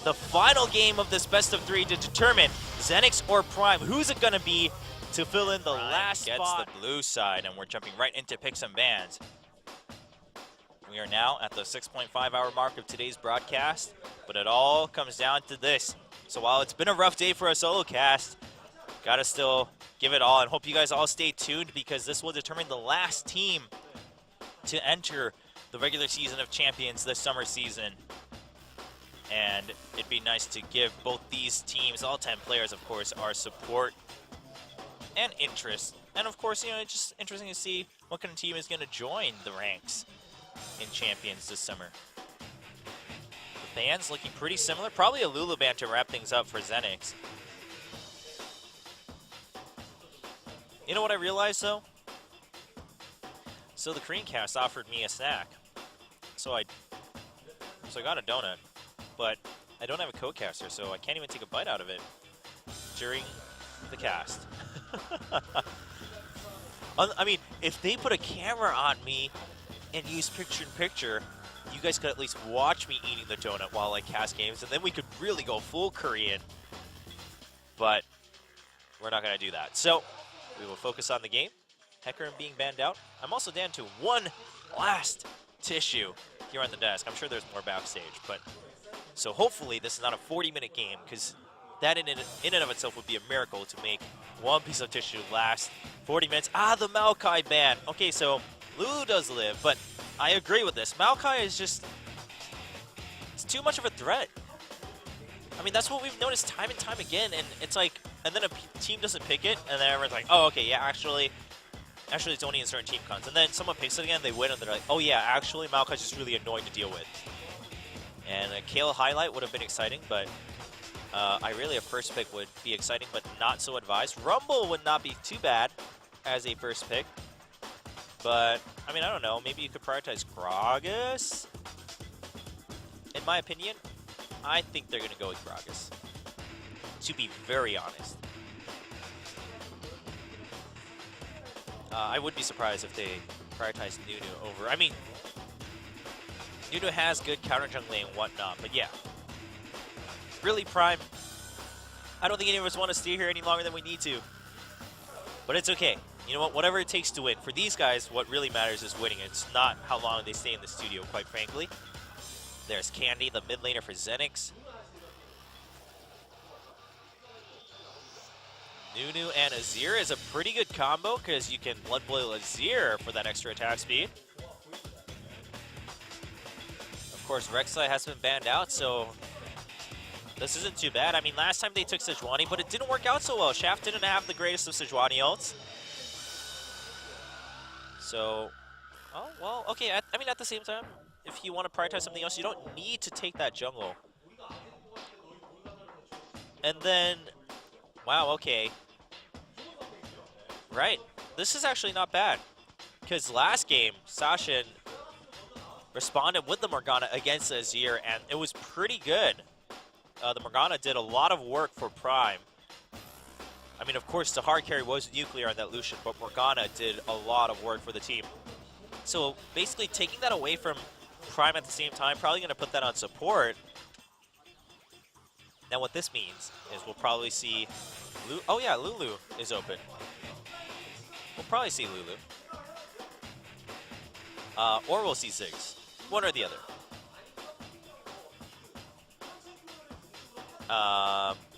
The final game of this best of 3 to determine Xenics or Prime. Who's it going to be to fill in the last spot? Gets the blue side, and we're jumping right into picks and bans. We are now at the 6.5 hour mark of today's broadcast, but it all comes down to this. So while it's been a rough day for a solo cast, gotta still give it all and hope you guys all stay tuned, because this will determine the last team to enter the regular season of champions this summer season. And it'd be nice to give both these teams, all 10 players of course, our support and interest. And of course, you know, it's just interesting to see what kind of team is gonna join the ranks in champions this summer. The bans looking pretty similar. Probably a Lulu ban to wrap things up for Xenics. You know what I realized though? So the Korean cast offered me a snack. So I got a donut, but I don't have a co-caster, so I can't even take a bite out of it during the cast. I mean, if they put a camera on me and use picture-in-picture, you guys could at least watch me eating the donut while I cast games, and then we could really go full Korean. But we're not going to do that. So we will focus on the game. Hecarim being banned out. I'm also down to one last tissue here on the desk. I'm sure there's more backstage, but so hopefully this is not a 40-minute game, because that in and of itself would be a miracle to make one piece of tissue last 40 minutes. Ah, the Maokai ban. Okay, so Lulu does live, but I agree with this. Maokai is just, it's too much of a threat. I mean, that's what we've noticed time and time again, and it's like, and then a team doesn't pick it, and then everyone's like, oh, okay, yeah, actually it's only in certain team cons. And then someone picks it again, they win, and they're like, oh yeah, actually Maokai's just really annoying to deal with. And a Kale highlight would have been exciting, but I really a first pick would be exciting, but not so advised. Rumble would not be too bad as a first pick. But, I mean, I don't know. Maybe you could prioritize Gragas. In my opinion, I think they're going to go with Gragas, to be very honest. I would be surprised if they prioritize Nunu over. I mean, Nunu has good counter jungling and whatnot, but yeah. Really, Prime, I don't think any of us want to stay here any longer than we need to. But it's okay. You know what? Whatever it takes to win. For these guys, what really matters is winning. It's not how long they stay in the studio, quite frankly. There's Candy, the mid laner for Xenics. Nunu and Azir is a pretty good combo, because you can Blood Boil Azir for that extra attack speed. Of course, Rek'Sai has been banned out, so this isn't too bad. I mean, last time they took Sejuani, but it didn't work out so well. Shaft didn't have the greatest of Sejuani ults. So, oh, well, okay. I mean, at the same time, if you want to prioritize something else, you don't need to take that jungle. And then Wow, okay. Right. This is actually not bad. Because last game, Sasha responded with the Morgana against Azir, and it was pretty good. The Morgana did a lot of work for Prime. I mean, of course, the hard carry was Nuclear on that Lucian, but Morgana did a lot of work for the team. So basically taking that away from Prime at the same time, probably going to put that on support. Now what this means is we'll probably see... Oh yeah, Lulu is open. We'll probably see Lulu. Or we'll see Ziggs. One or the other.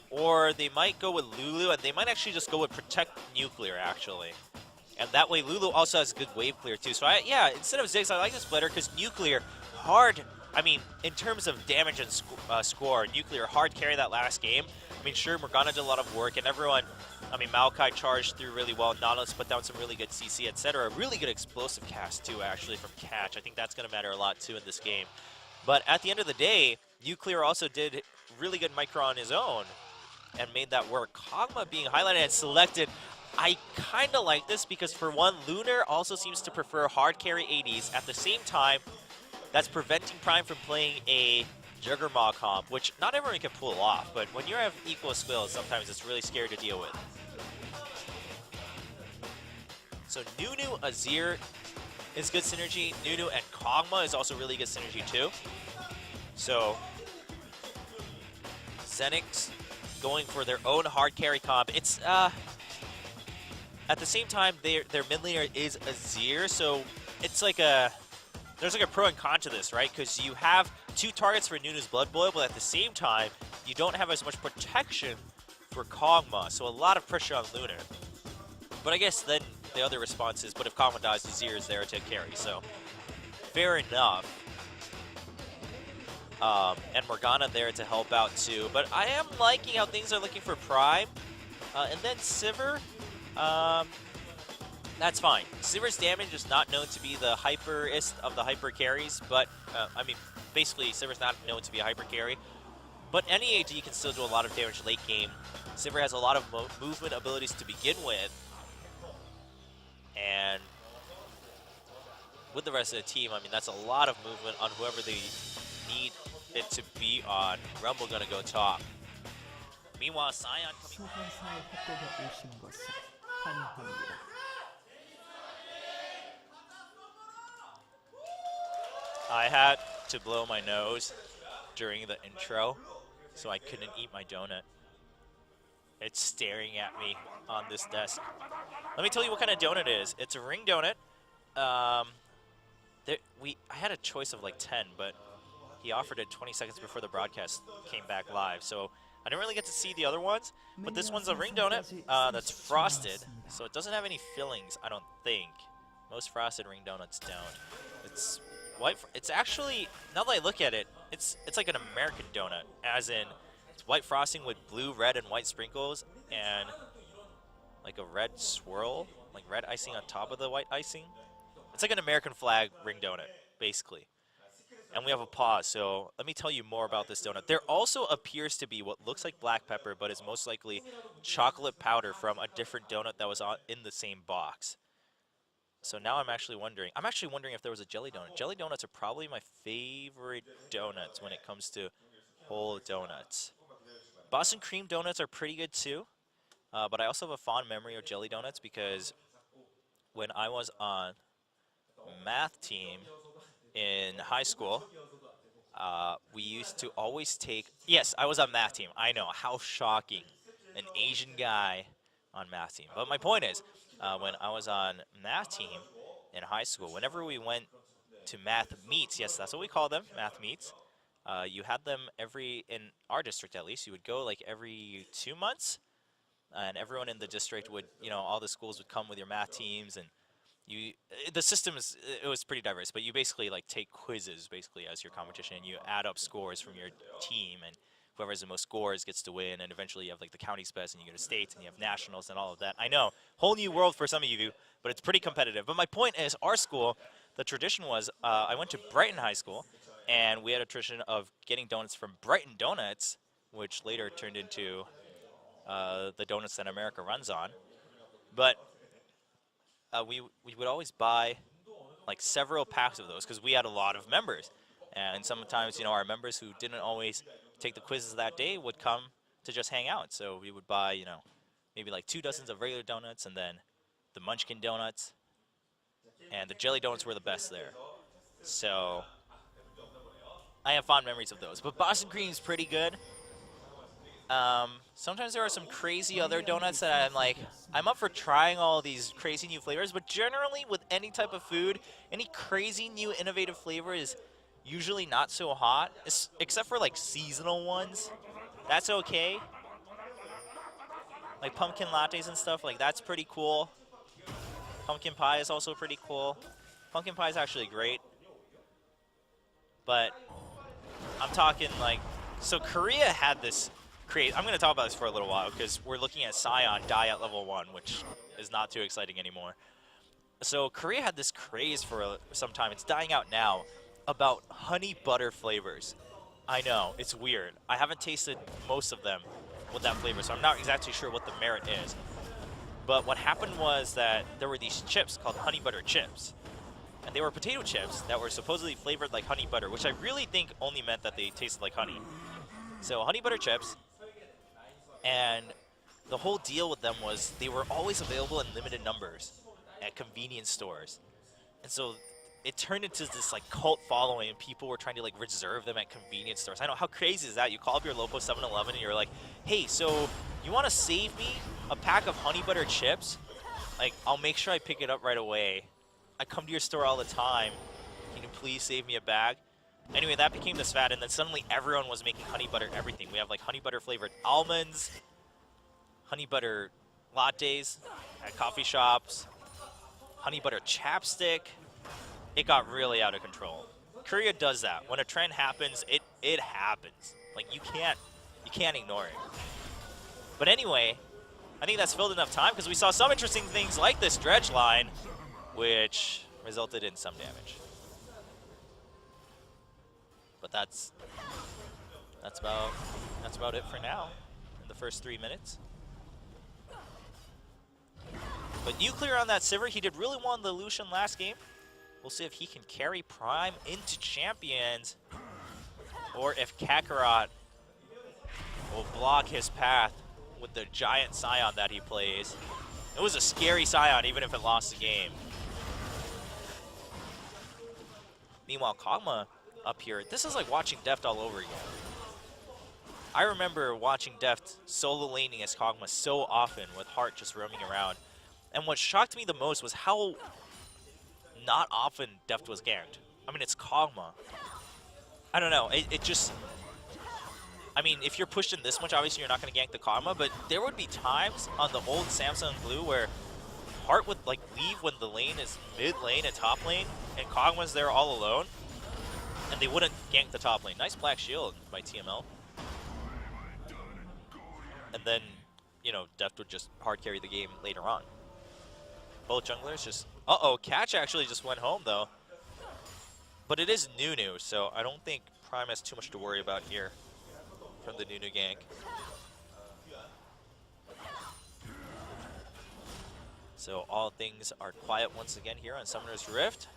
Or they might go with Lulu, and they might actually just go with Protect Nuclear, actually. And that way, Lulu also has good wave clear, too. So, yeah, instead of Ziggs, I like this better, because Nuclear, hard... I mean, in terms of damage and score, Nuclear hard carry that last game. I mean, sure, Morgana did a lot of work, and everyone... I mean, Maokai charged through really well. Nautilus put down some really good CC, etc. Really good explosive cast, too, actually, from Catch. I think that's going to matter a lot, too, in this game. But at the end of the day, Nuclear also did really good micro on his own and made that work. Kog'Maw being highlighted and selected. I kind of like this because, for one, Lunar also seems to prefer hard carry ADs. At the same time, that's preventing Prime from playing a Juggernaut comp, which not everyone can pull off, but when you have equal skills, sometimes it's really scary to deal with. So Nunu, Azir is good synergy. Nunu and Kog'Maw is also really good synergy too. So Xenics going for their own hard carry comp. It's at the same time their mid laner is Azir, so it's like there's like a pro and con to this, right? Because you have two targets for Nunu's Blood Boil, but at the same time you don't have as much protection for Kog'Maw, so a lot of pressure on Lunar. But I guess then the other response is, but if Kog'Maw dies, Azir is there to carry, so fair enough. And Morgana there to help out too. But I am liking how things are looking for Prime. And then Sivir, that's fine. Sivir's damage is not known to be the hyperist of the hyper carries, but, I mean, basically Sivir's not known to be a hyper carry. But any AD can still do a lot of damage late game. Sivir has a lot of movement abilities to begin with. And with the rest of the team, I mean, that's a lot of movement on whoever they need it to be on. Rumble gonna go top. Meanwhile, Sion coming. I had to blow my nose during the intro, so I couldn't eat my donut. It's staring at me on this desk. Let me tell you what kind of donut it is. It's a ring donut. I had a choice of like 10, but he offered it 20 seconds before the broadcast came back live, so I didn't really get to see the other ones. But this one's a ring donut that's frosted, so it doesn't have any fillings, I don't think. Most frosted ring donuts don't. It's white. It's actually, now that I look at it, it's like an American donut, as in it's white frosting with blue, red, and white sprinkles, and like a red swirl, like red icing on top of the white icing. It's like an American flag ring donut, basically. And we have a pause, so let me tell you more about this donut. There also appears to be what looks like black pepper, but is most likely chocolate powder from a different donut that was in the same box. So now I'm actually wondering if there was a jelly donut. Jelly donuts are probably my favorite donuts when it comes to whole donuts. Boston cream donuts are pretty good too, but I also have a fond memory of jelly donuts because when I was on math team in high school, we used to always take... Yes, I was on math team. I know, how shocking. An Asian guy on math team. But my point is, when I was on math team in high school, whenever we went to math meets, yes, that's what we call them, math meets, you had them in our district at least, you would go like every 2 months, and everyone in the district would, all the schools would come with your math teams, and the system it was pretty diverse, but you basically like take quizzes basically as your competition, and you add up scores from your team, and whoever has the most scores gets to win, and eventually you have like the county's best, and you go to states, and you have nationals and all of that. I know, whole new world for some of you, but it's pretty competitive. But my point is, our school, the tradition was, I went to Brighton High School, and we had a tradition of getting donuts from Brighton Donuts, which later turned into the donuts that America runs on. But we would always buy like several packs of those because we had a lot of members. And sometimes, our members who didn't always take the quizzes that day would come to just hang out. So we would buy, maybe like 2 dozens of regular donuts and then the Munchkin donuts. And the jelly donuts were the best there. So I have fond memories of those. But Boston Cream is pretty good. Sometimes there are some crazy other donuts that I'm up for trying all these crazy new flavors, but generally with any type of food, any crazy new innovative flavor is usually not so hot, except for like seasonal ones. That's okay. Like pumpkin lattes and stuff, like that's pretty cool. Pumpkin pie is also pretty cool. Pumpkin pie is actually great. But I'm talking like, so Korea had this I'm going to talk about this for a little while because we're looking at Scion die at level 1, which is not too exciting anymore. So Korea had this craze for some time, it's dying out now, about honey butter flavors. I know, it's weird. I haven't tasted most of them with that flavor, so I'm not exactly sure what the merit is. But what happened was that there were these chips called honey butter chips. And they were potato chips that were supposedly flavored like honey butter, which I really think only meant that they tasted like honey. So honey butter chips. And the whole deal with them was they were always available in limited numbers at convenience stores. And so it turned into this like cult following and people were trying to like reserve them at convenience stores. I know, how crazy is that? You call up your local 7-Eleven and you're like, hey, so you want to save me a pack of honey butter chips? Like, I'll make sure I pick it up right away. I come to your store all the time. Can you please save me a bag? Anyway, that became this fad, and then suddenly everyone was making honey butter everything. We have like honey butter flavored almonds, honey butter lattes at coffee shops, honey butter chapstick. It got really out of control. Korea does that. When a trend happens, it happens. Like you can't ignore it. But anyway, I think that's filled enough time because we saw some interesting things like this dredge line, which resulted in some damage. But that's about it for now in the first 3 minutes. But Nuclear on that Sivir, he did really well in the Lucian last game. We'll see if he can carry Prime into Champions, or if Kakarot will block his path with the giant Scion that he plays. It was a scary Scion, even if it lost the game. Meanwhile, Kog'Maw up here, this is like watching Deft all over again. I remember watching Deft solo laning as Kog'Maw so often with Heart just roaming around. And what shocked me the most was how not often Deft was ganked. I mean, it's Kog'Maw. I don't know, it just... I mean, if you're pushed in this much, obviously you're not going to gank the Kog'Maw, but there would be times on the old Samsung Blue where Heart would like leave when the lane is mid lane and top lane, and Kog'Maw's there all alone, and they wouldn't gank the top lane. Nice Black Shield by TML. And then, Deft would just hard carry the game later on. Both junglers just... Uh-oh, Catch actually just went home, though. But it is Nunu, so I don't think Prime has too much to worry about here from the Nunu gank. So all things are quiet once again here on Summoner's Rift.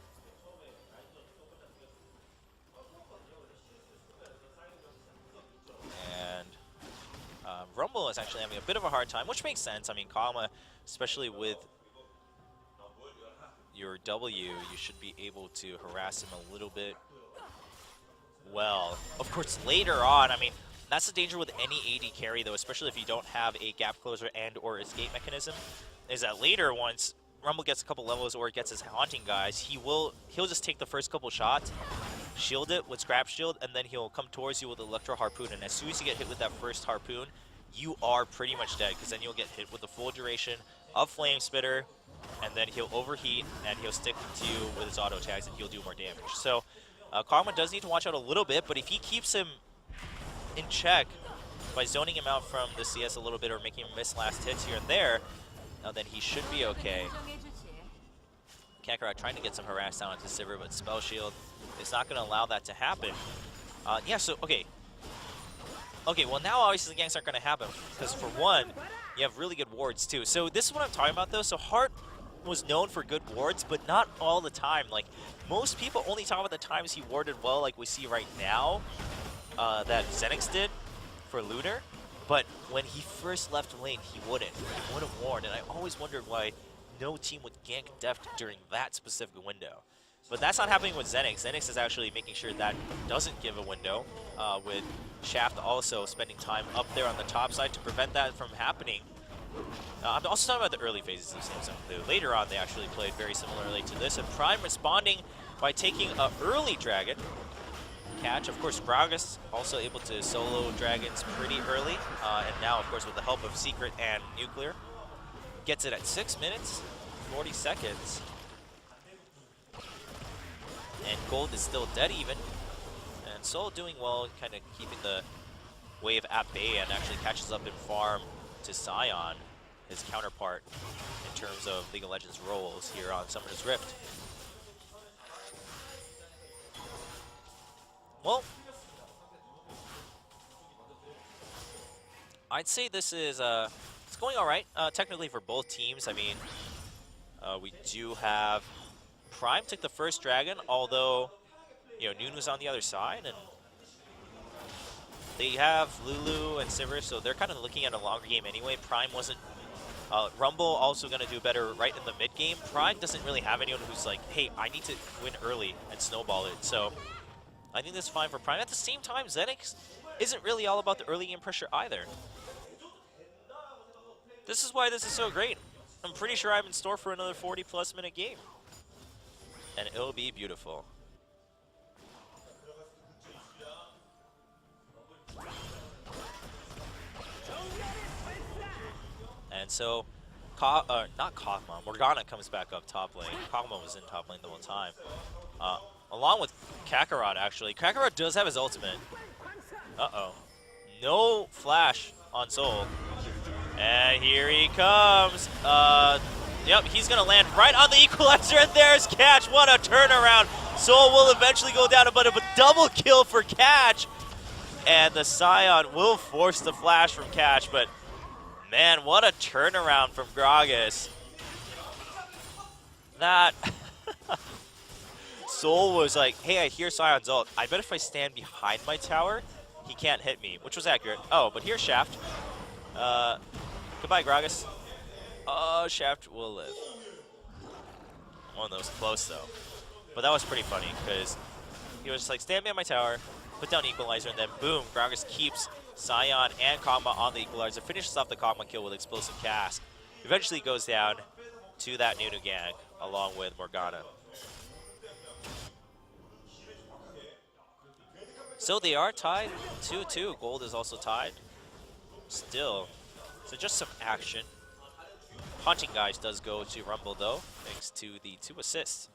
And Rumble is actually having a bit of a hard time, which makes sense. I mean, Kog'Maw, especially with your W, you should be able to harass him a little bit well. Of course, later on, I mean, that's the danger with any AD carry, though, especially if you don't have a gap closer and or escape mechanism, is that later, once Rumble gets a couple levels or gets his haunting guys, he'll just take the first couple shots, shield it with Scrap Shield, and then he'll come towards you with Electro Harpoon, and as soon as you get hit with that first Harpoon, you are pretty much dead, because then you'll get hit with the full duration of Flame Spitter, and then he'll overheat, and he'll stick to you with his auto tags, and he'll do more damage. So, Kog'Maw does need to watch out a little bit, but if he keeps him in check by zoning him out from the CS a little bit or making him miss last hits here and there, then he should be okay. Kakarot trying to get some harass down into Sivir, but Spell Shield is not going to allow that to happen. Yeah, so, okay. Okay, well now obviously the ganks aren't going to happen because for one, you have really good wards too. So this is what I'm talking about though. So Hart was known for good wards, but not all the time. Like most people only talk about the times he warded well, like we see right now that Xenics did for Lunar. But when he first left lane, he wouldn't warn, and I always wondered why no team would gank Deft during that specific window. But that's not happening with Xenics. Xenics is actually making sure that doesn't give a window, with Shaft also spending time up there on the top side to prevent that from happening. I'm also talking about the early phases of Samsung. Later on, they actually played very similarly to this, and Prime responding by taking an early dragon catch. Of course, Gragas also able to solo dragons pretty early, and now, of course, with the help of Secret and Nuclear, gets it at 6 minutes, 40 seconds. And Gold is still dead even. And Soul doing well, kind of keeping the wave at bay, and actually catches up in farm to Sion, his counterpart in terms of League of Legends roles here on Summoner's Rift. Well, I'd say this is it's going all right technically for both teams. I mean, we do have Prime took the first dragon, although Noon was on the other side, and they have Lulu and Sivir, so they're kind of looking at a longer game anyway. Prime wasn't. Rumble also going to do better right in the mid game. Prime doesn't really have anyone who's like, hey, I need to win early and snowball it. So I think that's fine for Prime. At the same time, Xenics isn't really all about the early game pressure either. This is why this is so great. I'm pretty sure I'm in store for another 40+ minute game. And it'll be beautiful. And so, not Kog'Maw, Morgana comes back up top lane. Kog'Maw was in top lane the whole time. Along with Kakarot, actually. Kakarot does have his ultimate. Uh-oh. No flash on Soul. And here he comes. Yep, he's going to land right on the equalizer, and there's Catch. What a turnaround. Soul will eventually go down, but a double kill for Catch. And the Sion will force the flash from Catch, but man, what a turnaround from Gragas. That Soul was like, hey, I hear Sion's ult. I bet if I stand behind my tower, he can't hit me, which was accurate. Oh, but here's Shaft. Goodbye, Gragas. Shaft will live. One that was close, though. But that was pretty funny, because he was just like, stand behind my tower, put down Equalizer, and then boom, Gragas keeps Sion and Kog'Maw on the Equalizer, finishes off the Kog'Maw kill with Explosive Cast. Eventually goes down to that Nunu gang, along with Morgana. So they are tied 2-2. Gold is also tied. Still. So just some action. Haunting Guys does go to Rumble, though, thanks to the 2 assists.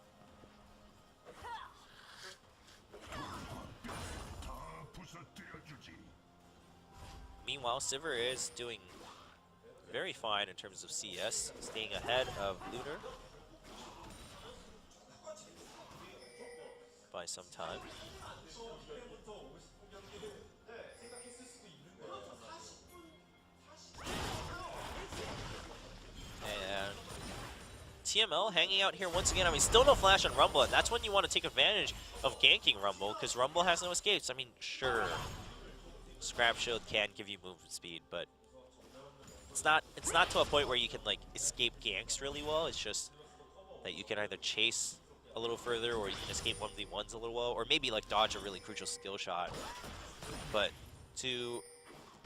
Meanwhile, Sivir is doing very fine in terms of CS, staying ahead of Lunar by some time. And TML hanging out here once again. I mean, still no flash on Rumble, and that's when you want to take advantage of ganking Rumble, because Rumble has no escapes. I mean, sure, Scrap Shield can give you movement speed, but it's not to a point where you can like escape ganks really well. It's just that you can either chase a little further, or you can escape 1v1s a little well, or maybe like dodge a really crucial skill shot. But to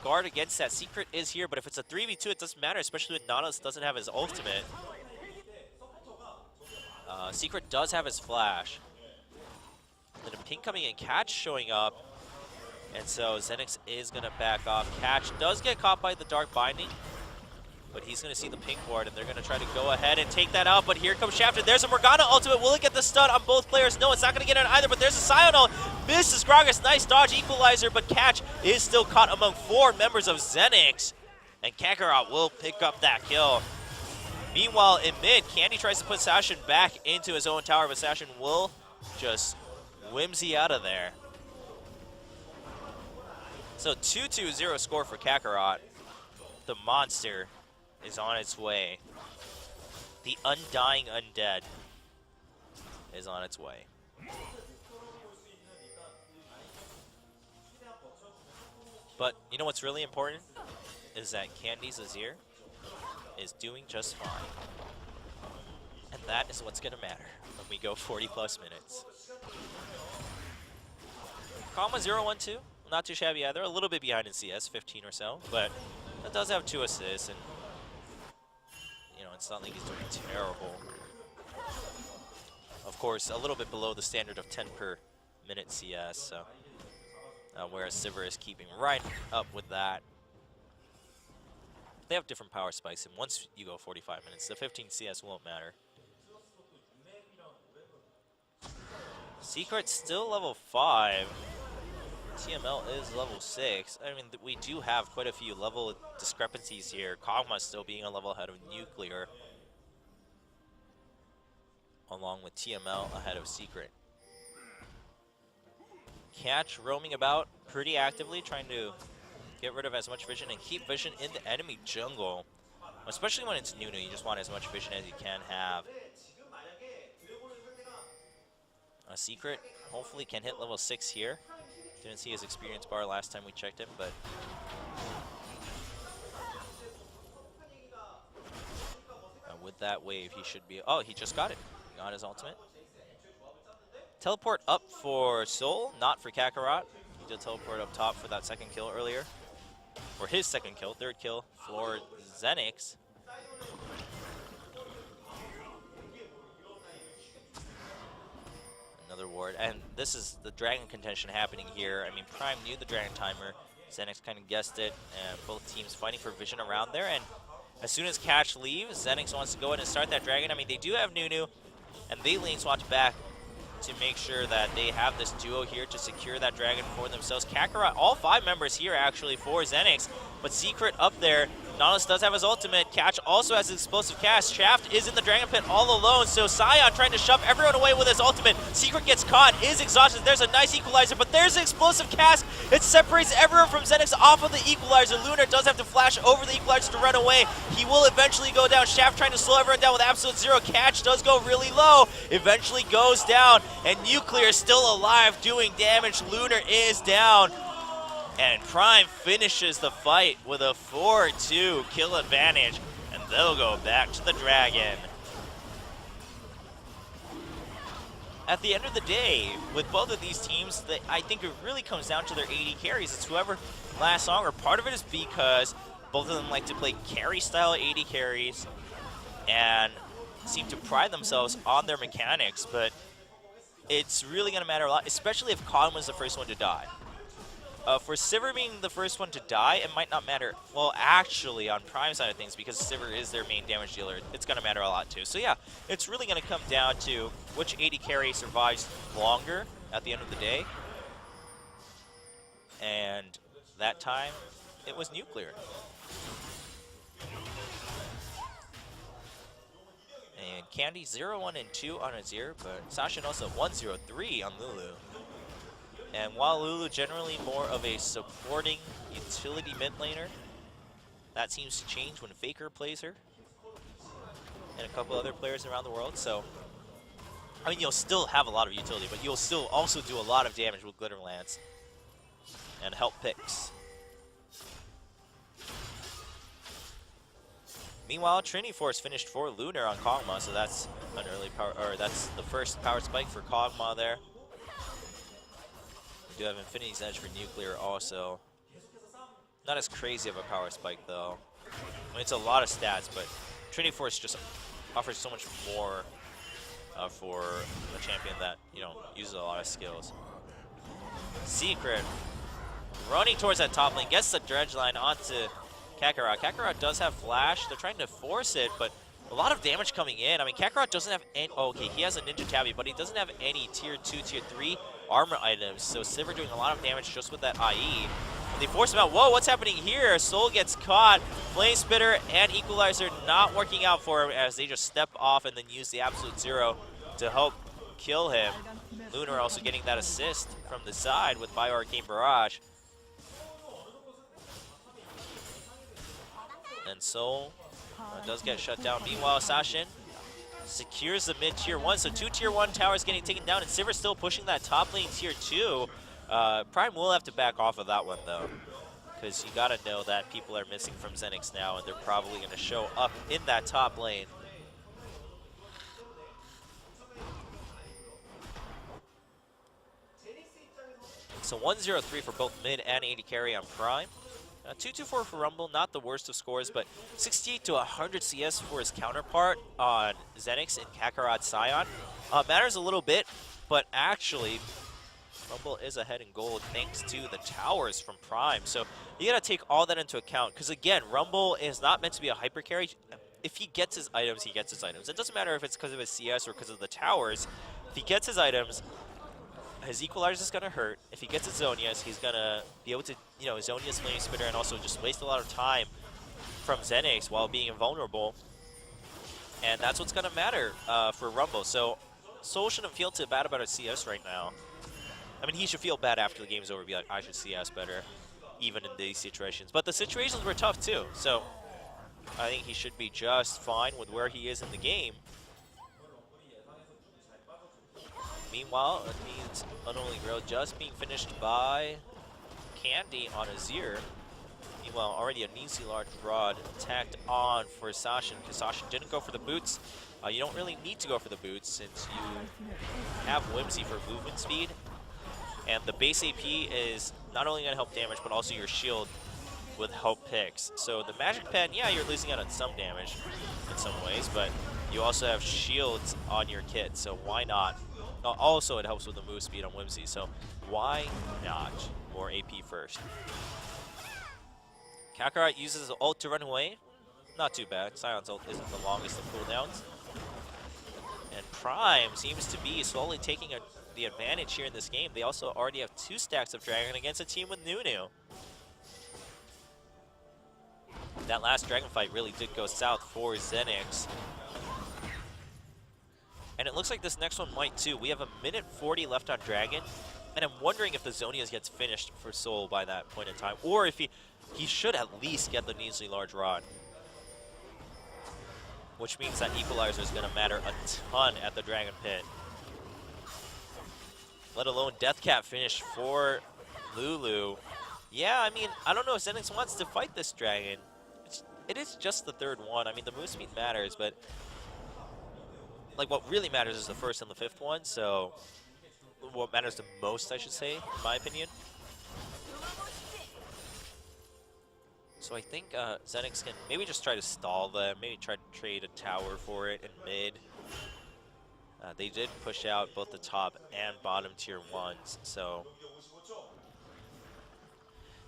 guard against that, Secret is here, but if it's a 3v2, it doesn't matter, especially when Nautilus doesn't have his ultimate. Secret does have his flash. Then a ping coming in, Catch showing up, and so Xenics is going to back off. Catch does get caught by the Dark Binding, but he's going to see the ping ward, and they're going to try to go ahead and take that out. But here comes Shaft, and there's a Morgana ultimate. Will it get the stun on both players? No, it's not going to get it either, but there's a Sion ult. Misses Gragas. Nice dodge Equalizer, but Catch is still caught among 4 members of Xenics, and Kakarot will pick up that kill. Meanwhile, in mid, Candy tries to put Sashin back into his own tower, but Sashin will just whimsy out of there. So 2-2-0 score for Kakarot. The monster is on its way. The undying undead is on its way. But you know what's really important is that Candy's Azir is doing just fine. And that is what's going to matter when we go 40+ minutes. Kog'Maw 0-1-2, not too shabby either. A little bit behind in CS, 15 or so, but that does have 2 assists, and you know, it's not like he's doing terrible. Of course, a little bit below the standard of 10 per minute CS, so whereas Sivir is keeping right up with that. They have different power spikes, and once you go 45 minutes, the 15 CS won't matter. Secret's still level 5. TML is level 6. I mean, we do have quite a few level discrepancies here. Kog'Maw still being a level ahead of Nuclear, along with TML ahead of Secret. Catch roaming about pretty actively, trying to get rid of as much vision and keep vision in the enemy jungle. Especially when it's Nunu, you just want as much vision as you can have. A Secret hopefully can hit level 6 here. Didn't see his experience bar last time we checked him, but with that wave, he should be. Oh, he just got it. Got his ultimate. Teleport up for Soul, not for Kakarot. He did teleport up top for that second kill earlier. Or his second kill, third kill for Xenics. Another ward, and this is the dragon contention happening here. I mean, Prime knew the dragon timer. Xenix kind of guessed it, and both teams fighting for vision around there. And as soon as Catch leaves, Xenix wants to go in and start that dragon. I mean, they do have Nunu, and they lane swatch back to make sure that they have this duo here to secure that dragon for themselves. Kakarot, all 5 members here actually for Xenix, but Secret up there. Nautilus does have his ultimate. Catch also has his explosive cast. Shaft is in the dragon pit all alone, so Sion trying to shove everyone away with his ultimate. Secret gets caught, is exhausted. There's a nice equalizer, but there's an explosive cast. It separates everyone from Xenix off of the equalizer. Lunar does have to flash over the equalizer to run away. He will eventually go down. Shaft trying to slow everyone down with absolute zero. Catch does go really low, eventually goes down, and Nuclear is still alive doing damage. Lunar is down. And Prime finishes the fight with a 4-2 kill advantage, and they'll go back to the dragon. At the end of the day, with both of these teams, I think it really comes down to their AD carries. It's whoever lasts longer. Part of it is because both of them like to play carry-style AD carries and seem to pride themselves on their mechanics, but it's really going to matter a lot, especially if Kog'Maw was the first one to die. For Sivir being the first one to die, it might not matter. Well, actually, on Prime side of things, because Sivir is their main damage dealer, it's going to matter a lot too. So yeah, it's really going to come down to which AD carry survives longer at the end of the day. And that time, it was Nuclear. And Candy 0-1-2 on Azir, but Sasha also 1-0-3 on Lulu. And while Lulu generally more of a supporting utility mid laner, that seems to change when Faker plays her and a couple other players around the world. So, I mean, you'll still have a lot of utility, but you'll still also do a lot of damage with Glitter Lance and help picks. Meanwhile, Trinity Force finished for Lunar on Kog'Maw, so that's an early power, or that's the first power spike for Kog'Maw there. We do have Infinity's Edge for Nuclear also. Not as crazy of a power spike though. I mean, it's a lot of stats, but Trinity Force just offers so much more for a champion that, you know, uses a lot of skills. Secret running towards that top lane, gets the dredge line onto Kakarot. Kakarot does have flash. They're trying to force it, but a lot of damage coming in. I mean, Kakarot doesn't have any. Oh, okay, he has a Ninja Tabby, but he doesn't have any tier 2, tier 3 armor items. So Sivir doing a lot of damage just with that IE. And they force him out. Whoa, what's happening here? Soul gets caught. Flame Spitter and Equalizer not working out for him as they just step off and then use the Absolute Zero to help kill him. Lunar also getting that assist from the side with Bio Arcane Barrage. And Soul does get shut down. Meanwhile, Sashin secures the mid tier 1. So 2 tier 1 towers getting taken down, and Sivir still pushing that top lane tier 2. Prime will have to back off of that one, though, because you got to know that people are missing from Xenics now, and they're probably going to show up in that top lane. So 1-0-3 for both mid and AD carry on Prime. 2-2-4 for Rumble, not the worst of scores, but 68 to 100 CS for his counterpart on Xenics and Kakarot Scion. Matters a little bit, but actually, Rumble is ahead in gold thanks to the towers from Prime. So you gotta take all that into account, because again, Rumble is not meant to be a hyper carry. If he gets his items, he gets his items. It doesn't matter if it's because of his CS or because of the towers. If he gets his items, his equalizer is going to hurt. If he gets his Zonias, he's going to be able to, Zonia's Flame Spitter and also just waste a lot of time from Xenics while being invulnerable. And that's what's going to matter for Rumble. So Soul shouldn't feel too bad about his CS right now. I mean, he should feel bad after the game's over, be like, I should CS better, even in these situations. But the situations were tough too, so I think he should be just fine with where he is in the game. Meanwhile, it means Unholy Grail just being finished by Candy on Azir. Meanwhile, already a Nisi large rod tacked on for Sashin, because Sashin didn't go for the boots. You don't really need to go for the boots since you have Whimsy for movement speed. And the base AP is not only going to help damage, but also your shield with help picks. So the Magic Pen, yeah, you're losing out on some damage in some ways, but you also have shields on your kit, so why not? Also, it helps with the move speed on Whimsy, so why not more AP first? Kakarot uses the ult to run away. Not too bad. Sion's ult isn't the longest of cooldowns. And Prime seems to be slowly taking the advantage here in this game. They also already have 2 stacks of Dragon against a team with Nunu. That last Dragon fight really did go south for Xenics. And it looks like this next one might too. We have 1:40 left on Dragon, and I'm wondering if the Zonias gets finished for Soul by that point in time, or if he should at least get the Neasly Large Rod. Which means that Equalizer is going to matter a ton at the Dragon Pit. Let alone Deathcap finish for Lulu. Yeah, I mean, I don't know if Xenix wants to fight this Dragon. It is just the 3rd one. I mean, the move speed matters, but like what really matters is the 1st and the 5th one, so what matters the most, I should say, in my opinion. So I think Xenix can maybe just try to stall them, maybe try to trade a tower for it in mid. They did push out both the top and bottom tier 1s, so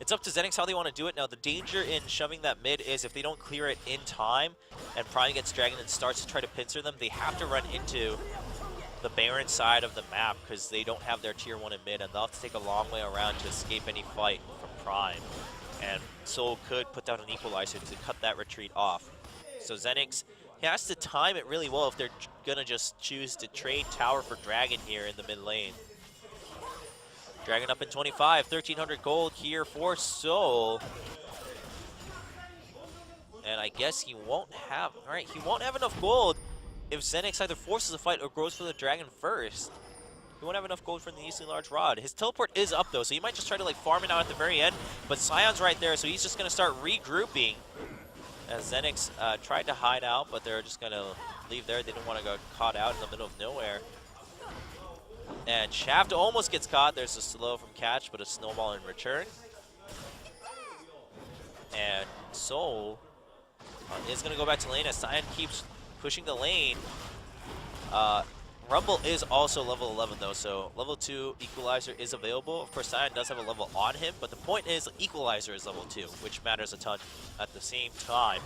it's up to Xenix how they want to do it. Now, the danger in shoving that mid is if they don't clear it in time and Prime gets Dragon and starts to try to pincer them, they have to run into the Baron side of the map because they don't have their tier 1 in mid, and they'll have to take a long way around to escape any fight from Prime. And Soul could put down an Equalizer to cut that retreat off. So Xenix has to time it really well if they're going to just choose to trade tower for Dragon here in the mid lane. Dragon up in 25, 1,300 gold here for Soul. And I guess he won't have, all right, he won't have enough gold if Xenix either forces a fight or goes for the Dragon first. He won't have enough gold for the Easily Large Rod. His teleport is up though, so he might just try to like farm it out at the very end, but Sion's right there, so he's just gonna start regrouping. As Xenix tried to hide out, but they're just gonna leave there. They didn't want to go caught out in the middle of nowhere. And Shaft almost gets caught. There's a slow from Catch, but a snowball in return. And Soul is going to go back to lane as Sion keeps pushing the lane. Rumble is also level 11 though, so level 2 Equalizer is available. Of course, Sion does have a level on him, but the point is Equalizer is level 2, which matters a ton at the same time.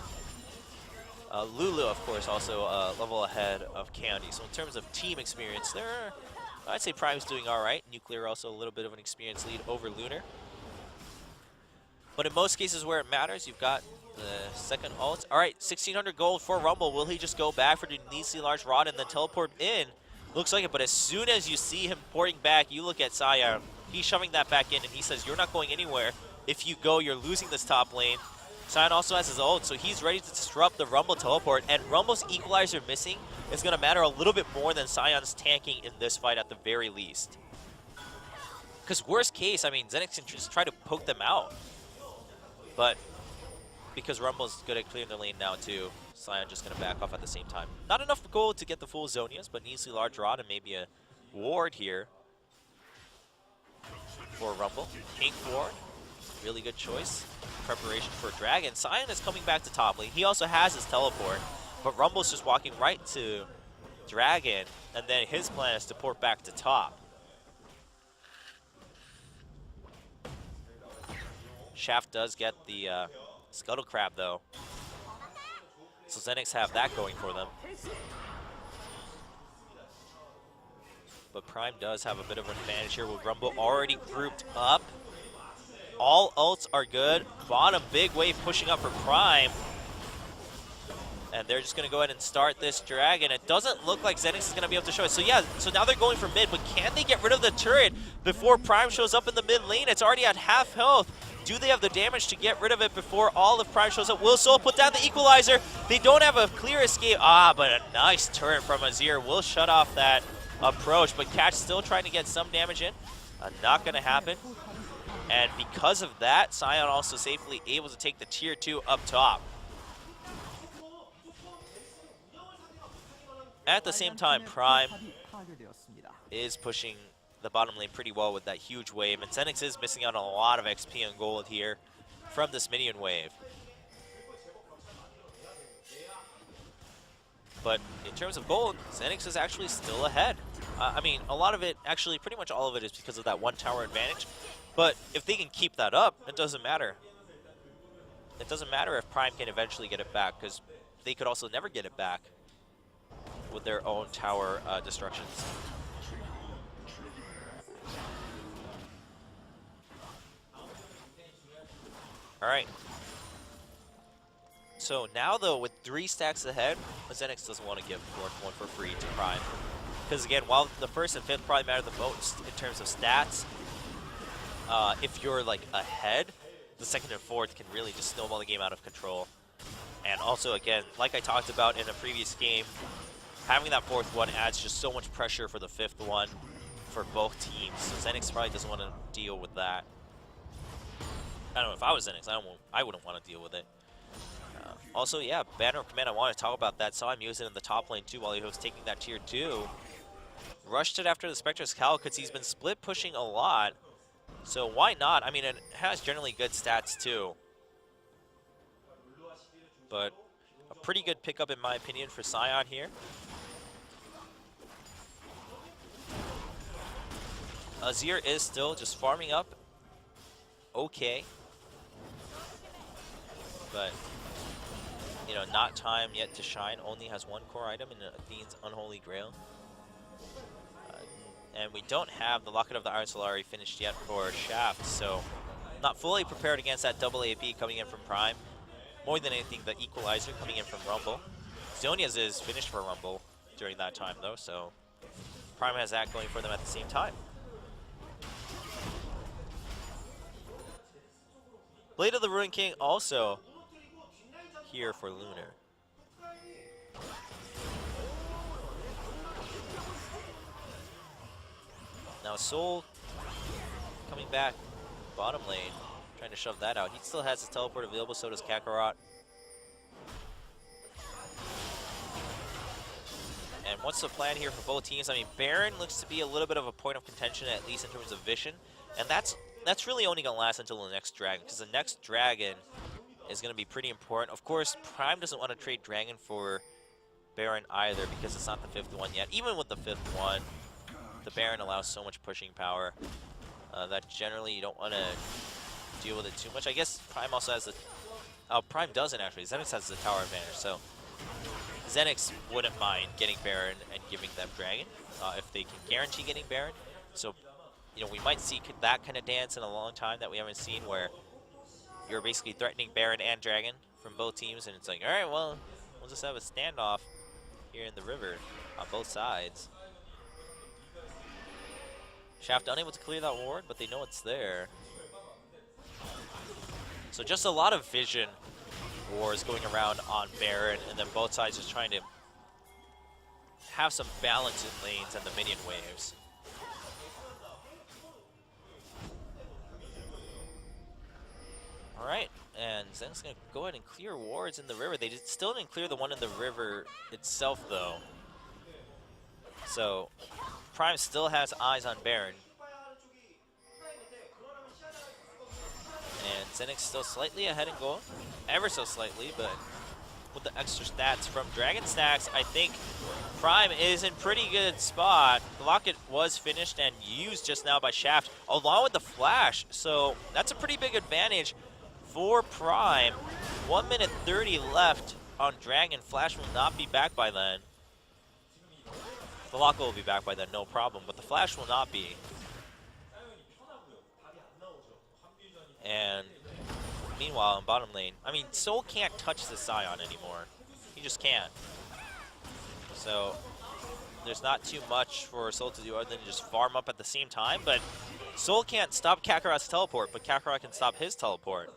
Lulu, of course, also level ahead of Candy. So in terms of team experience, I'd say Prime's doing all right. Nuclear also a little bit of an experience lead over Lunar. But in most cases where it matters, you've got the second ult. All right, 1,600 gold for Rumble. Will he just go back for the Neasly Large Rod and then teleport in? Looks like it, but as soon as you see him porting back, you look at Saya. He's shoving that back in, and he says, you're not going anywhere. If you go, you're losing this top lane. Sion also has his ult, so he's ready to disrupt the Rumble teleport, and Rumble's equalizer missing is going to matter a little bit more than Sion's tanking in this fight at the very least. Because worst case, I mean, Xenics can just try to poke them out. But because Rumble's good at clearing the lane now too, Sion just going to back off at the same time. Not enough gold to get the full Zonias, but needs a large rod and maybe a ward here for Rumble. Pink ward, really good choice. Preparation for Dragon. Sion is coming back to top lane. He also has his teleport, but Rumble's just walking right to Dragon, and then his plan is to port back to top. Shaft does get the Scuttle Crab though, so Xenics have that going for them. But Prime does have a bit of an advantage here with Rumble already grouped up. All ults are good. Bottom big wave pushing up for Prime. And they're just going to go ahead and start this Dragon. It doesn't look like Xenics is going to be able to show it. So yeah, so now they're going for mid, but can they get rid of the turret before Prime shows up in the mid lane? It's already at half health. Do they have the damage to get rid of it before all of Prime shows up? Will Soul put down the equalizer? They don't have a clear escape. But a nice turret from Azir will shut off that approach, but Catch still trying to get some damage in. Not going to happen. And because of that, Sion also safely able to take the tier 2 up top. At the same time, Prime is pushing the bottom lane pretty well with that huge wave, and Xenics is missing out on a lot of XP and gold here from this minion wave. But in terms of gold, Xenics is actually still ahead. I mean, a lot of it, actually pretty much all of it is because of that one tower advantage. But if they can keep that up, it doesn't matter. It doesn't matter if Prime can eventually get it back, because they could also never get it back with their own tower destructions. All right. So now, though, with 3 stacks ahead, Xenics doesn't want to give the 4th one for free to Prime. Because, again, while the 1st and 5th probably matter the most in terms of stats, if you're, like, ahead, the 2nd and 4th can really just snowball the game out of control. And also, again, like I talked about in a previous game, having that 4th one adds just so much pressure for the 5th one for both teams. So Xenics probably doesn't want to deal with that. I don't know, if I was Xenics, I wouldn't want to deal with it. Also, yeah, Banner of Command, I want to talk about that. Saw him use it in the top lane too while he was taking that tier 2. Rushed it after the Spectre's Cowl because he's been split pushing a lot. So why not? I mean, it has generally good stats too. But a pretty good pickup in my opinion for Sion here. Azir is still just farming up. Okay. But, you know, not time yet to shine. Only has 1 core item in Athene's Unholy Grail. And we don't have the Locket of the Iron Solari finished yet for Shaft, so not fully prepared against that double AP coming in from Prime. More than anything, the equalizer coming in from Rumble. Zonia's is finished for Rumble during that time, though, so Prime has that going for them at the same time. Blade of the Ruin King also here for Lunar. Now Soul coming back bottom lane, trying to shove that out. He still has his teleport available, so does Kakarot. And what's the plan here for both teams? I mean, Baron looks to be a little bit of a point of contention, at least in terms of vision. And that's really only going to last until the next Dragon, because the next Dragon is going to be pretty important. Of course, Prime doesn't want to trade Dragon for Baron either, because it's not the 5th one yet. Even with the 5th one, the Baron allows so much pushing power that generally you don't want to deal with it too much. I guess Prime also has the... Oh, Prime doesn't actually. Xenics has the tower advantage, so Xenics wouldn't mind getting Baron and giving them Dragon if they can guarantee getting Baron. So, you know, we might see that kind of dance in a long time that we haven't seen, where you're basically threatening Baron and Dragon from both teams, and it's like, all right, well, we'll just have a standoff here in the river on both sides. Shaft unable to clear that ward, but they know it's there. So just a lot of vision wars going around on Baron, and then both sides just trying to have some balance in lanes and the minion waves. Alright, and Zen's going to go ahead and clear wards in the river. They still didn't clear the one in the river itself, though. So, Prime still has eyes on Baron. And Xenics still slightly ahead in goal. Ever so slightly, but with the extra stats from Dragon Stacks, I think Prime is in pretty good spot. The Locket was finished and used just now by Shaft, along with the Flash. So that's a pretty big advantage for Prime. 1 minute 30 left on Dragon. Flash will not be back by then. The Locket will be back by then, no problem, but the Flash will not be. And meanwhile, in bottom lane, I mean, Soul can't touch the Scion anymore. He just can't. So there's not too much for Soul to do other than just farm up at the same time. But Soul can't stop Kakarot's teleport, but Kakarot can stop his teleport.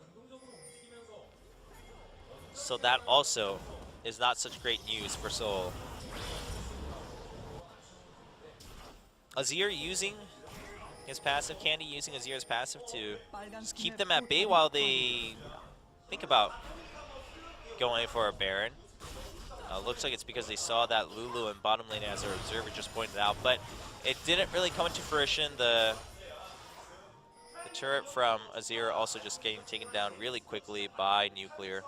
So that also is not such great news for Soul. Azir using his passive, Candy using Azir's passive to just keep them at bay while they think about going for a Baron. Looks like it's because they saw that Lulu in bottom lane, as our observer just pointed out, but it didn't really come into fruition. The turret from Azir also just getting taken down really quickly by Nuclear.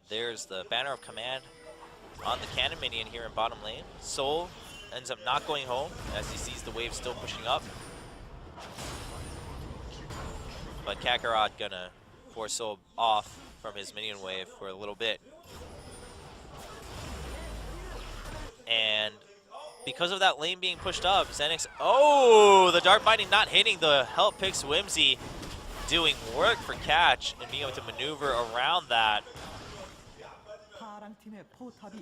There's the Banner of Command on the Cannon minion here in bottom lane. Soul ends up not going home as he sees the wave still pushing up. But Kakarot gonna force Soul off from his minion wave for a little bit. And because of that lane being pushed up, Xenics, oh, the Dark Binding not hitting, the help picks Whimsy doing work for Catch and being able to maneuver around that.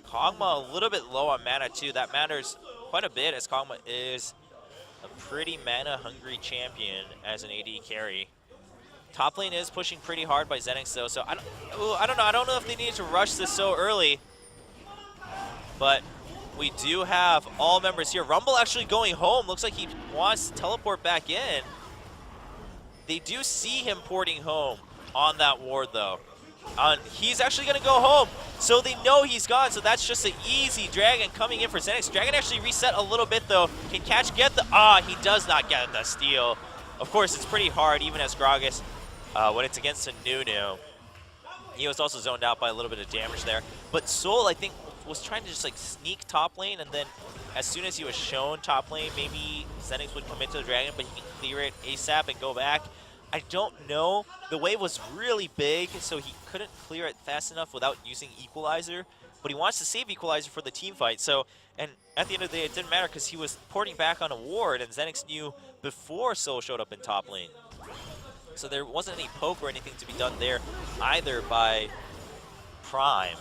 Kog'Maw a little bit low on mana too. That matters quite a bit as Kog'Maw is a pretty mana-hungry champion as an AD carry. Top lane is pushing pretty hard by Xenics though, so I don't know. I don't know if they need to rush this so early. But we do have all members here. Rumble actually going home. Looks like he wants to teleport back in. They do see him porting home on that ward though. He's actually going to go home, so they know he's gone, so that's just an easy Dragon coming in for Xenics. Dragon actually reset a little bit, though. Can Catch get the... he does not get the steal. Of course, it's pretty hard, even as Gragas, when it's against a Nunu. He was also zoned out by a little bit of damage there. But Soul, I think, was trying to just, like, sneak top lane, and then as soon as he was shown top lane, maybe Xenics would commit to the Dragon, but he can clear it ASAP and go back. I don't know. The wave was really big, so he couldn't clear it fast enough without using Equalizer. But he wants to save Equalizer for the team fight. So, and at the end of the day, it didn't matter because he was porting back on a ward, and Xenics knew before Soul showed up in top lane. So there wasn't any poke or anything to be done there either by Prime.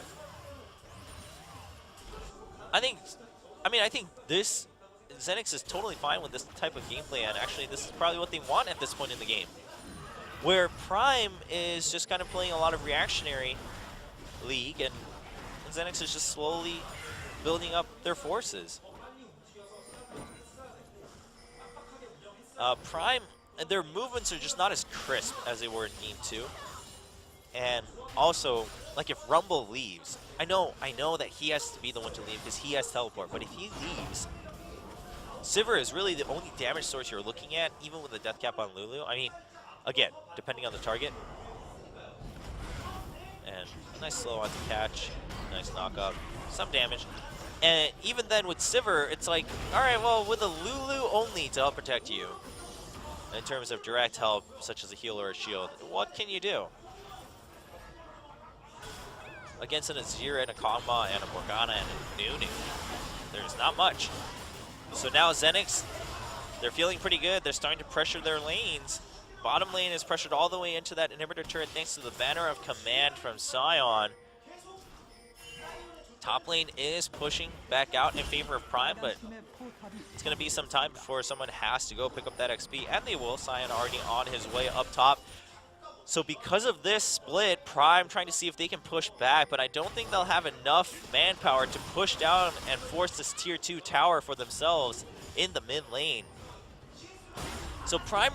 I think this Xenics is totally fine with this type of gameplay, and actually this is probably what they want at this point in the game. Where Prime is just kind of playing a lot of reactionary League, and Xenics is just slowly building up their forces. Prime, their movements are just not as crisp as they were in Game 2. And also, like if Rumble leaves, I know that he has to be the one to leave because he has teleport, but if he leaves, Sivir is really the only damage source you're looking at, even with the death cap on Lulu. I mean, again, depending on the target. And a nice slow on to Catch, nice knockup, some damage. And even then with Sivir, it's like, alright, well, with a Lulu only to help protect you, in terms of direct help, such as a heal or a shield, what can you do? Against an Azir and a Kog'Maw and a Morgana and a Nunu, there's not much. So now Xenics, they're feeling pretty good. They're starting to pressure their lanes. Bottom lane is pressured all the way into that inhibitor turret thanks to the Banner of Command from Scion. Top lane is pushing back out in favor of Prime, but it's going to be some time before someone has to go pick up that XP, and they will. Scion already on his way up top. So because of this split, Prime trying to see if they can push back, but I don't think they'll have enough manpower to push down and force this tier 2 tower for themselves in the mid lane. So Prime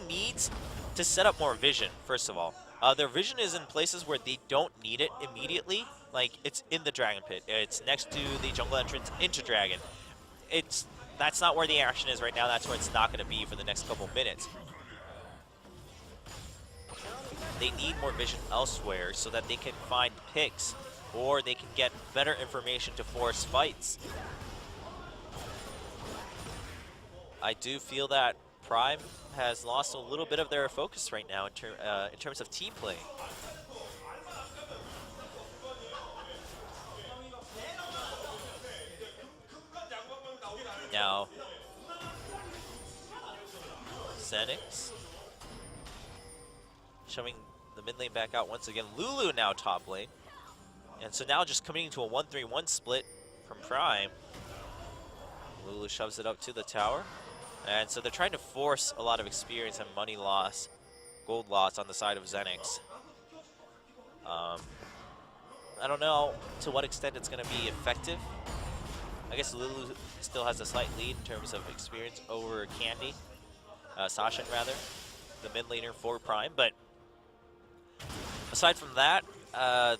needs to set up more vision, first of all. Their vision is in places where they don't need it immediately, like it's in the Dragon Pit. It's next to the jungle entrance into Dragon. That's not where the action is right now. That's where it's not going to be for the next couple minutes. They need more vision elsewhere so that they can find picks or they can get better information to force fights. I do feel that Prime has lost a little bit of their focus right now in terms of team play. Now, Xenics shoving the mid lane back out once again. Lulu now top lane. And so now just coming into a 1-3-1 split from Prime. Lulu shoves it up to the tower. And so they're trying to force a lot of experience and money loss, gold loss on the side of Xenics. I don't know to what extent it's going to be effective. I guess Lulu still has a slight lead in terms of experience over Candy. Sasha, rather, the mid laner for Prime. But aside from that,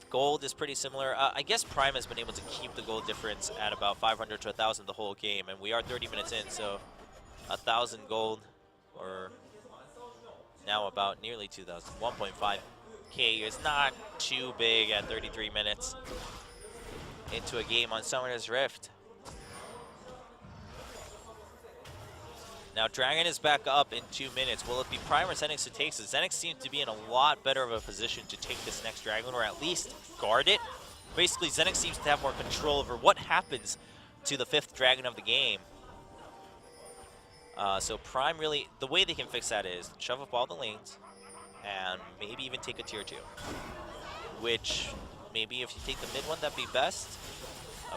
gold is pretty similar. I guess Prime has been able to keep the gold difference at about 500 to 1,000 the whole game. And we are 30 minutes in, so 1,000 gold, or now about nearly 2,000. 1.5K is not too big at 33 minutes into a game on Summoner's Rift. Now Dragon is back up in 2 minutes. Will it be Prime or Xenics who takes it? Xenics seems to be in a lot better of a position to take this next Dragon, or at least guard it. Basically, Xenics seems to have more control over what happens to the 5th Dragon of the game. So Prime really, the way they can fix that is shove up all the lanes and maybe even take a tier 2. Which, maybe if you take the mid one, that'd be best.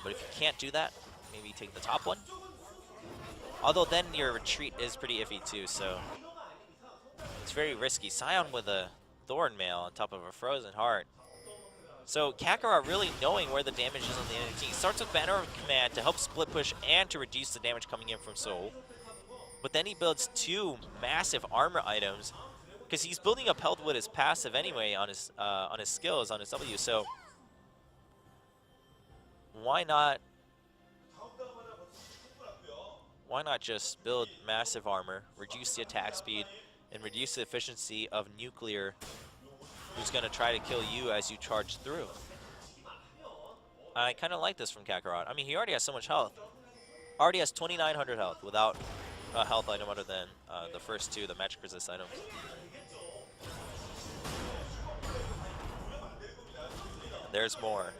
But if you can't do that, maybe take the top one. Although then your retreat is pretty iffy too, so it's very risky. Sion with a Thorn Mail on top of a Frozen Heart. So Kakarot really knowing where the damage is on the enemy team. He starts with Banner of Command to help split push and to reduce the damage coming in from Soul. But then he builds 2 massive armor items because he's building up health with his passive anyway on his skills, on his W. So why not just build massive armor, reduce the attack speed, and reduce the efficiency of Nuclear, who's going to try to kill you as you charge through. I kind of like this from Kakarot. I mean, he already has so much health. Already has 2,900 health without a health item other than the first 2, the magic resist items. And there's more.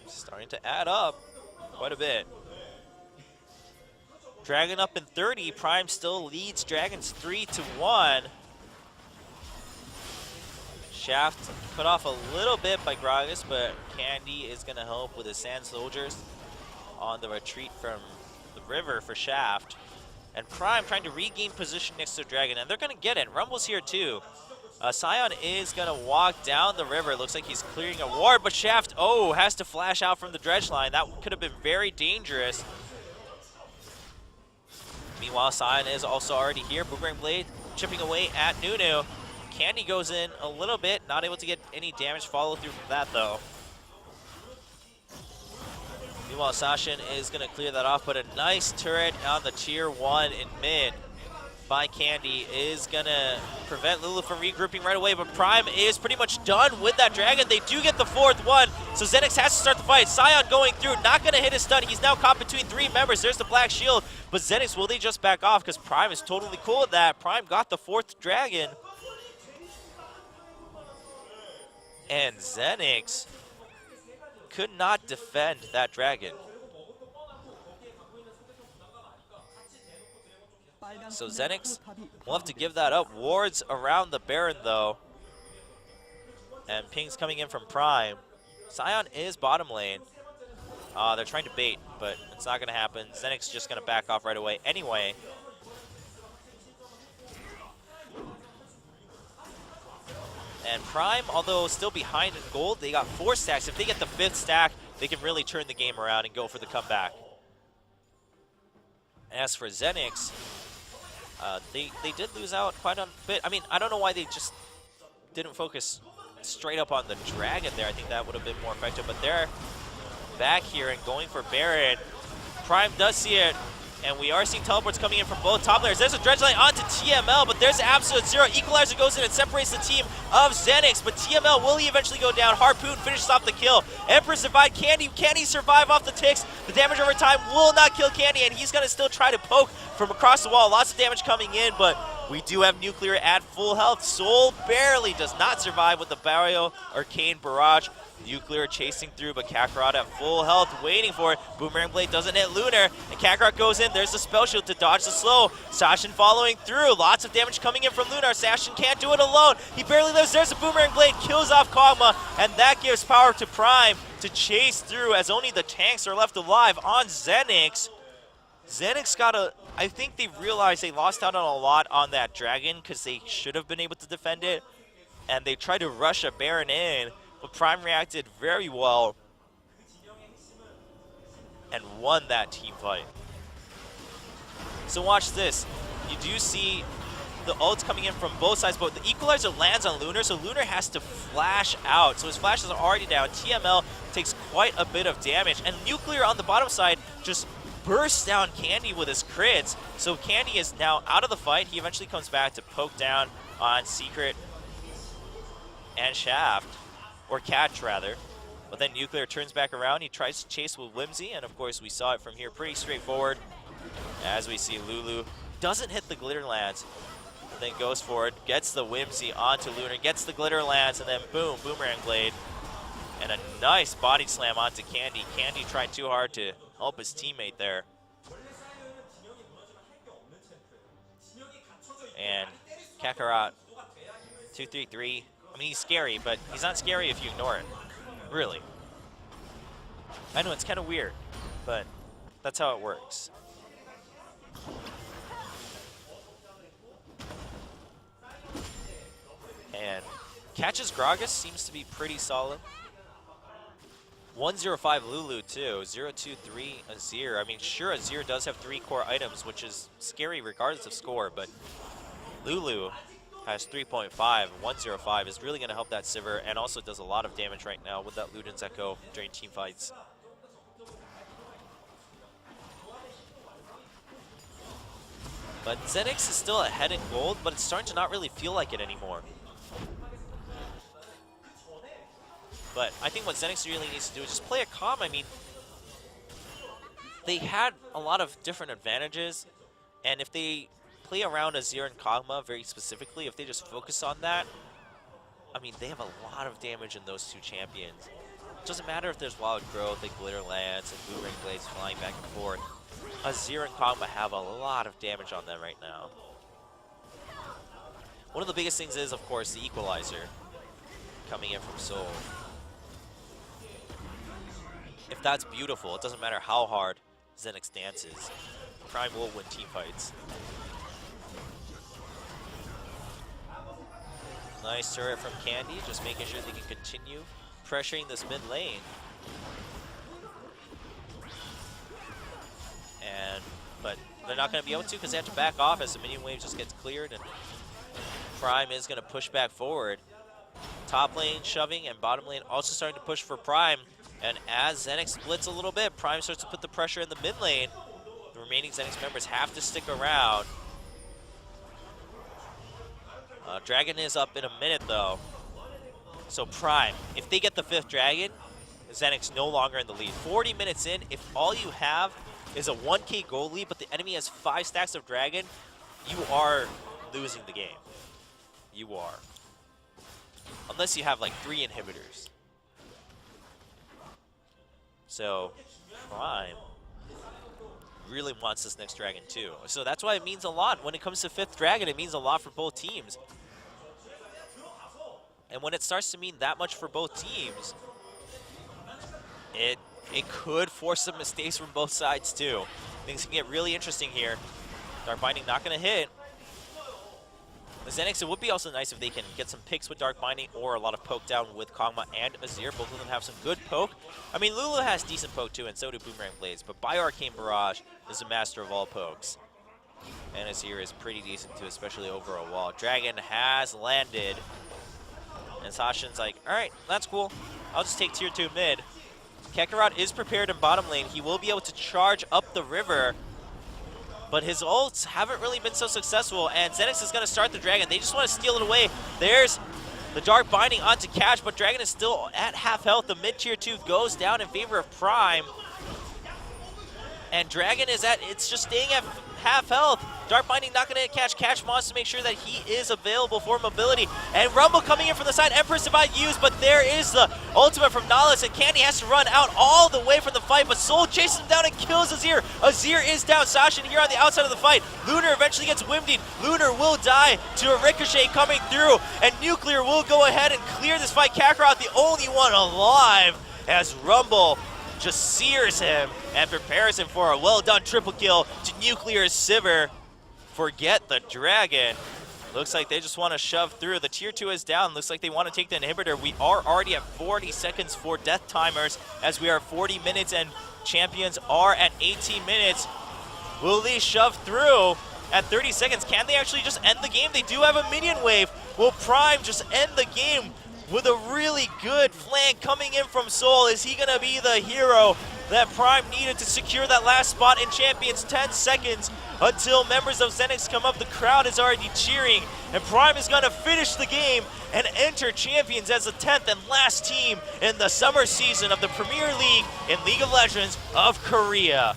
Starting to add up quite a bit. Dragon up in 30. Prime still leads Dragons 3-1. Shaft cut off a little bit by Gragas, but Candy is going to help with his Sand Soldiers on the retreat from the river for Shaft. And Prime trying to regain position next to Dragon, and they're going to get it. Rumble's here too. Sion is going to walk down the river. Looks like he's clearing a ward, but Shaft, has to flash out from the dredge line. That could have been very dangerous. Meanwhile, Sion is also already here. Boomerang Blade chipping away at Nunu. Candy goes in a little bit, not able to get any damage follow through from that though. Meanwhile, Sashin is going to clear that off, but a nice turret on the tier 1 in mid by Candy is going to prevent Lulu from regrouping right away, but Prime is pretty much done with that Dragon. They do get the 4th one, so Xenics has to start the fight. Sion going through, not going to hit his stun. He's now caught between 3 members. There's the Black Shield, but Xenics, will they just back off? Because Prime is totally cool with that. Prime got the 4th Dragon. And Xenics could not defend that Dragon. So Xenics will have to give that up. Wards around the Baron though. And pings coming in from Prime. Sion is bottom lane. They're trying to bait, but it's not going to happen. Xenics just going to back off right away anyway. And Prime, although still behind in gold, they got 4 stacks. If they get the 5th stack, they can really turn the game around and go for the comeback. As for Xenics, they did lose out quite a bit. I mean, I don't know why they just didn't focus straight up on the Dragon there. I think that would have been more effective, but they're back here and going for Baron. Prime does see it, and we are seeing teleports coming in from both top players. There's a Dredge Line onto TML, but there's an absolute zero. Equalizer goes in and separates the team of Xenics, but TML will eventually go down. Harpoon finishes off the kill. Emperor survived. Candy, can he survive off the ticks? The damage over time will not kill Candy, and he's going to still try to poke from across the wall. Lots of damage coming in, but we do have Nuclear at full health. Soul barely does not survive with the Barrio Arcane Barrage. Nuclear chasing through, but Kakarot at full health, waiting for it. Boomerang Blade doesn't hit Lunar, and Kakarot goes in. There's the spell shield to dodge the slow. Sashin following through. Lots of damage coming in from Lunar. Sashin can't do it alone. He barely lives. There's a Boomerang Blade, kills off Kog'Maw, and that gives power to Prime to chase through as only the tanks are left alive on Xenics. Xenics got a... I think they realized they lost out on a lot on that Dragon because they should have been able to defend it, and they tried to rush a Baron in, but Prime reacted very well and won that team fight. So watch this. You do see the ults coming in from both sides, but the Equalizer lands on Lunar, so Lunar has to flash out. So his flashes are already down. TML takes quite a bit of damage, and Nuclear on the bottom side just bursts down Candy with his crits. So Candy is now out of the fight. He eventually comes back to poke down on Secret and Shaft. Or Catch, rather. But then Nuclear turns back around. He tries to chase with Whimsy, and of course we saw it from here pretty straightforward. As we see Lulu doesn't hit the Glitter Lance, but then goes for it, gets the Whimsy onto Lunar, gets the Glitter Lance, and then boom, Boomerang Blade. And a nice body slam onto Candy. Candy tried too hard to help his teammate there. And Kakarot, 2-3-3. I mean, he's scary, but he's not scary if you ignore it. Really. I know, it's kind of weird, but that's how it works. And Catch's Gragas seems to be pretty solid. 105 Lulu too, 023 Azir. I mean, sure, Azir does have 3 core items, which is scary regardless of score, but Lulu has 3.5, 105 is really going to help that Sivir, and also does a lot of damage right now with that Luden's Echo during team fights. But Xenix is still ahead in gold, but it's starting to not really feel like it anymore. But I think what Xenix really needs to do is just play it calm. I mean, they had a lot of different advantages, and if they play around Azir and Kog'Maw very specifically, if they just focus on that, I mean, they have a lot of damage in those 2 champions. It doesn't matter if there's Wild Growth, and Glitter Lance, and Boomerang Blades flying back and forth. Azir and Kog'Maw have a lot of damage on them right now. One of the biggest things is, of course, the Equalizer coming in from Soul. If that's beautiful, it doesn't matter how hard Xenix dances. Prime will win team fights. Nice turret from Candy, just making sure they can continue pressuring this mid lane. But they're not going to be able to because they have to back off as the minion wave just gets cleared, and Prime is going to push back forward. Top lane shoving, and bottom lane also starting to push for Prime. And as Xenix splits a little bit, Prime starts to put the pressure in the mid lane. The remaining Xenix members have to stick around. Dragon is up in a minute, though. So Prime, if they get the 5th Dragon, Xenix no longer in the lead. 40 minutes in, if all you have is a 1k gold lead, but the enemy has 5 stacks of Dragon, you are losing the game. You are. Unless you have like 3 inhibitors. So Prime really wants this next Dragon too. So that's why it means a lot. When it comes to 5th Dragon, it means a lot for both teams. And when it starts to mean that much for both teams, it could force some mistakes from both sides too. Things can get really interesting here. Dark Binding not going to hit. The Xenics, it would be also nice if they can get some picks with Dark Binding or a lot of poke down with Kog'Maw and Azir. Both of them have some good poke. I mean, Lulu has decent poke too, and so do Boomerang Blades, but BioArcane Barrage is a master of all pokes. And Azir is pretty decent too, especially over a wall. Dragon has landed. And Sashin's like, alright, that's cool. I'll just take tier 2 mid. Kakarot is prepared in bottom lane. He will be able to charge up the river. But his ults haven't really been so successful, and Xenics is going to start the Dragon. They just want to steal it away. There's the Dark Binding onto Cash, but Dragon is still at half health. The mid tier 2 goes down in favor of Prime. And Dragon is it's just staying at half health. Dark Binding not going to catch. Cash wants to make sure that he is available for mobility. And Rumble coming in from the side. Empress Divide used, but there is the ultimate from Nahlis, and Candy has to run out all the way from the fight, but Soul chases him down and kills Azir. Azir is down. Sashin here on the outside of the fight. Lunar eventually gets Wimdied. Lunar will die to a Ricochet coming through, and Nuclear will go ahead and clear this fight. Kakarot the only one alive as Rumble just sears him and prepares him for a well-done triple kill to Nuclear's Sivir. Forget the Dragon. Looks like they just want to shove through. The tier 2 is down. Looks like they want to take the inhibitor. We are already at 40 seconds for death timers, as we are 40 minutes and champions are at 18 minutes. Will they shove through at 30 seconds? Can they actually just end the game? They do have a minion wave. Will Prime just end the game with a really good flank coming in from Soul? Is he going to be the hero that Prime needed to secure that last spot in Champions? 10 seconds until members of Xenics come up. The crowd is already cheering, and Prime is going to finish the game and enter Champions as the 10th and last team in the summer season of the Premier League in League of Legends of Korea.